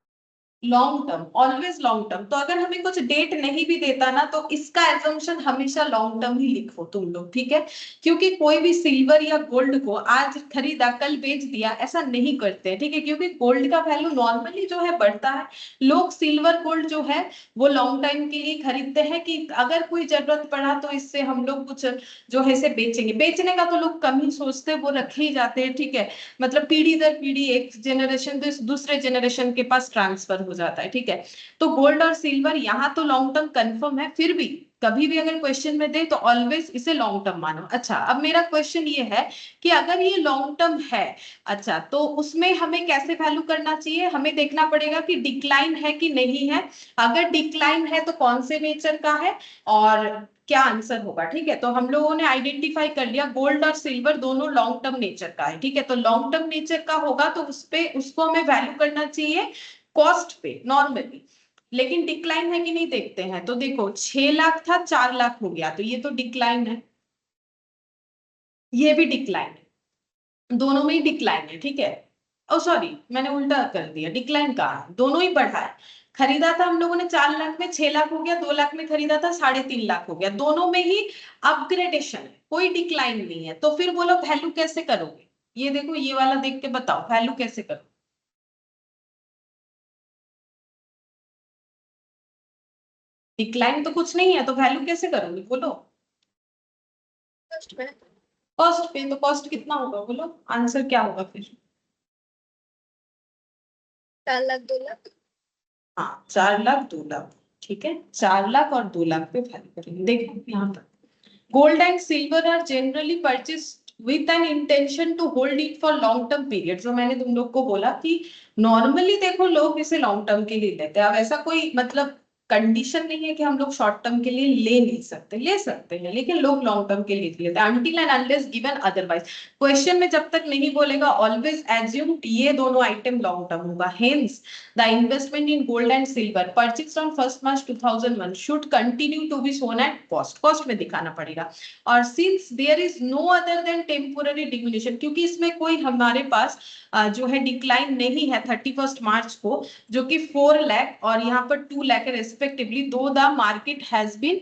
Long term, always long term. तो अगर हमें कुछ डेट नहीं भी देता ना, तो इसका एजम्पशन हमेशा लॉन्ग टर्म ही लिखो तुम लोग, ठीक है। क्योंकि कोई भी सिल्वर या गोल्ड को आज खरीदा कल बेच दिया ऐसा नहीं करते हैं, ठीक है। क्योंकि गोल्ड का वैल्यू नॉर्मली जो है बढ़ता है। लोग सिल्वर गोल्ड जो है वो लॉन्ग टाइम के लिए खरीदते हैं कि अगर कोई जरूरत पड़ा तो इससे हम लोग कुछ जो है इसे बेचेंगे। बेचने का तो लोग कम ही सोचते हैं, वो रखे ही जाते हैं, ठीक है। मतलब पीढ़ी दर पीढ़ी एक जनरेशन तो इस दूसरे जनरेशन के पास ट्रांसफर हो जाता है, ठीक है। तो गोल्ड और सिल्वर यहाँ तो लॉन्ग टर्म कंफर्म है, फिर भी कभी भी अगर क्वेश्चन में दे तो ऑलवेज इसे लॉन्ग टर्म मानो। अच्छा, अब मेरा क्वेश्चन ये है कि अगर ये लॉन्ग टर्म है, अच्छा, तो उसमें हमें कैसे वैल्यू करना चाहिए? हमें देखना पड़ेगा कि डिक्लाइन है कि नहीं है। अगर डिक्लाइन है तो कौन से नेचर का है और क्या आंसर होगा, ठीक है। तो हम लोगों ने आइडेंटिफाई कर लिया गोल्ड और सिल्वर दोनों लॉन्ग टर्म नेचर का है, ठीक है। तो लॉन्ग टर्म नेचर का होगा तो उस पे उसको हमें वैल्यू करना चाहिए कॉस्ट पे नॉर्मली। लेकिन डिक्लाइन है कि नहीं देखते हैं। तो देखो 6 लाख था 4 लाख हो गया, तो ये तो डिक्लाइन है, ये भी डिक्लाइन है, दोनों में ही डिक्लाइन है, ठीक है। ओ सॉरी, मैंने उल्टा कर दिया, डिक्लाइन कहा है, दोनों ही बढ़ा है। खरीदा था हम लोगों ने 4 लाख में, 6 लाख हो गया, 2 लाख में खरीदा था 3.5 लाख हो गया, दोनों में ही अपग्रेडेशन है, कोई डिक्लाइन नहीं है। तो फिर बोलो वैल्यू कैसे करोगे? ये देखो ये वाला देख के बताओ वैल्यू कैसे करोगे। डिक्लाइन तो कुछ नहीं है तो वैल्यू कैसे करोगे बोलो। फर्स्ट में कॉस्ट पे, तो कॉस्ट कितना होगा बोलो, आंसर क्या होगा फिर? 4 लाख 2 लाख। हाँ, 4 लाख 2 लाख, ठीक है। 4 लाख और 2 लाख पे वैल्यू करेंगे। देखो यहाँ पर gold and silver are generally purchased with an intention to hold it for long term period। जो मैंने तुम लोग को बोला कि नॉर्मली देखो लोग इसे लॉन्ग टर्म के लिए लेते हैं। अब ऐसा कोई मतलब कंडीशन नहीं है कि हम लोग शॉर्ट टर्म के लिए ले नहीं सकते, ले सकते हैं, लेकिन लोग लॉन्ग टर्म के लिए लेते हैं until and unless given otherwise। Question में जब तक नहीं बोलेगा ऑलवेज एज्यूम ये दोनों आइटम लॉन्ग टर्म होगा। Hence the investment in gold and silver purchased on 1 March 2001 should continue to be shown at cost, cost में दिखाना पड़ेगा। और since there is no other than temporary diminution, क्योंकि इसमें कोई हमारे पास जो है डिक्लाइन नहीं है 31 मार्च को, जो कि 4 लाख और यहाँ पर 2 lakh respectively, though the market has been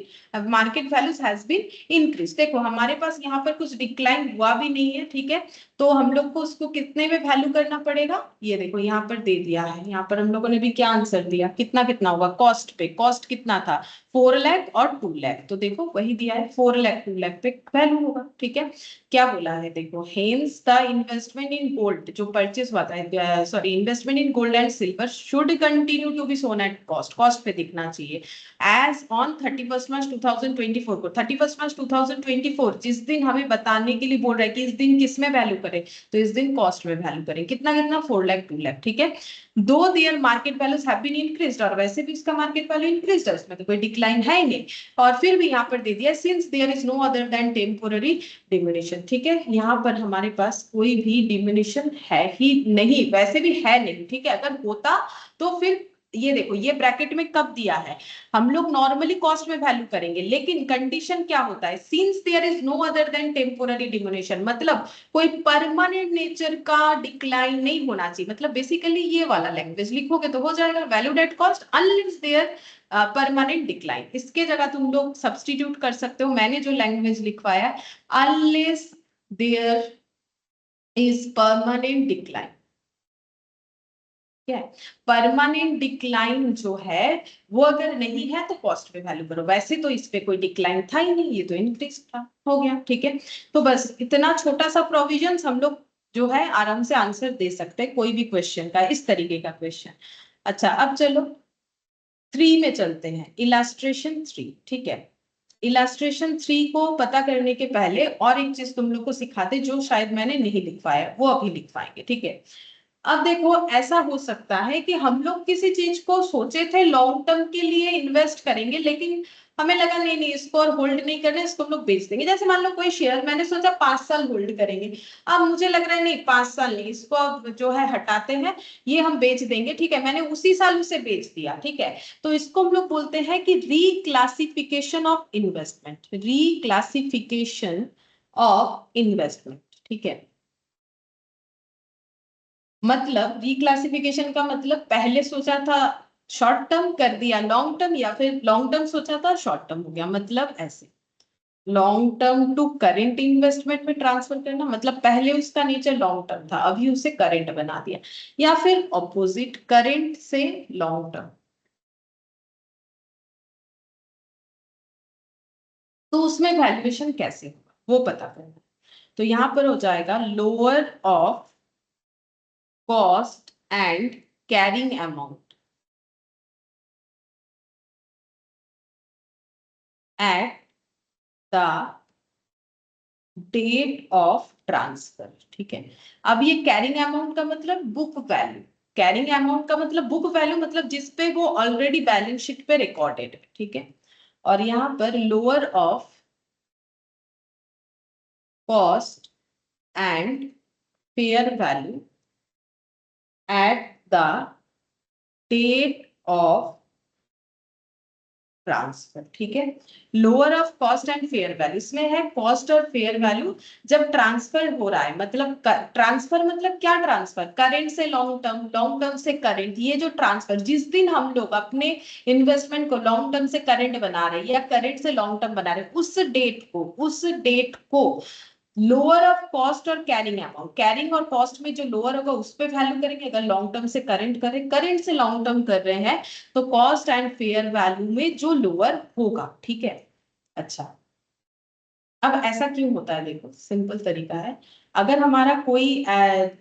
market values has been increase. देखो हमारे पास यहाँ पर कुछ डिक्लाइन हुआ भी नहीं है, ठीक है। तो हम लोग को उसको कितने में वैल्यू करना पड़ेगा? ये देखो यहाँ पर दे दिया है, यहाँ पर हम लोगों ने भी क्या आंसर दिया, कितना कितना होगा कॉस्ट पे, कॉस्ट कितना था 4 लाख और 2 लाख, तो देखो वही दिया है 4 लाख 2 लाख पे वैल्यू होगा, ठीक है। क्या बोला है देखो, hence the investment in gold जो परचेस हुआ था, sorry investment in gold and silver should continue to be shown at cost, cost पे दिखना चाहिए। एज ऑन 31 मार्च 2024 को, 31 मार्च 2024 जिस दिन हमें बताने के लिए बोल रहा है कि इस दिन किस में वैल्यू करें, तो इस दिन कॉस्ट में वैल्यू करें। कितना कितना 4 लाख 2 लाख, ठीक है। Though their market values have been increased, और वैसे भी इसका मार्केट वैल्यू इंक्रीज्ड है, उसमें तो कोई डिक्लाइन है ही नहीं। और फिर भी यहाँ पर दे दिया since there is no other than temporary diminution, ठीक है। यहाँ पर हमारे पास कोई भी डिमिनिशन है ही नहीं, वैसे भी है नहीं, ठीक है। अगर होता तो फिर ये देखो ये ब्रैकेट में कब दिया है, हम लोग नॉर्मली कॉस्ट में वैल्यू करेंगे, लेकिन कंडीशन क्या होता है, since there is no other than temporary diminution, मतलब कोई परमानेंट नेचर का डिक्लाइन नहीं होना चाहिए। मतलब बेसिकली ये वाला लैंग्वेज लिखोगे तो हो जाएगा valued at cost unless there permanent decline. इसके जगह तुम लोग सब्सटीट्यूट कर सकते हो, मैंने जो लैंग्वेज लिखवाया है unless there is permanent decline, क्या है परमानेंट डिक्लाइन जो है वो अगर नहीं है तो कॉस्ट पे वैल्यू करो। वैसे तो इस पे कोई डिक्लाइन था ही नहीं, ये तो इंक्रीज था, हो गया, ठीक है। तो बस इतना छोटा सा प्रोविजन हम लोग जो है आराम से आंसर दे सकते हैं कोई भी क्वेश्चन का, इस तरीके का क्वेश्चन। अच्छा अब चलो 3 में चलते हैं, इलास्ट्रेशन 3, ठीक है। इलास्ट्रेशन 3 को पता करने के पहले और एक चीज तुम लोग को सिखाते जो शायद मैंने नहीं लिखवाया, वो अभी लिखवाएंगे, ठीक है। अब देखो ऐसा हो सकता है कि हम लोग किसी चीज को सोचे थे लॉन्ग टर्म के लिए इन्वेस्ट करेंगे, लेकिन हमें लगा नहीं नहीं इसको और होल्ड नहीं करना, इसको हम लोग बेच देंगे। जैसे मान लो कोई शेयर मैंने सोचा 5 साल होल्ड करेंगे, अब मुझे लग रहा है नहीं 5 साल नहीं, इसको अब जो है हटाते हैं, ये हम बेच देंगे, ठीक है, मैंने उसी साल उसे बेच दिया, ठीक है। तो इसको हम लोग बोलते हैं कि रीक्लासिफिकेशन ऑफ इन्वेस्टमेंट, रीक्लासिफिकेशन ऑफ इन्वेस्टमेंट, ठीक है। मतलब रिक्लासिफिकेशन का मतलब पहले सोचा था शॉर्ट टर्म कर दिया लॉन्ग टर्म, या फिर लॉन्ग टर्म सोचा था शॉर्ट टर्म हो गया, मतलब ऐसे long term to current investment में ट्रांसफर करना, मतलब पहले उसका नेचर लॉन्ग टर्म था अभी उसे करेंट बना दिया, या फिर ऑपोजिट करेंट से लॉन्ग टर्म। तो उसमें वैल्यूएशन कैसे होगा वो पता करना है। तो यहां पर हो जाएगा lower of cost and carrying amount at the date of transfer, ठीक है। अब ये कैरिंग अमाउंट का मतलब बुक वैल्यू, कैरिंग अमाउंट का मतलब बुक वैल्यू, मतलब जिसपे वो ऑलरेडी बैलेंस शीट पे रिकॉर्डेड है, ठीक है। और यहाँ पर lower of cost and fair value at the date of transfer, ठीक है। Lower of cost and fair value, इसमें है कॉस्ट और फेयर वैल्यू जब ट्रांसफर हो रहा है, मतलब ट्रांसफर मतलब क्या, ट्रांसफर करेंट से लॉन्ग टर्म, लॉन्ग टर्म से करेंट, ये जो ट्रांसफर जिस दिन हम लोग अपने इन्वेस्टमेंट को लॉन्ग टर्म से करेंट बना रहे हैं या करेंट से लॉन्ग टर्म बना रहे हैं, उस डेट को लोअर ऑफ कॉस्ट और कैरिंग अमाउंट, कैरिंग और कॉस्ट में जो लोअर होगा उस पे वैल्यू करेंगे। अगर लॉन्ग टर्म से करंट करें, करंट से लॉन्ग टर्म कर रहे हैं, तो कॉस्ट एंड फेयर वैल्यू में जो लोअर होगा, ठीक है। अच्छा, अब ऐसा क्यों होता है, देखो सिंपल तरीका है। अगर हमारा कोई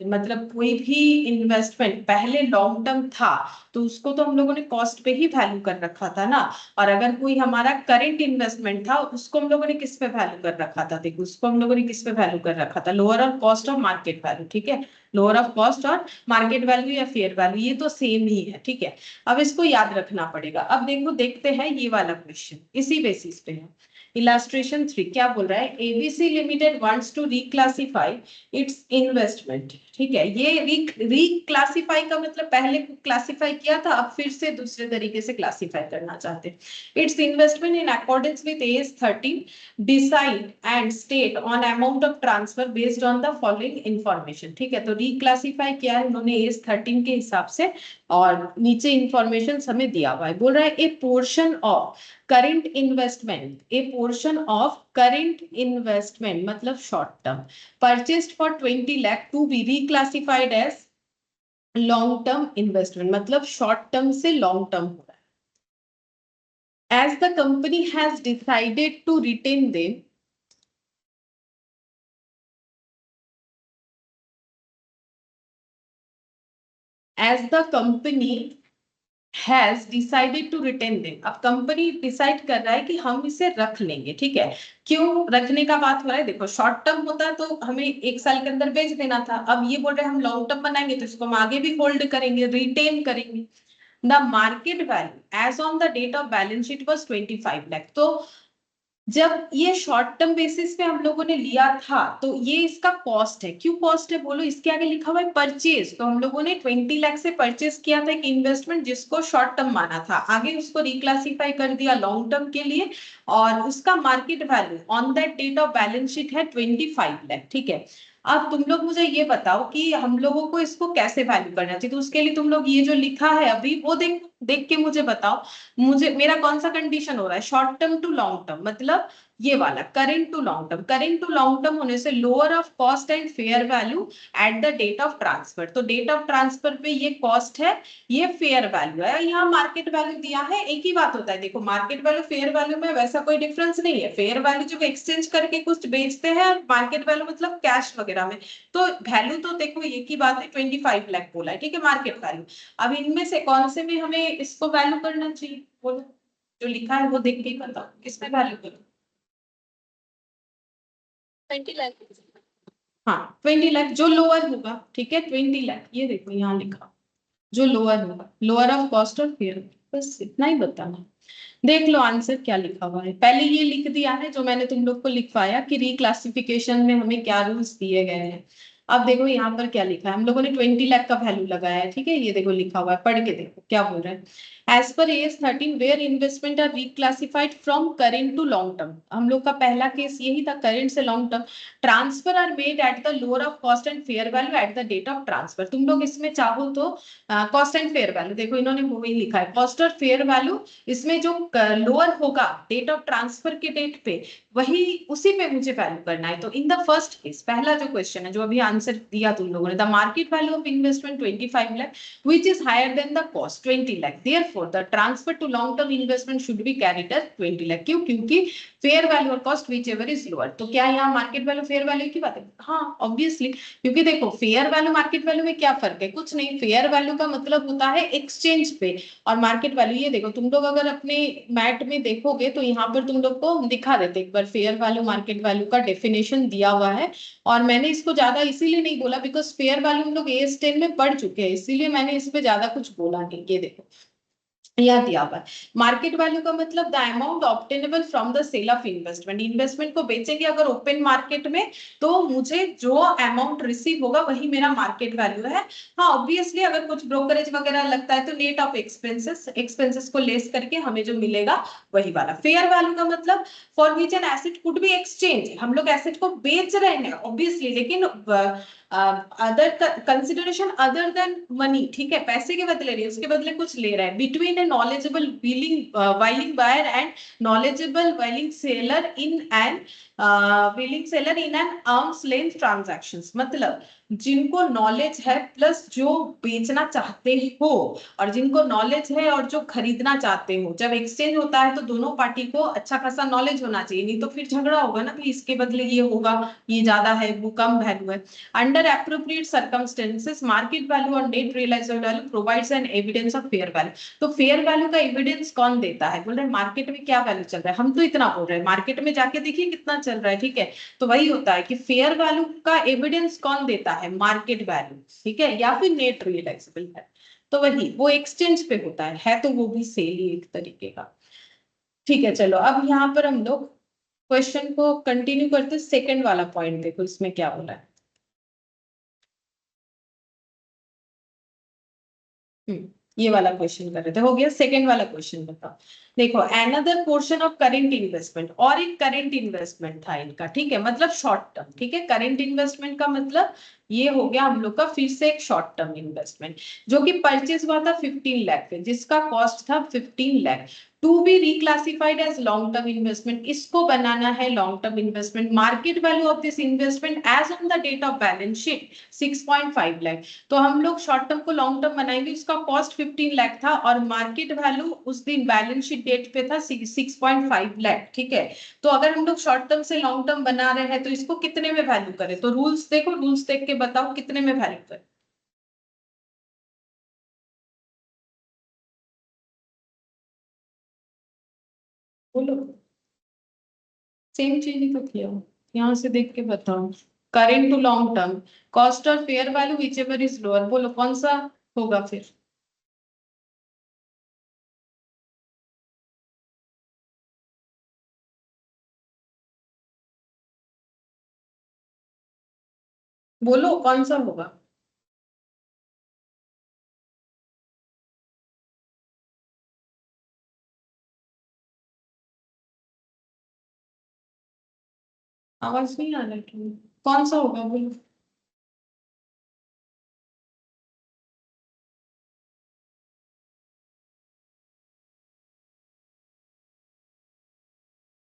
मतलब कोई भी इन्वेस्टमेंट पहले लॉन्ग टर्म था, तो उसको तो हम लोगों ने कॉस्ट पे ही वैल्यू कर रखा था ना। और अगर कोई हमारा करेंट इन्वेस्टमेंट था, उसको हम लोगों ने किस पे वैल्यू कर रखा था, देखो उसको हम लोगों ने किस पे वैल्यू कर रखा था, लोअर ऑफ कॉस्ट और मार्केट वैल्यू, ठीक है। लोअर ऑफ कॉस्ट और मार्केट वैल्यू या फेयर वैल्यू, ये तो सेम ही है, ठीक है। अब इसको याद रखना पड़ेगा। अब देखो देखते हैं ये वाला क्वेश्चन, इसी बेसिस पे है। इलास्ट्रेशन 3 क्या बोल रहा है, ABC limited wants to reclassify its investment, ठीक है। ये रिक्लासिफाई का मतलब पहले क्लासिफाई किया था, अब फिर से दूसरे तरीके से क्लासिफाई करना चाहते हैं। Its investment in accordance with AS 13 decide and state on amount of transfer based on the following information, ठीक है। तो रिक्लासिफाई किया है उन्होंने एज 13 के हिसाब से, और नीचे इंफॉर्मेशन हमें दिया हुआ है। बोल रहा है ए portion of current investment, a portion of current investment मतलब short term purchased for 20 lakh to be reclassified as long term investment, मतलब short term से long term हो रहा है। As the company has decided to retain them, as the company has decided to retain them, अब company decide कर रहा है कि हम इसे रख लेंगे, ठीक है। क्यों रखने का बात हो रहा है, देखो शॉर्ट टर्म होता है तो हमें 1 साल के अंदर बेच देना था, अब ये बोल रहे हैं हम लॉन्ग टर्म बनाएंगे तो इसको हम आगे भी होल्ड करेंगे, रिटेन करेंगे। The market value as on the date of balance sheet was 25 lakh, तो जब ये शॉर्ट टर्म बेसिस पे हम लोगों ने लिया था, तो ये इसका कॉस्ट है। क्यों कॉस्ट है बोलो, इसके आगे लिखा हुआ है परचेज, तो हम लोगों ने 20 लाख से परचेज किया था एक इन्वेस्टमेंट जिसको शॉर्ट टर्म माना था, आगे उसको रिक्लासिफाई कर दिया लॉन्ग टर्म के लिए, और उसका market value on that date of balance sheet है 25 लाख, ठीक है। अब तुम लोग मुझे ये बताओ कि हम लोगों को इसको कैसे वैल्यू करना चाहिए, तो उसके लिए तुम लोग ये जो लिखा है अभी वो देख देख के मुझे बताओ। मुझे मेरा कौन सा कंडीशन हो रहा है, short term to long term, मतलब ये वाला current to long term, current to long term होने से lower of cost and fair value at the date of transfer, तो डेट ऑफ ट्रांसफर पे ये कॉस्ट है, ये फेयर वैल्यू है, यहाँ मार्केट वैल्यू दिया है। एक ही बात होता है, देखो मार्केट वैल्यू फेयर वैल्यू में वैसा कोई डिफरेंस नहीं है, फेयर वैल्यू जब एक्सचेंज करके कुछ बेचते हैं, मार्केट वैल्यू मतलब कैश वगैरह में, तो वैल्यू तो देखो एक ही बात है, 25 लाख बोला है, ठीक है, मार्केट वैल्यू। अब इनमें से कौन से में हमें इसको वैल्यू करना चाहिए बोलो, जो लिखा है वो देख के ही बताओ किसमें वैल्यू करो। 20 लाख। हाँ 20 लाख जो लोअर होगा, ठीक है 20 लाख, ये देखो यहाँ लिखा, जो लोअर होगा, लोअर ऑफ कॉस्ट और फेयर, बस इतना ही बताना। देख लो आंसर क्या लिखा हुआ है, पहले ये लिख दिया है जो मैंने तुम लोग को लिखवाया कि रिक्लासिफिकेशन में हमें क्या रूल्स दिए गए हैं। अब देखो यहाँ पर क्या लिखा है, हम लोगों ने 20 लाख का वैल्यू लगाया है, ठीक है, ये देखो लिखा हुआ है, पढ़ के देखो क्या बोल रहा है। As per AS 13 where investment are reclassified from current to long term, हम लोग का पहला केस यही था, करेंट से long term. Transfer are made at the lower of cost and fair value at the date of transfer, तुम लोग इसमें चाहो तो कॉस्ट एंड फेयर वैल्यू, देखो इन्होंने वही लिखा है, कॉस्ट और फेयर वैल्यू, इसमें जो लोअर होगा डेट ऑफ ट्रांसफर के डेट पे, वही उसी पे मुझे वैल्यू करना है। तो इन द फर्स्ट केस, पहला जो क्वेश्चन है जो अभी आंसर दिया तुम लोगों ने, the market value of investment 25 lakh which is higher than the cost 20 lakh, therefore the transfer to long term investment should be carried as 20 lakh, क्यों, क्योंकि फेयर वैल्यू और cost which ever is lower. तो क्या यहाँ market value fair value की बात है? हाँ ऑब्वियसली, क्योंकि देखो फेयर वैल्यू मार्केट वैल्यू में क्या फर्क है, कुछ नहीं, फेयर वैल्यू का मतलब होता है एक्सचेंज पे, और मार्केट वैल्यू, ये देखो तुम लोग अगर अपने मैट में देखोगे तो यहाँ पर तुम लोग को दिखा देते एक बार, फेयर वैल्यू मार्केट वैल्यू का डेफिनेशन दिया हुआ है। और मैंने इसको ज्यादा इसीलिए नहीं बोला बिकॉज फेयर वैल्यू हम लोग AS 10 में पढ़ चुके हैं, इसीलिए मैंने इस पे ज्यादा कुछ बोला नहीं। ये देखो यहाँ दिया हुआ है, मार्केट वैल्यू का मतलब the amount obtainable from the sale of investment, investment को बेचेंगे अगर ओपन मार्केट में, तो मुझे जो अमाउंट रिसीव होगा वही मेरा मार्केट वैल्यू है। हाँ ऑब्वियसली अगर कुछ ब्रोकरेज वगैरह लगता है तो नेट ऑफ एक्सपेंसेस, एक्सपेंसेस को लेस करके हमें जो मिलेगा वही वाला। फेयर वैल्यू का मतलब for which an asset could be exchange, हम लोग एसेट को बेच रहे हैं ऑब्वियसली, लेकिन other consideration other than money, ठीक है, पैसे के बदले नहीं, उसके बदले कुछ ले रहा है, between a knowledgeable willing buyer and knowledgeable willing seller in an willing seller in an arm's length transactions, मतलब जिनको नॉलेज है प्लस जो बेचना चाहते हो, और जिनको नॉलेज है और जो खरीदना चाहते हो, जब एक्सचेंज होता है तो दोनों पार्टी को अच्छा खासा नॉलेज होना चाहिए, नहीं तो फिर झगड़ा होगा ना, भाई इसके बदले ये होगा, ये ज्यादा है वो कम वैल्यू है। Under appropriate circumstances market value or net realised value provides an evidence of fair value, तो फेयर वैल्यू का एविडेंस कौन देता है, बोल रहे मार्केट में क्या वैल्यू चल रहा है, हम तो इतना बोल रहे हैं, मार्केट में जाके देखिए कितना चल रहा है, ठीक है। तो वही होता है कि फेयर वैल्यू का एविडेंस कौन देता है, मार्केट वैल्यू, ठीक है, या फिर नेट रियलाइजेबल है, तो वही वो एक्सचेंज पे होता है तो वो भी सेल ही एक तरीके का। ठीक है चलो अब यहाँ पर हम लोग क्वेश्चन को कंटिन्यू करते, सेकंड वाला पॉइंट देखो इसमें क्या बोला है। ये वाला क्वेश्चन कर रहे थे, हो गया, सेकंड वाला क्वेश्चन बताओ। देखो another portion of current investment, और एक करेंट इन्वेस्टमेंट था इनका, ठीक है, मतलब शॉर्ट टर्म, ठीक है, करेंट इन्वेस्टमेंट का मतलब ये हो गया हम लोग का फिर से एक शॉर्ट टर्म इन्वेस्टमेंट, जो कि परचेज हुआ था 15 लाख पे, जिसका कॉस्ट था 15 lakh, to be reclassified as long term investment, इसको बनाना है long term investment, market value of this investment as on the date of balance sheet 6.5 lakh, तो हम लोग शॉर्ट टर्म को लॉन्ग टर्म बनाएंगे, उसका कॉस्ट 15 लाख था और मार्केट वैल्यू उस दिन बैलेंस शीट डेट पे था 6.5 लाख, ठीक है। तो अगर हम लोग शॉर्ट टर्म से लॉन्ग टर्म बना रहे हैं तो इसको कितने में वैल्यू करें, तो रूल्स देखो, रूल्स देख के बताओ कितने में वैल्यू करें, बोलो। सेम चीज ही तो किया, यहाँ से देख के बताओ, current to long term, cost और fair value whichever is lower, बोलो कौन सा होगा फिर, बोलो कौन सा होगा। आवाज नहीं आ रहा है क्यों? कौन सा होगा बोलो।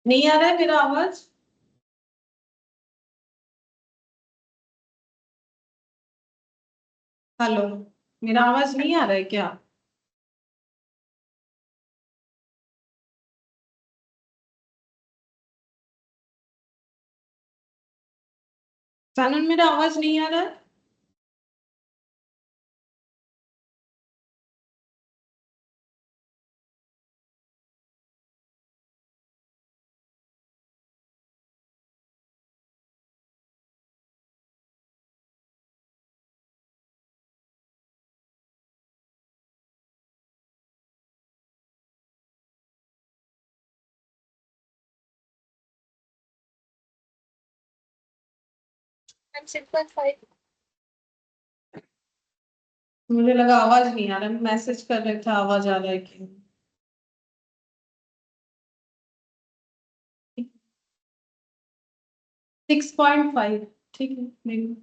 नहीं आ रहा है मेरा आवाज? हेलो, मेरा आवाज नहीं आ रहा है क्या? सानन मेरा आवाज नहीं आ रहा है? मैम 6.5। मुझे लगा आवाज नहीं आ रहा, मैसेज कर रहे थे आवाज आ रहा है कि 6.5। ठीक है, देखो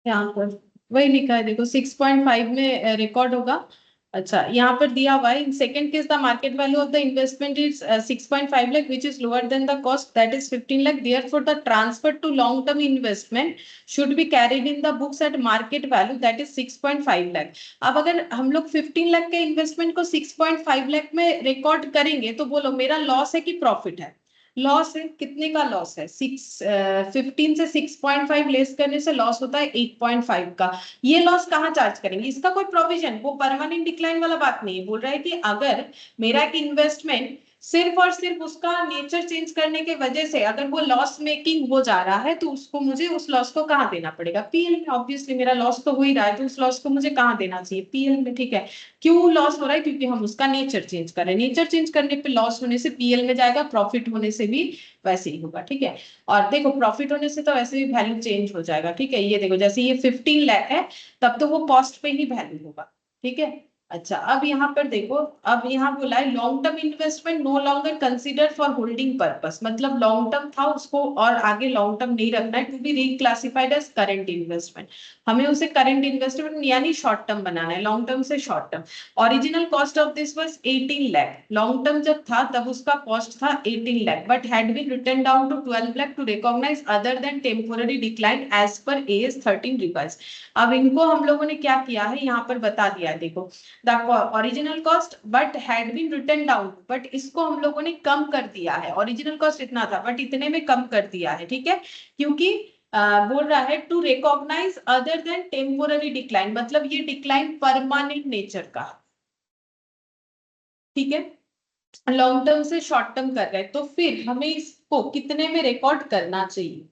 यहाँ पर वही लिखा है, देखो 6.5 में रिकॉर्ड होगा। अच्छा, यहाँ पर दिया हुआ है, in second case the market value of the investment is 6.5 lakh which is lower than the cost that is 15 lakh, therefore the transfer to long term investment should be carried in the books at market value that is 6.5 lakh. अब अगर हम लोग 15 लाख के investment को 6.5 लाख में record करेंगे तो बोलो मेरा लॉस है कि प्रॉफिट है? लॉस है। कितने का लॉस है? 15 से 6.5 लेस करने से लॉस होता है 8.5 का। ये लॉस कहाँ चार्ज करेंगे? इसका कोई प्रोविजन, वो परमानेंट डिक्लाइन वाला बात नहीं है। बोल रहा है कि अगर मेरा एक इन्वेस्टमेंट सिर्फ और सिर्फ उसका नेचर चेंज करने के वजह से अगर वो लॉस मेकिंग हो जा रहा है तो उसको मुझे उस लॉस को कहाँ देना पड़ेगा? पीएल में। ऑब्वियसली मेरा लॉस तो हो ही रहा है तो उस लॉस को मुझे कहाँ देना चाहिए? पीएल में। ठीक है, क्यों लॉस हो रहा है? क्योंकि हम उसका नेचर चेंज कर रहे हैं। नेचर चेंज करने पे लॉस होने से पीएल में जाएगा, प्रॉफिट होने से भी वैसे ही होगा। ठीक है, और देखो प्रॉफिट होने से तो वैसे भी वैल्यू चेंज हो जाएगा। ठीक है, ये देखो जैसे ये 15 लाख है तब तो वो कॉस्ट पे ही वैल्यू होगा। ठीक है, अच्छा अब यहाँ पर देखो, अब यहाँ बोला है long term investment no longer consider for holding purpose, मतलब लॉन्ग टर्म था उसको और आगे लॉन्ग टर्म नहीं रखना है, to be reclassified as current investment. हमें उसे करंट इन्वेस्टमेंट यानी शॉर्ट टर्म बनाना है, लॉन्ग टर्म से short term. Original cost of this was 18 lakh. Long term जब था तब उसका कॉस्ट था 18 lakh but had been written down to 12 lakh to recognise other than temporary decline as per AS 13 revise. अब इनको हम लोगों ने क्या किया है यहाँ पर बता दिया है, देखो the original cost but had been written down, but इसको हम लोगों ने कम कर दिया है। ओरिजिनल कॉस्ट इतना था बट इतने में कम कर दिया है। ठीक है, क्योंकि बोल रहा है to recognise other than temporary decline, मतलब ये डिक्लाइन परमानेंट नेचर का। ठीक है, लॉन्ग टर्म से शॉर्ट टर्म कर रहे हैं तो फिर हमें इसको कितने में रिकॉर्ड करना चाहिए?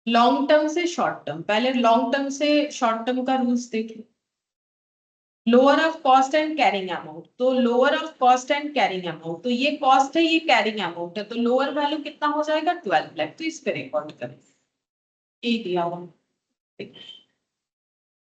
लॉन्ग टर्म से शॉर्ट टर्म, पहले लॉन्ग टर्म से शॉर्ट टर्म का रूल्स देखिए। Lower of cost and carrying amount, तो lower of cost and carrying amount, तो ये कॉस्ट है ये कैरिंग अमाउंट है, तो लोअर वैल्यू कितना हो जाएगा? 12 लाख। तो इस पे रिकॉर्ड करें, ये दिया हुआ।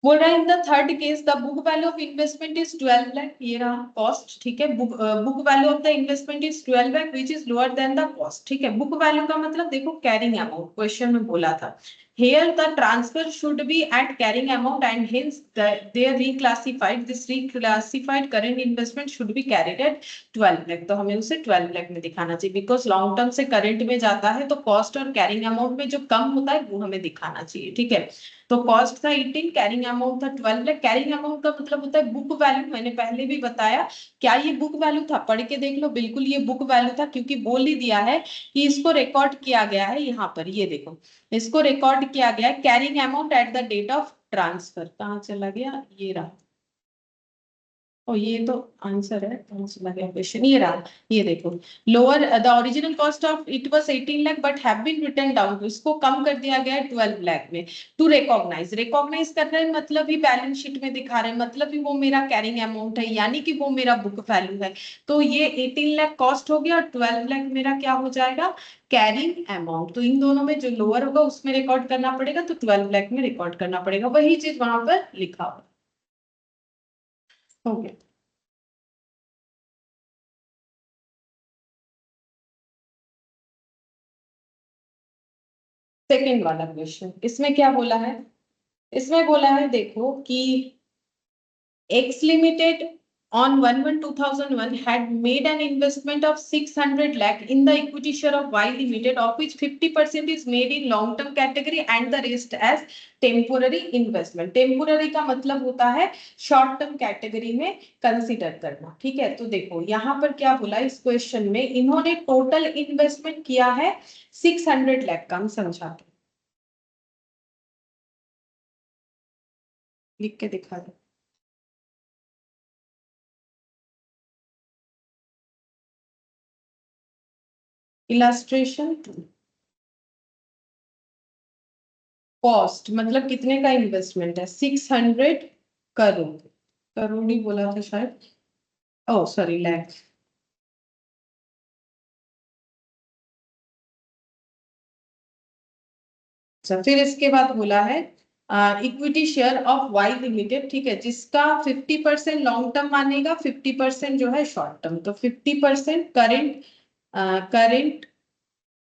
बोल रहा है in the third case the book value of investment is 12 lakh, ये रहा कॉस्ट। ठीक है, book value of the investment is 12 lakh which is lower than the cost. ठीक है, बुक वैल्यू का मतलब देखो कैरिंग अमाउंट, क्वेश्चन में बोला था here the transfer should be at carrying amount and hence they are reclassified, this reclassified current investment should be carried at 12 lakh, तो हमें उसे 12 लाख में दिखाना चाहिए बिकॉज लॉन्ग टर्म से करंट में जाता है तो कॉस्ट और कैरिंग अमाउंट में जो कम होता है वो हमें दिखाना चाहिए। ठीक है, तो कॉस्ट था 18, कैरिंग अमाउंट था 12 लाख। कैरिंग अमाउंट का मतलब होता है बुक वैल्यू, मैंने पहले भी बताया। क्या ये बुक वैल्यू था? पढ़ के देख लो, बिल्कुल ये बुक वैल्यू था क्योंकि बोल ही दिया है कि इसको रिकॉर्ड किया गया है। यहाँ पर ये देखो इसको रिकॉर्ड किया गया है carrying amount at the date of transfer. कहाँ चला गया? ये रहा, और ये तो आंसर है, कौन सा लगा क्वेश्चन? ये रहा, ये देखो lower the original cost of it was 18 lakh but have been written down, तो इसको कम कर दिया गया है 12 लाख में। टू रिकॉग्नाइज, रिकॉग्नाइज कर रहे हैं मतलब ही बैलेंस शीट में दिखा रहे हैं, मतलब ही वो मेरा कैरिंग अमाउंट है यानी कि वो मेरा बुक वैल्यू है। तो ये 18 लाख कॉस्ट हो गया और 12 लाख मेरा क्या हो जाएगा? Carrying amount. तो इन दोनों में जो लोअर होगा उसमें रिकॉर्ड करना पड़ेगा, तो 12 लाख में रिकॉर्ड करना पड़ेगा, वही चीज वहां पर लिखा हुआ। हो गया। सेकेंड वाला क्वेश्चन, इसमें क्या बोला है? इसमें बोला है देखो कि X Limited on 1/1/2001 had made an investment of 600 lakh in the equity share of Y Limited, of which 50% is made in long term category and the rest as temporary investment. Temporary का मतलब होता है short term category में consider करना। ठीक है, तो देखो यहाँ पर क्या बोला इस क्वेश्चन में, इन्होंने टोटल इन्वेस्टमेंट किया है 600 लाख का। हम समझाते लिख के दिखा दो। इलास्ट्रेशन कॉस्ट मतलब कितने का इन्वेस्टमेंट है? 600 करोड़, करोड़ ही बोला था शायद, ओ सॉरी लैख। अच्छा, फिर इसके बाद बोला है equity share of Y limited, ठीक है, जिसका 50% लॉन्ग टर्म मानेगा, 50% जो है शॉर्ट टर्म। तो 50% करेंट, करेंट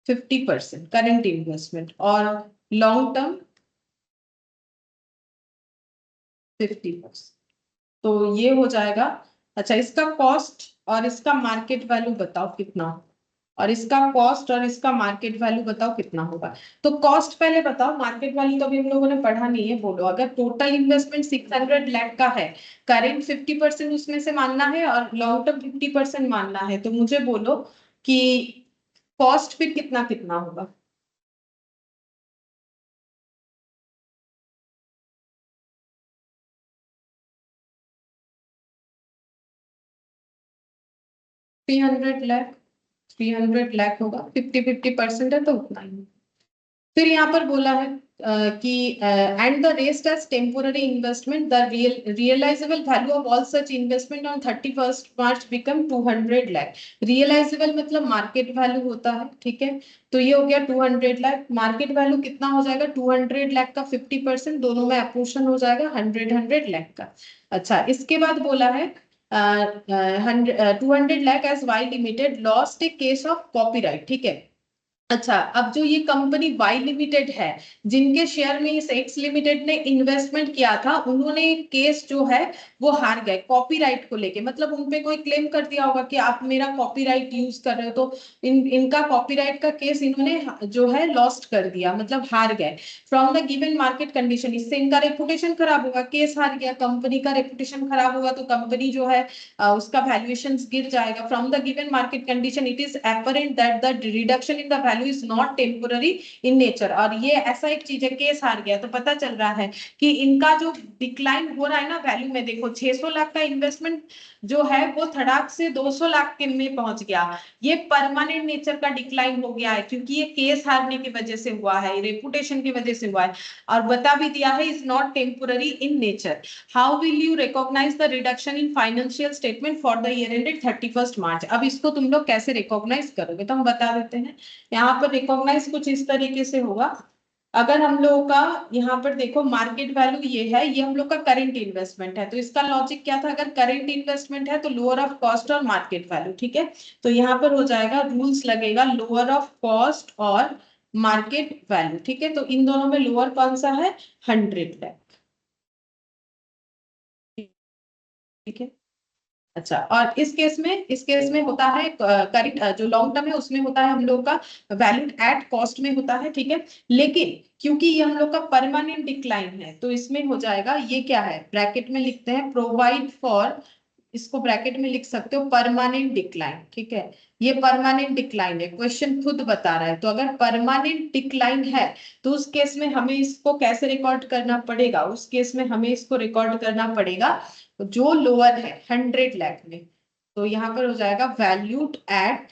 50% करेंट इन्वेस्टमेंट और लॉन्ग टर्म 50%। तो ये हो जाएगा। अच्छा, इसका कॉस्ट और इसका मार्केट वैल्यू बताओ कितना, और इसका कॉस्ट और इसका मार्केट वैल्यू बताओ कितना होगा। तो कॉस्ट पहले बताओ, मार्केट वैल्यू तो अभी हम लोगों ने पढ़ा नहीं है। बोलो, अगर टोटल इन्वेस्टमेंट 600 लाख का है, करेंट 50% उसमें से मानना है और लॉन्ग टर्म 50% मानना है, तो मुझे बोलो कि कॉस्ट फिर कितना कितना होगा। थ्री हंड्रेड लाख 300 लाख होगा, 50-50% है तो उतना ही। फिर यहाँ पर बोला है कि and the rest as temporary investment, the realisable value of all such investment on 31st March become 200 lakh. Realisable मतलब मार्केट वैल्यू होता है, ठीक है। तो ये हो गया 200 लाख। मार्केट वैल्यू कितना हो जाएगा, 200 लाख का 50%, दोनों में अपोर्शन हो जाएगा 100 लाख का। अच्छा, इसके बाद बोला है 200 lakh as Y limited lost a case of copyright, ठीक है। अच्छा, अब जो ये कंपनी वाई लिमिटेड है, जिनके शेयर में इस एक्स लिमिटेड ने इन्वेस्टमेंट किया था, उन्होंने केस जो है वो हार गए कॉपीराइट को लेके। मतलब उनपे कोई क्लेम कर दिया होगा कि आप मेरा कॉपीराइट यूज कर रहे हो, तो इनका कॉपीराइट का केस इन्होंने जो है लॉस्ट कर दिया, मतलब हार गए। From the given market condition, इससे इनका रेपुटेशन खराब होगा, केस हार गया, कंपनी का रेपुटेशन खराब होगा, तो कंपनी जो है उसका वैल्यूएशन गिर जाएगा। From the given market condition it is apparent that the reduction in the value is not temporary in nature. और ये ऐसा एक चीज है, केस हार गया तो पता चल रहा है कि इनका जो डिक्लाइन हो रहा है ना वैल्यू में, देखो 600 लाख का इन्वेस्टमेंट जो है वो धड़ाक से 200 लाख के में पहुंच गया। ये परमानेंट नेचर का डिक्लाइन हो गया है, क्योंकि ये केस हारने की वजह से हुआ है, रेपुटेशन की वजह से हुआ है। और बता भी दिया है is not temporary in nature. How will you recognise the reduction in financial statement for the year ended 31st March. अब इसको तुम लोग कैसे रिकॉग्नाइज करोगे, तो हम बता देते हैं। यहाँ पर रिकॉग्नाइज कुछ इस तरीके से होगा। अगर हम लोगों का यहाँ पर देखो मार्केट वैल्यू ये है, ये हम लोग का करेंट इन्वेस्टमेंट है, तो इसका लॉजिक क्या था, अगर करेंट इन्वेस्टमेंट है तो लोअर ऑफ कॉस्ट और मार्केट वैल्यू, ठीक है। तो यहाँ पर हो जाएगा, रूल्स लगेगा लोअर ऑफ कॉस्ट और मार्केट वैल्यू, ठीक है। तो इन दोनों में लोअर कौन सा है, 100 लाख, ठीक है। अच्छा, और इस केस में होता है करेंट जो लॉन्ग टर्म है उसमें होता है हम लोग का वैल्यूड एट कॉस्ट में होता है, ठीक है। लेकिन क्योंकि ये हम लोग का परमानेंट डिक्लाइन है, तो इसमें हो जाएगा, ये क्या है, ब्रैकेट में लिखते हैं प्रोवाइड फॉर, इसको ब्रैकेट में लिख सकते हो परमानेंट डिक्लाइन, ठीक है। ये परमानेंट डिक्लाइन है, क्वेश्चन खुद बता रहा है। तो अगर परमानेंट डिक्लाइन है तो उस केस में हमें इसको कैसे रिकॉर्ड करना पड़ेगा, उस केस में हमें इसको रिकॉर्ड करना पड़ेगा जो लोअर है 100 लाख में। तो यहाँ पर हो जाएगा वैल्यूड एट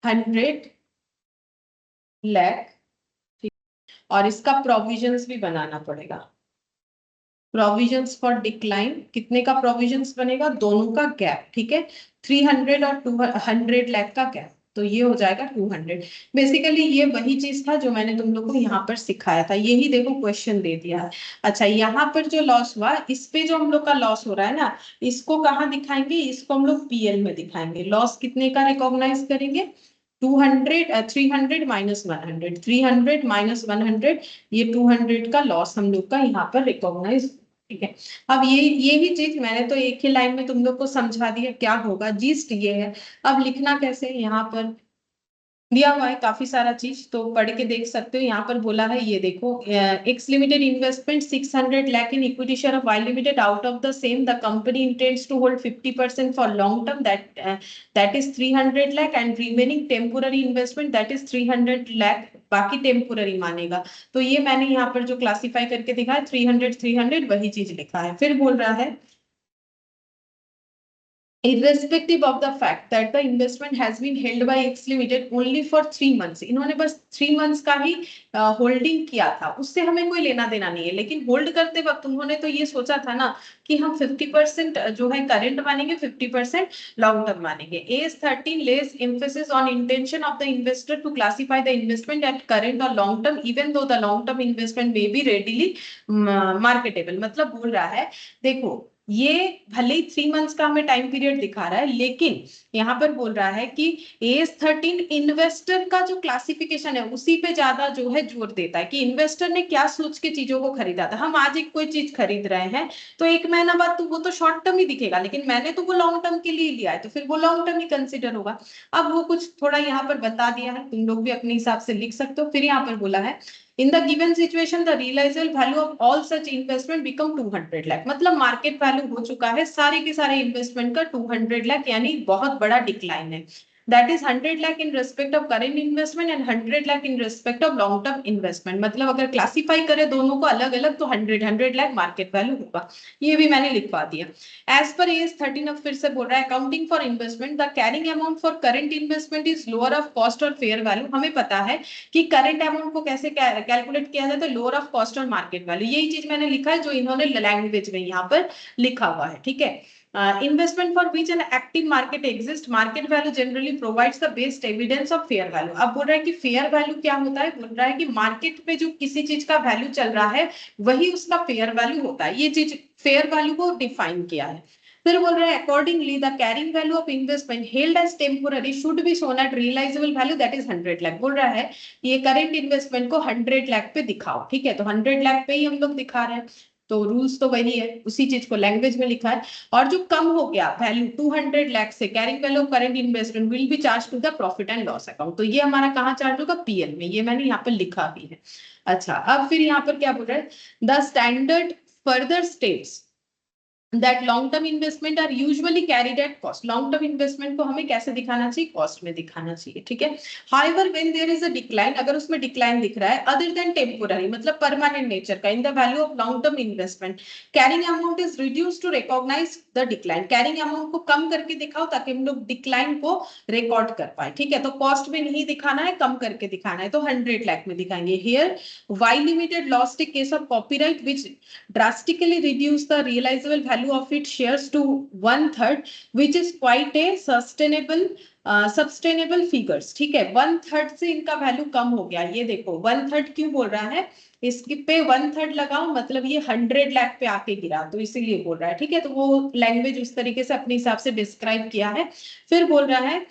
100 लाख, और इसका प्रोविजंस भी बनाना पड़ेगा। प्रोविजंस फॉर डिक्लाइन, कितने का प्रोविजंस बनेगा, दोनों का गैप, ठीक है। 300 और 200 लाख का गैप, तो ये हो जाएगा 200। बेसिकली ये वही चीज था जो मैंने तुम लोग को यहाँ पर सिखाया था, यही देखो क्वेश्चन दे दिया है। अच्छा, यहाँ पर जो लॉस हुआ, इस पे जो हम लोग का लॉस हो रहा है ना, इसको कहाँ दिखाएंगे, इसको हम लोग पीएल में दिखाएंगे। लॉस कितने का रिकॉग्नाइज करेंगे, 200 300 माइनस 100, 300 माइनस 100, ये 200 का लॉस हम लोग का यहाँ पर रिकॉग्नाइज, ठीक है। अब ये यही चीज मैंने तो एक ही लाइन में तुम लोग को समझा दिया क्या होगा, जिस्ट ये है। अब लिखना कैसे, यहाँ पर दिया हुआ है काफी सारा चीज, तो पढ़ के देख सकते हो। यहाँ पर बोला है, ये देखो, X limited investment 600 lakh in equity share of Y limited, out of the same the company intends to hold 50% for long term, that is 300 lakh, and remaining temporary investment that is 300 lakh, बाकी टेम्पोररी मानेगा। तो ये मैंने यहाँ पर जो क्लासिफाई करके दिखा है 300 300 वही चीज लिखा है। फिर बोल रहा है irrespective of the fact that the investment has been held by X Limited only for 3 months, इन्होंने बस 3 months का ही होल्डिंग किया था, उससे हमें कोई लेना देना नहीं है। लेकिन होल्ड करते वक्त उन्होंने तो ये सोचा था ना कि हम 50% जो है करंट मानेंगे, 50% लॉन्ग टर्म मानेंगे। AS13 lays emphasis on intention of the investor to classify the investment at current or long term even though the long term investment may be readily marketable। मतलब बोल रहा है देखो, ये भले ही 3 मंथ्स का हमें टाइम पीरियड दिखा रहा है, लेकिन यहाँ पर बोल रहा है कि AS13 इन्वेस्टर का जो क्लासिफिकेशन है उसी पे ज्यादा जो है जोर देता है कि इन्वेस्टर ने क्या सोच के चीजों को खरीदा था। हम आज एक कोई चीज खरीद रहे हैं तो 1 महीना बाद तो वो तो शॉर्ट टर्म ही दिखेगा, लेकिन मैंने तो वो लॉन्ग टर्म के लिए लिया है तो फिर वो लॉन्ग टर्म ही कंसिडर होगा। अब वो कुछ थोड़ा यहाँ पर बता दिया है, तुम लोग भी अपने हिसाब से लिख सकते हो। फिर यहाँ पर बोला है in the given situation the realizable value of all such investment become 200 lakh. मतलब मार्केट वैल्यू हो चुका है सारे के सारे इन्वेस्टमेंट का 200 लाख, यानी बहुत बड़ा डिक्लाइन है। that is 100 lakh in respect of current investment and 100 lakh in respect of long term investment। मतलब अगर क्लासिफाई करें दोनों को अलग अलग तो 100 लाख मार्केट वैल्यू होगा। ये भी मैंने लिखवा दिया। एज पर AS13 अब फिर से बोल रहा है accounting for investment the carrying amount for current investment is lower of cost और फेयर वैल्यू। हमें पता है कि करंट अमाउंट को कैसे कैलकुलेट किया जाता है, लोअर ऑफ कॉस्ट और मार्केट वैल्यू। यही चीज मैंने लिखा है जो इन्होंने लैंग्वेज में यहाँ पर लिखा हुआ है, ठीक है। Investment for which an active market exist market value generally provides the best evidence of fair value. अब बोल रहा है कि फेयर वैल्यू क्या होता है, बोल रहा है कि मार्केट में जो किसी चीज का वैल्यू चल रहा है वही उसका फेयर वैल्यू होता है। ये चीज फेयर वैल्यू को डिफाइन किया है। फिर बोल रहे हैं accordingly the carrying value of investment held as temporary should be shown at realisable value that is 100 lakh. बोल रहा है ये करंट इन्वेस्टमेंट को 100 लाख पे दिखाओ, ठीक है। तो 100 लाख पे ही हम लोग दिखा रहे हैं, तो रूल्स तो वही है, उसी चीज को लैंग्वेज में लिखा है। और जो कम हो गया वैल्यू 200 लाख से, carrying value of current investment will be charge to the profit and loss account. तो ये हमारा कहाँ चार्ज होगा, PL में। ये मैंने यहाँ पर लिखा भी है। अच्छा, अब फिर यहाँ पर क्या बोल रहा है, the standard further states that long term investment are usually carried at cost। long term investment को हमें कैसे दिखाना चाहिए, कॉस्ट में दिखाना चाहिए, ठीक है। however when there is a decline, अगर उसमें डिक्लाइन दिख रहा है other than temporary मतलब परमानेंट नेचर का, in the value of long term investment carrying amount is reduced to recognize the decline। carrying amount को कम करके दिखाओ ताकि हम लोग डिक्लाइन को रिकॉर्ड कर पाए, ठीक है। तो कॉस्ट में नहीं दिखाना है, कम करके दिखाना है, तो 100 लाख में दिखाएंगे। here Y Limited lost a case of copyright which drastically reduced the realizable value of its shares to 1/3 which is quite a sustainable figures, ठीक है। 1/3 से इनका वैल्यू कम हो गया। ये देखो 1/3 क्यों बोल रहा है, इसके पे 1/3 लगाओ मतलब ये 100 लाख पे आके गिरा, तो इसीलिए बोल रहा है, ठीक है। तो वो लैंग्वेज उस तरीके से अपने हिसाब से डिस्क्राइब किया है। फिर बोल रहा है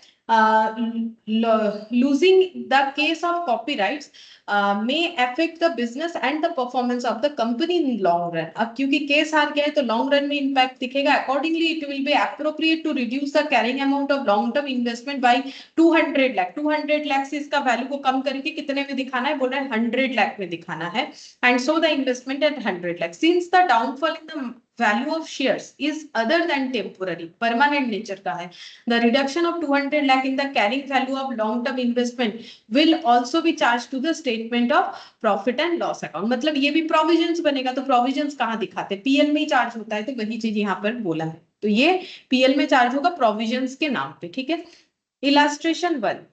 losing the case of copyrights may affect the business and the performance of the company in long run। अब क्योंकि केस हार गया है तो लॉन्ग रन में इंपैक्ट दिखेगा। accordingly it will be appropriate to reduce the carrying amount of long term investment by 200 lakh. 200 lakh से इसका वैल्यू को कम करके कितने में दिखाना है, बोल रहा है 100 लाख में दिखाना है। and so the investment at 100 lakh since the downfall in the value of shares is other than temporary, permanent nature का है, the reduction of 200 lakh in the carrying value of long term investment will also be charged to the statement of profit and loss account। मतलब ये भी provisions बनेगा, तो provisions कहाँ दिखाते हैं, PL में ही चार्ज होता है, तो वही चीज यहाँ पर बोला है। तो ये PL में चार्ज होगा प्रोविजंस के नाम पे, ठीक है। इलास्ट्रेशन 1,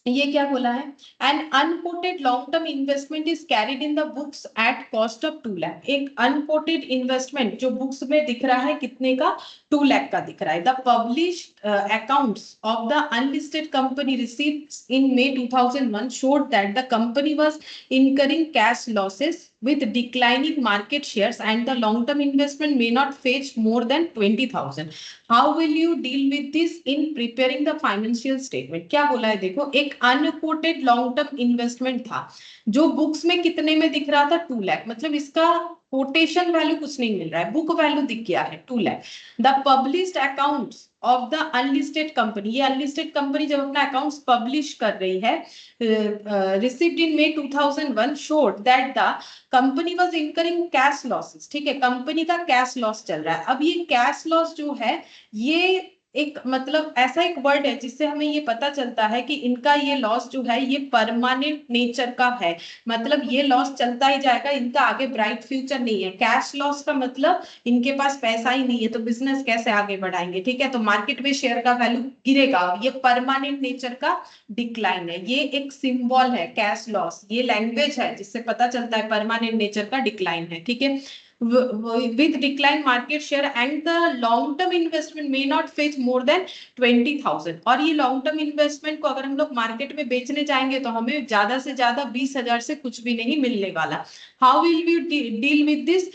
ये क्या बोला है, an unquoted long term investment is carried in the books at cost of 2 lakh. एक अनकोटेड इन्वेस्टमेंट जो बुक्स में दिख रहा है कितने का, 2 लाख का दिख रहा है। The published accounts of the unlisted company received in May 2001 showed that the company was incurring cash losses with declining market shares and the long term investment may not fetch more than 20,000। how will you deal with this in preparing the financial statement। क्या बोला है देखो, एक unquoted long term investment था जो books में कितने में दिख रहा था, 2 लाख। मतलब इसका कोटेशन वैल्यू कुछ नहीं मिल रहा है, बुक वैल्यू दिख गया है 2 lakh. The published accounts of the unlisted company, ये अनलिस्टेड कंपनी जब अपना अकाउंट्स पब्लिश कर रही है, received in May 2001 showed that the company was incurring cash losses, ठीक है। कंपनी का कैश लॉस चल रहा है। अब ये कैश लॉस जो है ये एक मतलब ऐसा एक वर्ड है जिससे हमें ये पता चलता है कि इनका ये लॉस जो है ये परमानेंट नेचर का है, मतलब ये लॉस चलता ही जाएगा, इनका आगे ब्राइट फ्यूचर नहीं है। कैश लॉस का मतलब इनके पास पैसा ही नहीं है तो बिजनेस कैसे आगे बढ़ाएंगे, ठीक है। तो मार्केट में शेयर का वैल्यू गिरेगा, ये परमानेंट नेचर का डिक्लाइन है, ये एक सिंबल है कैश लॉस, ये लैंग्वेज है जिससे पता चलता है परमानेंट नेचर का डिक्लाइन है, ठीक है। with decline market share and the long term investment may not fetch more than 20,000। और ये लॉन्ग टर्म इन्वेस्टमेंट को अगर हम लोग मार्केट में बेचने जाएंगे तो हमें ज्यादा से ज्यादा 20,000 से कुछ भी नहीं मिलने वाला। How will we deal with this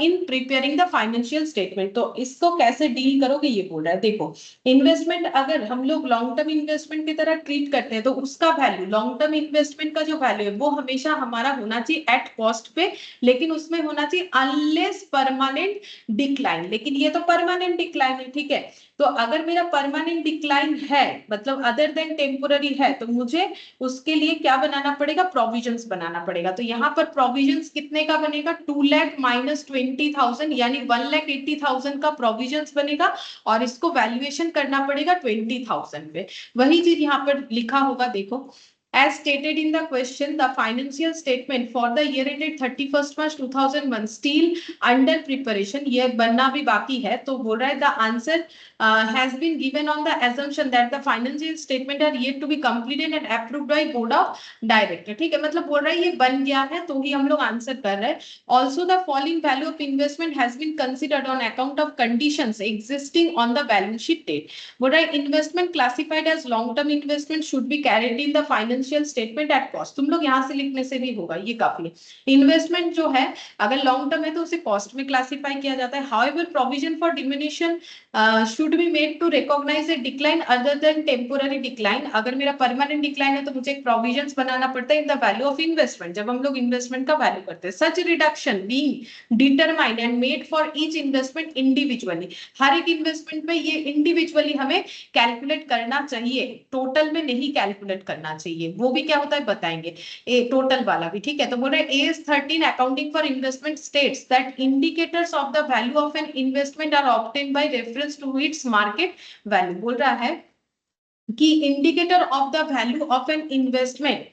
in preparing the financial statement, तो इसको कैसे डील करोगे ये बोल रहा है। देखो इन्वेस्टमेंट अगर हम लोग लॉन्ग टर्म इन्वेस्टमेंट की तरह ट्रीट करते हैं तो उसका वैल्यू, लॉन्ग टर्म इन्वेस्टमेंट का जो वैल्यू है वो हमेशा हमारा होना चाहिए एट कॉस्ट पे, लेकिन उसमें होना चाहिए अनलेस परमानेंट डिक्लाइन, लेकिन ये तो परमानेंट डिक्लाइन है, ठीक है। तो अगर मेरा परमानेंट डिक्लाइन है मतलब अदर देन टेम्पोररी है तो मुझे उसके लिए क्या बनाना पड़ेगा, प्रोविजंस बनाना पड़ेगा। तो यहाँ पर प्रोविजंस कितने का बनेगा, 2 लाख माइनस 20,000 यानी 1,80,000 का प्रोविजंस बनेगा और इसको वैल्यूएशन करना पड़ेगा 20,000 पे। वही चीज यहाँ पर लिखा होगा, देखो as stated in the question, the financial statement for the year ended 31st March 2001 still under preparation, ये बनना भी बाकी है। तो बोल रहा है the answer has been given on the assumption that the financial statement are yet to be completed and approved by board of director, ठीक है। मतलब बोल रहा है ये बन गया है तो ही हम लोग आंसर कर रहे हैं। Also the falling value of investment has been considered on account of conditions existing on the balance sheet date। बोल रहा है investment classified as long term investment should be carried in the financial statement at cost. तुम लोग यहाँ से लिखने से भी होगा, ये काफी है। इन्वेस्टमेंट जो है अगर लॉन्ग टर्म है तो उसे कॉस्ट में क्लासिफाई किया जाता है। However provision for diminution should be made to recognise a decline other than temporary decline. अगर मेरा परमानेंट डिक्लाइन है तो मुझे एक प्रोविजंस बनाना पड़ता है in the value of investment, जब हम लोग इन्वेस्टमेंट का वैल्यू करते हैं। Such reduction being determined and made for each investment individually, हर एक इन्वेस्टमेंट में ये इंडिविजुअली हमें कैलकुलेट करना चाहिए, टोटल में नहीं कैलकुलेट करना चाहिए। वो भी क्या होता है बताएंगे, ए टोटल वाला भी, ठीक है। तो बोल रहे हैं AS 13 accounting for investment states that indicators of the value of an investment are obtained by reference to its market value. बोल रहा है कि indicator of the value of an investment,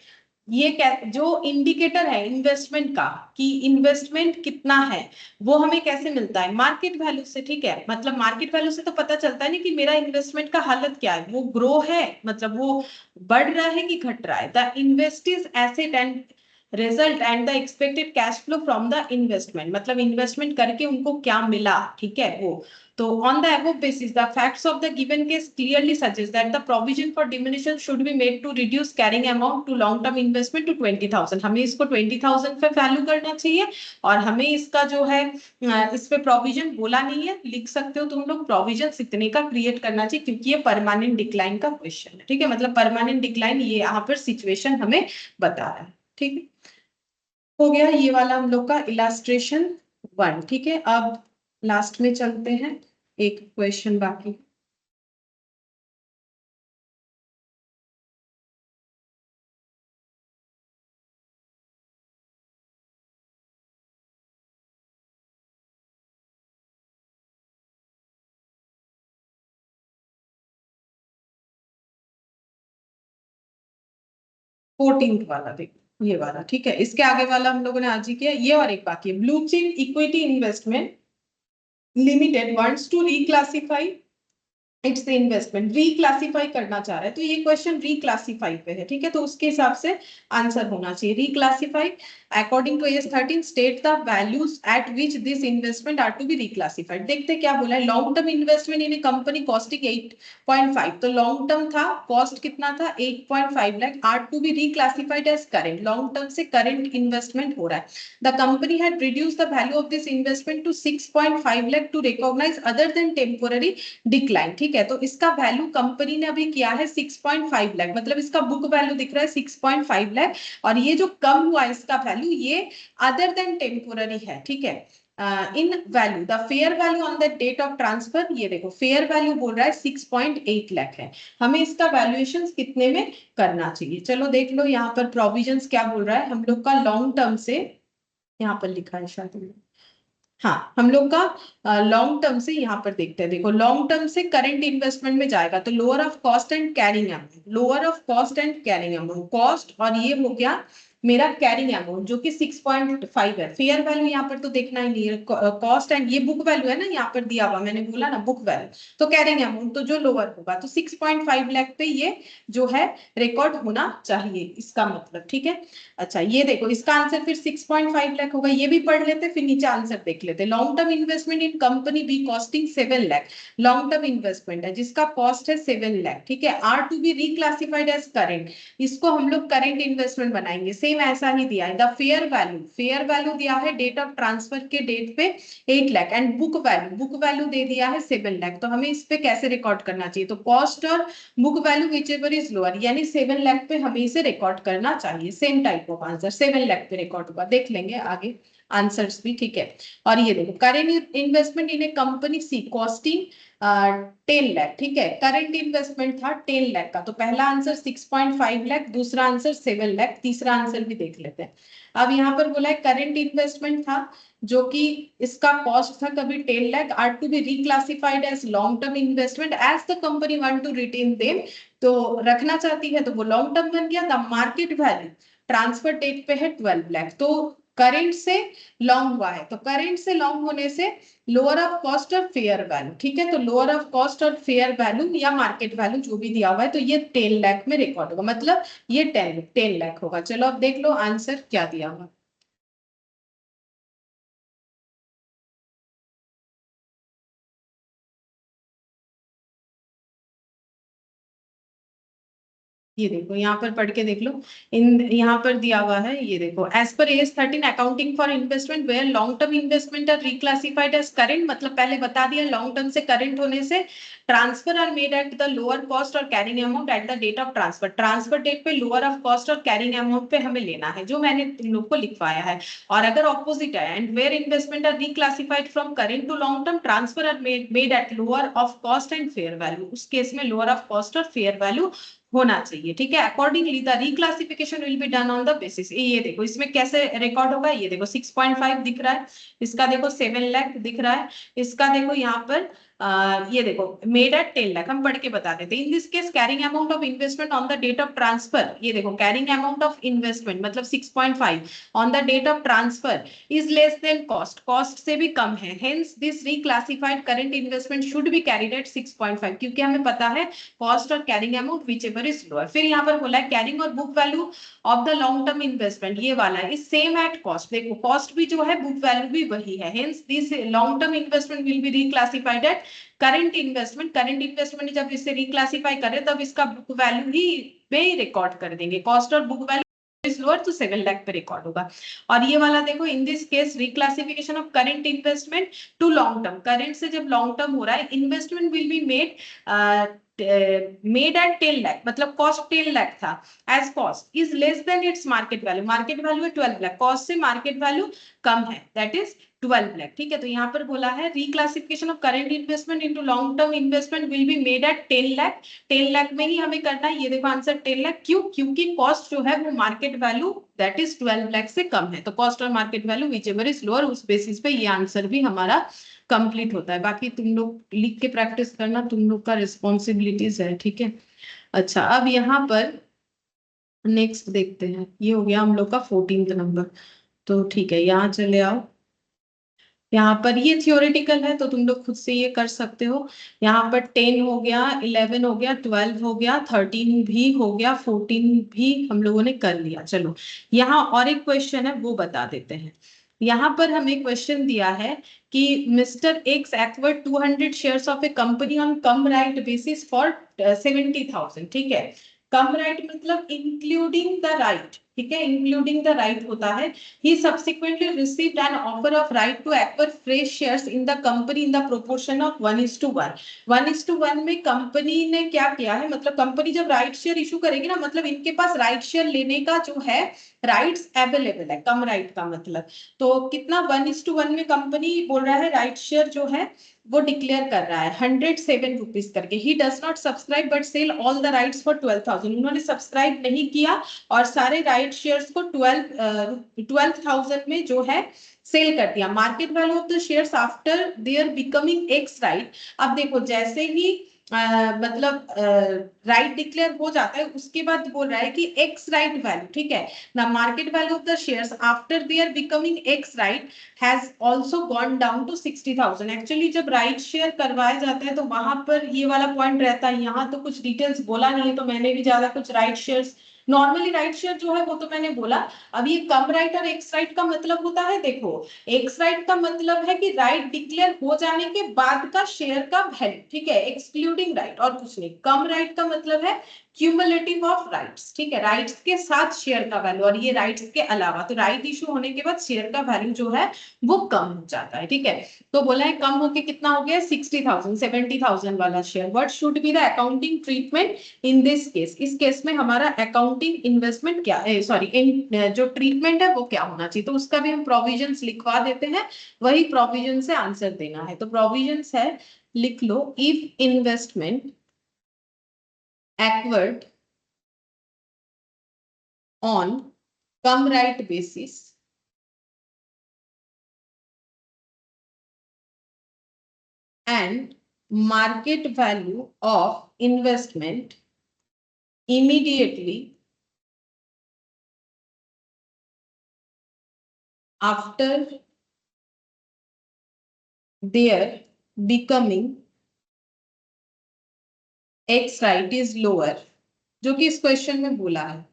ये क्या जो इंडिकेटर है इन्वेस्टमेंट का कि इन्वेस्टमेंट कितना है वो हमें कैसे मिलता है, मार्केट वैल्यू से, ठीक है। मतलब मार्केट वैल्यू से तो पता चलता है ना कि मेरा इन्वेस्टमेंट का हालत क्या है, वो ग्रो है मतलब वो बढ़ रहा है कि घट रहा है। The invested asset and result and the expected cash flow from the investment, मतलब इन्वेस्टमेंट करके उनको क्या मिला, ठीक है वो। तो on the above basis, the facts of the given case clearly suggest that the provision for diminution should be made to reduce carrying amount to long-term investment to 20,000। हमें इसको 20,000 पे वैल्यू करना चाहिए और हमें इसका जो है इस पे प्रोविजन बोला नहीं है, लिख सकते हो तुम लोग प्रोविजन इतने का क्रिएट करना चाहिए क्योंकि ये परमानेंट डिक्लाइन का क्वेश्चन है, ठीक है। मतलब परमानेंट डिक्लाइन ये यहाँ पर सिचुएशन हमें बता रहा है, ठीक है। हो गया ये वाला हम लोग का इलास्ट्रेशन 1, ठीक है। अब लास्ट में चलते हैं, एक क्वेश्चन बाकी। फोर्टींथ वाला देखो, ये वाला, ठीक है। इसके आगे वाला हम लोगों ने आज ही किया, ये और एक बाकी है। Blue chip equity investment limited wants to reclassify its investment, reclassify करना चाह रहा है। तो ये क्वेश्चन रिक्लासिफाई पे है, ठीक है। तो उसके हिसाब से आंसर होना चाहिए। Reclassify according to AS 13 state the values at which this investment are to be reclassified. देखते क्या बोला है, long term investment in company costing 8.5, तो लॉन्ग टर्म था, कॉस्ट कितना था 8.5 lakh, are to be reclassified as current, long term से current investment हो रहा है। The company had reduce the value of this investment to 6.5 lakh to recognise other than temporary decline, ठीक है। तो इसका वैल्यू कंपनी ने अभी किया है 6.5 लाख, मतलब इसका बुक वैल्यू दिख रहा है 6.5 लाख और ये जो कम हुआ इसका वैल्यू ये अदर देन टेम्पोररी है, ठीक है। In value the fair value on the date of transfer, ये देखो फेयर वैल्यू बोल रहा है 6.8 लाख है, हमें इसका वैल्यूएशन कितने में करना चाहिए। चलो देख लो यहाँ पर प्रोविजंस क्या बोल रहा है हम लोग का लॉन्ग टर्म से, यहाँ पर लिखा है शायद हाँ, हम लोग का लॉन्ग टर्म से यहाँ पर देखते हैं, देखो लॉन्ग टर्म से करंट इन्वेस्टमेंट में जाएगा तो lower of cost and carrying amount, lower of cost and carrying amount, cost और ये हो गया मेरा कैरिंग अमाउंट जो कि 6.5 है। फेयर वैल्यू यहाँ पर तो देखना ही नहीं है, कॉस्ट एंड ये बुक वैल्यू है ना यहाँ पर दिया हुआ, मैंने बोला ना बुक वैल्यू, तो कैरिंग अमाउंट तो जो लोअर होगा तो 6.5 लाख पे ये जो है रिकॉर्ड होना चाहिए, इसका मतलब, ठीक है। अच्छा ये देखो इसका आंसर फिर 6.5 लाख होगा, ये भी पढ़ लेते फिर नीचे आंसर देख लेते। Long term investment in company B costing 7 lakh, long term investment है जिसका कॉस्ट है 7 लाख, ठीक है। Are to be reclassified as current, इसको हम लोग करेंट इन्वेस्टमेंट बनाएंगे, सेम ऐसा ही दिया है। द फेयर वैल्यू दिया है डेट ऑफ ट्रांसफर के डेट पे 8 लाख एंड बुक वैल्यू दे दिया है 7 लाख, तो हमें इस पे कैसे रिकॉर्ड करना चाहिए, तो कॉस्ट और book value whichever is lower, यानी 7 लाख पे हमें इसे रिकॉर्ड करना चाहिए। Same type of answer 7 lakh पे रिकॉर्ड होगा, देख लेंगे आगे आंसर्स भी, ठीक है। और ये देखो current investment in A company C costing 10 lakh, ठीक है। करंट इन्वेस्टमेंट था 10 लाख का, तो पहला आंसर 6.5 लाख, दूसरा आंसर 7 लाख, तीसरा आंसर भी देख लेते हैं। अब यहाँ पर बोला है करंट इन्वेस्टमेंट था जो कि इसका कॉस्ट था कभी 10 lakh, are to be reclassified as long term investment as the company want to retain them, तो रखना चाहती है तो वो लॉन्ग टर्म बन गया। The market value transfer date पे है 12 लाख, तो करेंट से लॉन्ग हुआ है, तो करेंट से लॉन्ग होने से लोअर ऑफ कॉस्ट और फेयर वैल्यू, ठीक है, तो लोअर ऑफ कॉस्ट और फेयर वैल्यू या मार्केट वैल्यू जो भी दिया हुआ है तो ये 10 लाख में रिकॉर्ड होगा, मतलब ये 10 लाख होगा। चलो अब देख लो आंसर क्या दिया हुआ। ये देखो यहाँ पर पढ़ के देख लो, इन यहाँ पर दिया हुआ है, ये देखो as per AS 13 accounting for investment where long term investment are reclassified as current, मतलब पहले बता दिया लॉन्ग टर्म से करेंट होने से transfer are made at the lower cost और carrying amount at the date of transfer, transfer date पे lower of cost और कैरिंग अमाउंट पे हमें लेना है जो मैंने तुम लोग को लिखवाया है। और अगर ऑपोजिट है and where investment are reclassified from current to long term transfer are made at lower of cost and fair value, उस केस में लोअर ऑफ कॉस्ट और फेयर वैल्यू होना चाहिए, ठीक है। Accordingly the reclassification will be done on the basis, ये देखो इसमें कैसे रिकॉर्ड होगा, ये देखो 6.5 दिख रहा है, इसका देखो 7 लाख दिख रहा है, इसका देखो यहाँ पर ये देखो मेड एट 10 लाख, हम पढ़ के बता देते हैं। In this case carrying amount of investment on the date of transfer, ये देखो कैरिंग अमाउंट ऑफ इन्वेस्टमेंट मतलब 6.5 on the date of transfer is less than cost, cost से भी कम है, hence this reclassified current investment should be carried at 6.5, क्योंकि हमें पता है कॉस्ट और carrying amount whichever is lower. फिर यहाँ पर बोला है कैरिंग और book value of the long term investment, ये वाला है इज सेम एट कॉस्ट, देखो कॉस्ट भी जो है बुक वैल्यू भी वही है, hence this long term investment will be reclassified at current investment, current investment जब इसे रिक्लासिफाई करें तब इसका बुक वैल्यू ही पे रिकॉर्ड कर देंगे, कॉस्ट और बुक वैल्यू इज लोअर तो 7 लाख पे रिकॉर्ड होगा। और ये वाला देखो in this case reclassification of current investment to long term, current से जब लॉन्ग टर्म हो रहा है investment will be made at 10 lakh, मतलब कॉस्ट 10 लाख था, as cost is less than its market value, market value है 12 लाख, कॉस्ट से मार्केट वैल्यू कम है दैट इज 12 लाख, ठीक है। तो यहाँ पर बोला है reclassification of current investment into long term investment will be made at 10 lakh, 10 lakh में ही हमें करना है, ये देखो आंसर 10 लाख, क्यों, क्योंकि कॉस्ट जो है वो market value that is 12 lakh से कम है, तो कॉस्ट और market value whichever is lower, उस बेसिस पे ये आंसर भी हमारा कंप्लीट होता है। बाकी तुम लोग लिख के प्रैक्टिस करना, तुम लोग का रिस्पॉन्सिबिलिटीज है, ठीक है। अच्छा अब यहाँ पर नेक्स्ट देखते हैं, ये हो गया हम लोग का 14th नंबर, तो ठीक है यहाँ चले आओ। यहाँ पर ये थियोरेटिकल है तो तुम लोग खुद से ये कर सकते हो। यहाँ पर 10 हो गया, 11 हो गया, 12 हो गया, 13 भी हो गया, 14 भी हम लोगों ने कर लिया। चलो यहाँ और एक क्वेश्चन है वो बता देते हैं। यहाँ पर हमें क्वेश्चन दिया है कि mister x acquired 200 shares of A company on come right basis for 70,000, ठीक है। कम राइट मतलब इंक्लूडिंग द राइट, ठीक है, इंक्लूडिंग द राइट होता है। He subsequently received an offer of right to acquire fresh shares in the company in the proportion of 1:1. 1:1 में company ने क्या किया है, मतलब कंपनी जब राइट शेयर इशू करेगी ना, मतलब इनके पास राइट शेयर लेने का जो है राइट्स अवेलेबल है, कम राइट का मतलब, तो कितना 1:1 में कंपनी बोल रहा है राइट शेयर जो है वो डिक्लेयर कर रहा है 107 रुपीज करके। He does not subscribe but sell all the rights for 12,000, उन्होंने सब्सक्राइब नहीं किया और सारे राइट राइट शेयर्स को 12,000 में जो है सेल कर दिया। Market value of the shares after their becoming ex right. अब देखो जैसे ही मतलब राइट डिक्लेयर हो जाता है उसके बाद बोल रहा है कि एक्स राइट वैल्यू, ठीक है ना, market value of the shares after their becoming ex right has also gone down to 60,000। Actually जब राइट शेयर करवाया जाता है तो वहां पर ये वाला पॉइंट रहता है। यहाँ तो कुछ डिटेल्स बोला नहीं है तो मैंने भी ज्यादा कुछ right shares, normally right share जो है वो तो मैंने बोला। अब ये कम राइट और एक्स राइट का मतलब होता है, देखो एक्स राइट का मतलब है कि राइट डिक्लेयर हो जाने के बाद का शेयर का वैल्यू, ठीक है, एक्सक्लूडिंग राइट और कुछ नहीं। कम राइट का मतलब है क्यूमुलेटिव ऑफ राइट्स, ठीक है, राइट्स के साथ शेयर का वैल्यू, और ये राइट्स के अलावा। तो राइट इशू होने के बाद शेयर का वैल्यू जो है वो कम हो जाता है, ठीक है। तो बोला है कम होके कितना हो गया, 60,000, 70,000 वाला share. What should be the accounting treatment in this case? इस केस में हमारा अकाउंटिंग इन्वेस्टमेंट क्या, सॉरी जो ट्रीटमेंट है वो क्या होना चाहिए? तो उसका भी हम प्रोविजंस लिखवा देते हैं, वही प्रोविजन से आंसर देना है। तो प्रोविजंस है, लिख लो, if investment acquired on come right basis and market value of investment immediately after their becoming x right is lower, जो कि इस क्वेश्चन में बोला है,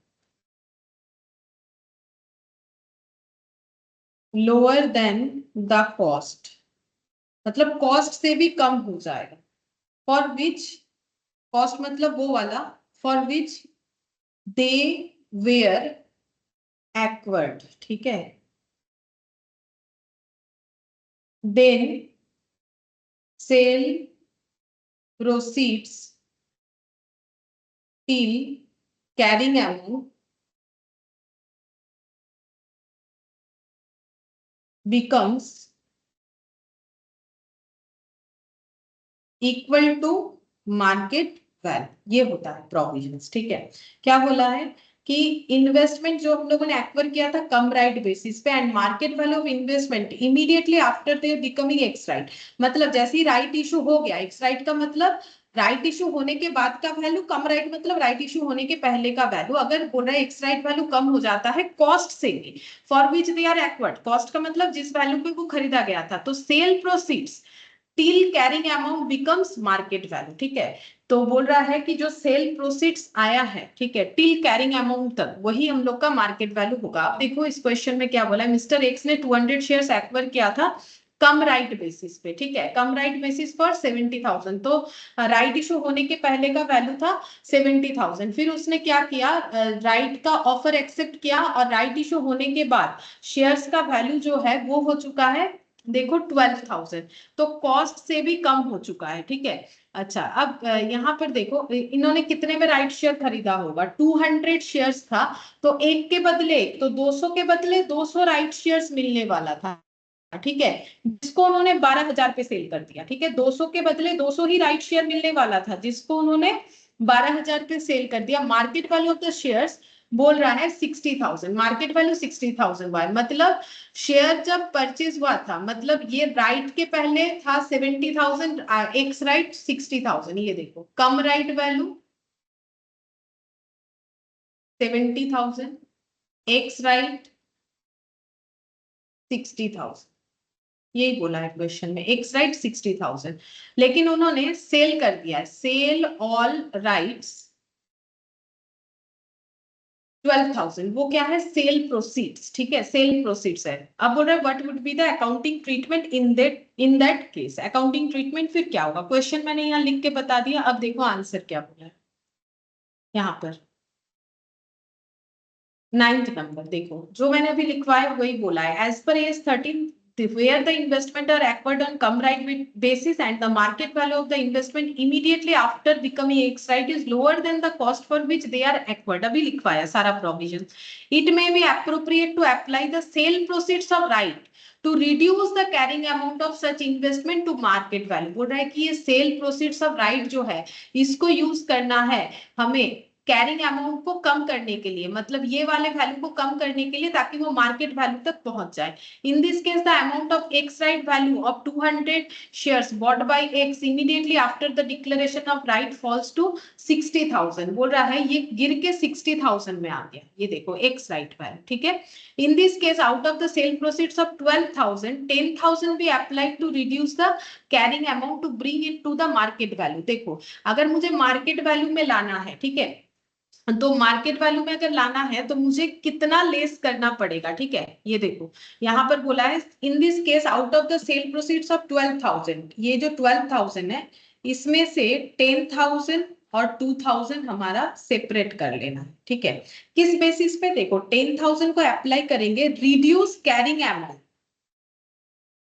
लोअर देन द कॉस्ट, मतलब कॉस्ट से भी कम हो जाएगा। फॉर विच, कॉस्ट मतलब वो वाला, for which they were acquired, ठीक है, then sale proceeds till carrying amount becomes equal to market value. ये होता है प्रोविजंस, ठीक है। क्या बोला है कि इन्वेस्टमेंट जो हम लोगों ने एक्वायर किया था कम राइट बेसिस पे, and market value of investment immediately after their becoming ex right, मतलब जैसे ही राइट इशू हो गया, एक्स राइट का मतलब राइट इशू होने के बाद का वैल्यू, कम राइट मतलब राइट इशू होने के पहले का वैल्यू। अगर बोल रहा है एक्स राइट वैल्यू कम हो जाता है कॉस्ट से भी, for which they are acquired, cost का मतलब जिस वैल्यू पे वो खरीदा गया था, तो sale proceeds till carrying amount becomes market value, ठीक है। तो बोल रहा है कि जो सेल प्रोसीड्स आया है, ठीक है, टिल कैरिंग अमाउंट तक, वही हम लोग का मार्केट वैल्यू होगा। अब देखो इस क्वेश्चन में क्या बोला है, मिस्टर एक्स ने 200 शेयर्स एक्वायर किया था कम राइट बेसिस पे, ठीक है, कम राइट बेसिस फॉर 70,000। तो राइट इशू होने के पहले का वैल्यू था 70,000। फिर उसने क्या किया, राइट का ऑफर एक्सेप्ट किया, और राइट इशू होने के बाद शेयर्स का वैल्यू जो है वो हो चुका है, देखो 12,000, तो कॉस्ट से भी कम हो चुका है, ठीक है। अच्छा, अब यहाँ पर देखो इन्होंने कितने में राइट शेयर खरीदा होगा, 200 शेयर्स था, तो एक के बदले, तो 200 के बदले 200 राइट शेयर्स मिलने वाला था, ठीक है, जिसको उन्होंने 12,000 पे सेल कर दिया, ठीक है। 200 के बदले 200 ही राइट शेयर मिलने वाला था, जिसको उन्होंने 12,000 पे सेल कर दिया। Market value of the shares बोल रहा है 60,000, मार्केट वैल्यू 60,000 वाई, मतलब शेयर जब परचेज हुआ था, मतलब ये राइट के पहले था 70,000, एक्स राइट 60,000, ये देखो कम राइट वैल्यू 70,000, एक्स राइट 60,000, यही बोला है क्वेश्चन में, एक्स राइट 60,000, लेकिन उन्होंने सेल कर दिया है, सेल ऑल राइट्स 12,000, वो क्या है, सेल प्रोसीड्स, ठीक है, सेल प्रोसीड्स है। अब बोल रहा है what would be the accounting treatment in that case, accounting treatment फिर क्या होगा, क्वेश्चन मैंने यहाँ लिख के बता दिया। अब देखो आंसर क्या बोला है यहाँ पर, 9th नंबर, देखो जो मैंने अभी लिखवाया वही बोला है, as per AS 13 where the investment are acquired on come right basis and the market value of the investment immediately after becoming ex right is lower than the cost for which they are acquired, अभी लिखवाया सारा provision। It may be appropriate to apply the sale proceeds of right to reduce the carrying amount of such investment to market value। बोल रहा है कि ये sale proceeds of right जो है इसको यूज करना है हमें कैरिंग अमाउंट को कम करने के लिए, मतलब ये वाले वैल्यू को कम करने के लिए, ताकि वो मार्केट वैल्यू तक पहुंच जाए। In this case the amount of ex right value of 200 shares bought by X immediately after the declaration of right falls to 60,000। बोल रहा है ये गिर के 60,000 में आ गया, ये देखो एक्स राइट वैल्यू, ठीक है। In this case out of the sale proceeds of 12,000, 10,000 be applied to reduce the carrying amount to bring it to the market value. देखो अगर मुझे मार्केट वैल्यू में लाना है, ठीक है, तो मार्केट वैल्यू में अगर लाना है तो मुझे कितना लेस करना पड़ेगा, ठीक है। ये देखो यहाँ पर बोला है in this case out of the sale proceeds of 12,000, ये जो 12,000 है इसमें से 10,000 और 2,000 हमारा सेपरेट कर लेना है, ठीक है। किस बेसिस पे, देखो 10,000 को अप्लाई करेंगे रिड्यूस कैरिंग अमाउंट,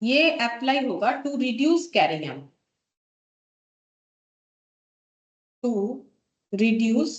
ये अप्लाई होगा to reduce carrying amount, to reduce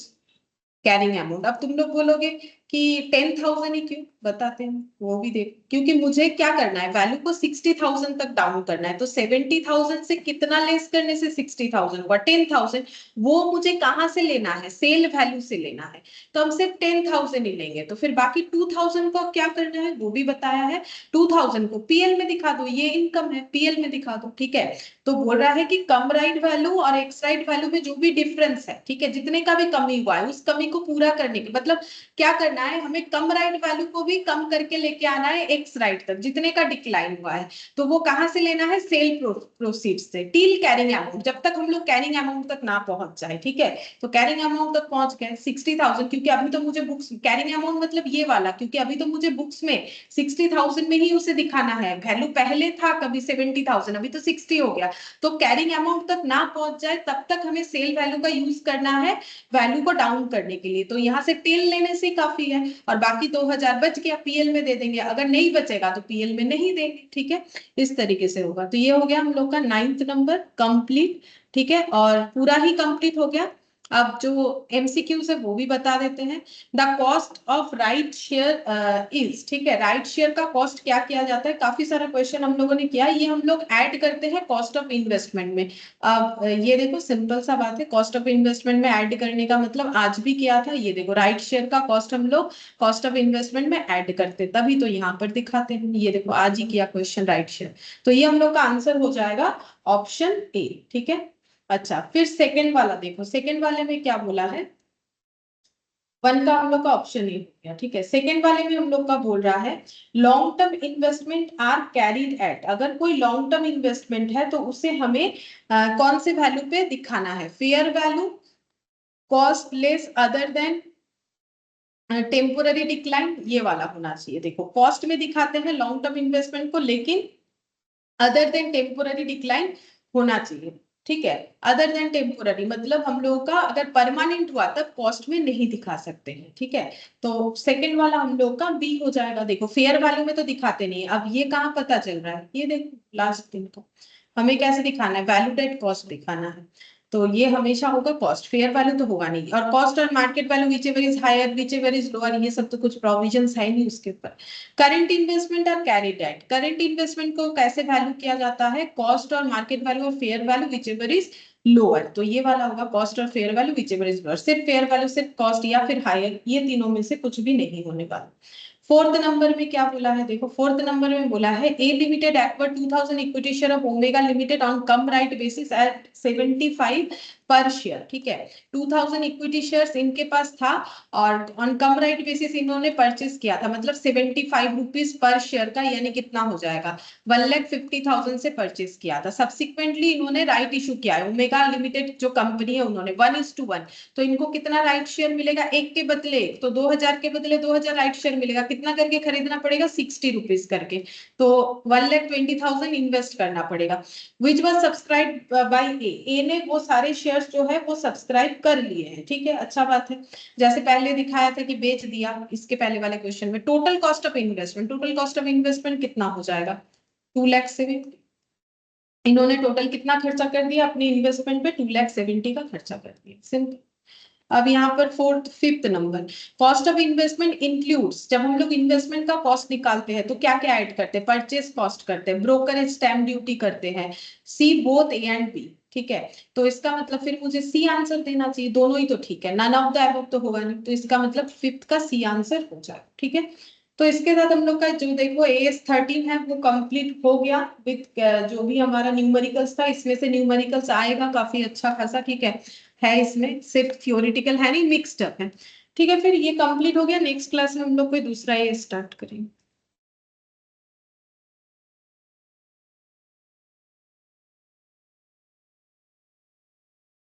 carrying amount. अब तुम लोग बोलोगे कि 10,000 ही क्यों, बताते हैं वो भी देख, क्योंकि मुझे क्या करना है, वैल्यू को 60,000 तक डाउन करना है। तो 70,000 से कितना लेस करने से 60,000 हुआ 10,000, वो मुझे कहाँ से लेना है, सेल वैल्यू से लेना है। तो हम सिर्फ 10,000 ही लेंगे, तो फिर बाकी 2,000 को क्या करना है वो भी बताया है। 2,000 को पीएल में दिखा दो, ये इनकम है, पीएल में दिखा दो, ठीक है। तो बोल रहा है कि कम राइट वैल्यू और एक्स राइट वैल्यू में जो भी डिफरेंस है, ठीक है, जितने का भी कमी हुआ है उस कमी को पूरा करने के, मतलब क्या करना है, हमें कम राइट वैल्यू को भी कम करके लेके आना है एक्स राइट तक, जितने का डिक्लाइन हुआ है। तो वो कहां से लेना है, सेल प्रोसीड से, टिल कैरिंग अमाउंट, जब तक हम लोग कैरिंग अमाउंट तक ना पहुंच जाए, ठीक है। तो कैरिंग अमाउंट तक पहुंच गए 60,000, क्योंकि अभी तो मुझे बुक्स कैरिंग अमाउंट मतलब ये वाला, क्योंकि अभी तो मुझे बुक्स में 60,000 में ही उसे दिखाना है, वैल्यू पहले था कभी 70,000, अभी तो 60 हो गया। तो कैरिंग अमाउंट तक ना पहुंच जाए तब तक हमें सेल वैल्यू का यूज करना है वैल्यू को डाउन करने के लिए। तो यहाँ से टेल लेने से काफी है, और बाकी 2,000 बच गया पीएल में दे देंगे, अगर नहीं बचेगा तो पीएल में नहीं देंगे, ठीक है। इस तरीके से होगा। तो ये हो गया हम लोग का 9th नंबर कंप्लीट, ठीक है, और पूरा ही कंप्लीट हो गया। अब जो एमसीक्यूज है वो भी बता देते हैं। The cost of right share is, ठीक है, राइट शेयर का कॉस्ट क्या किया जाता है, काफी सारा क्वेश्चन हम लोगों ने किया, ये हम लोग ऐड करते हैं कॉस्ट ऑफ इन्वेस्टमेंट में। अब ये देखो सिंपल सा बात है, कॉस्ट ऑफ इन्वेस्टमेंट में ऐड करने का मतलब आज भी किया था, ये देखो राइट शेयर का कॉस्ट हम लोग कॉस्ट ऑफ इन्वेस्टमेंट में ऐड करते, तभी तो यहाँ पर दिखाते हैं। ये देखो आज ही किया क्वेश्चन राइट शेयर, तो ये हम लोग का आंसर हो जाएगा ऑप्शन ए, ठीक है। अच्छा फिर सेकंड वाला देखो, सेकंड वाले में क्या बोला है, 1 का हम लोग का ऑप्शन ए हो गया, ठीक है। सेकंड वाले में हम लोग का बोल रहा है long term investment are carried at, अगर कोई लॉन्ग टर्म इन्वेस्टमेंट है तो उसे हमें कौन से वैल्यू पे दिखाना है, fair value, cost less other than temporary decline, ये वाला होना चाहिए। देखो कॉस्ट में दिखाते हैं लॉन्ग टर्म इन्वेस्टमेंट को, लेकिन अदर देन टेम्पोररी डिक्लाइन होना चाहिए, ठीक है। अदर देन टेम्पोररी मतलब हम लोगों का अगर परमानेंट हुआ तब कॉस्ट में नहीं दिखा सकते हैं, ठीक है। तो सेकंड वाला हम लोग का बी हो जाएगा। देखो फेयर वैल्यू में तो दिखाते नहीं, अब ये कहाँ पता चल रहा है, ये देखो लास्ट दिन का हमें कैसे दिखाना है, वैल्यू डेट कॉस्ट दिखाना है, तो ये हमेशा होगा कॉस्ट, फेयर वैल्यू तो होगा नहीं। और कॉस्ट और market value whichever is higher whichever is lower, ये सब तो कुछ प्रोविजंस है नहीं उसके ऊपर। करंट इन्वेस्टमेंट और कैरी डेट, करंट इन्वेस्टमेंट को कैसे वैल्यू किया जाता है, कॉस्ट और मार्केट वैल्यू और fair value whichever is lower, तो ये वाला होगा कॉस्ट और fair value whichever is lower, सिर्फ फेयर वैल्यू सिर्फ कॉस्ट या फिर हायर, ये तीनों में से कुछ भी नहीं होने वाला। फोर्थ नंबर में क्या बोला है, देखो फोर्थ नंबर में बोला है A limited acquired 2,000 equity share of Omega limited on come right basis at 75 per share, ठीक है। 2,000 इक्विटी शेयर्स इनके पास था और ऑन कम राइट बेसिस इन्होंने परचेस किया था, मतलब 75 रुपीज पर शेयर का, यानी कितना हो जाएगा 1,50,000 से परचेस किया था। सब्सिक्वेंटली इन्होंने राइट इशू किया है, ओमेगा लिमिटेड जो कंपनी है उन्होंने 1:1, तो इनको कितना राइट शेयर मिलेगा, एक के बदले एक, तो 2,000 के बदले 2,000 राइट शेयर मिलेगा, कितना करके खरीदना पड़ेगा 60 रुपीज करके, तो 1,20,000 इन्वेस्ट करना पड़ेगा। विच वॉज सब्सक्राइब बाई ए ने वो सारे शेयर्स जो है वो सब्सक्राइब कर लिए हैं, ठीक है, अच्छा बात है। जैसे पहले दिखाया था कि बेच दिया, इसके पहले वाले क्वेश्चन में total cost of investment, total cost of investment कितना हो जाएगा 2,70,000, इन्होंने टोटल कितना खर्चा कर दिया अपनी इन्वेस्टमेंट पे 2,70,000 का खर्चा कर दिया, सिंपल। अब यहाँ पर fifth number cost of investment includes, जब हम लोग इन्वेस्टमेंट का कॉस्ट निकालते हैं तो क्या क्या ऐड करते हैं, परचेस कॉस्ट करते हैं, ब्रोकरेज स्टैम्प ड्यूटी करते हैं, C both A and B, ठीक है, तो इसका मतलब फिर मुझे सी आंसर देना चाहिए, दोनों ही तो ठीक है, नन ऑफ द अबव तो होगा नहीं, तो इसका मतलब फिफ्थ का सी आंसर हो जाए। ठीक है, तो इसके साथ हम लोग का जो देखो AS13 है वो कंप्लीट हो गया विद जो भी हमारा न्यूमेरिकल्स था, इसमें से न्यूमेरिकल्स आएगा काफी अच्छा खासा। ठीक है इसमें सिर्फ थियोरिटिकल है नहीं, मिक्स्ड अप है। ठीक है, फिर ये कंप्लीट हो गया, नेक्स्ट क्लास में हम लोग कोई दूसरा ये स्टार्ट करेंगे।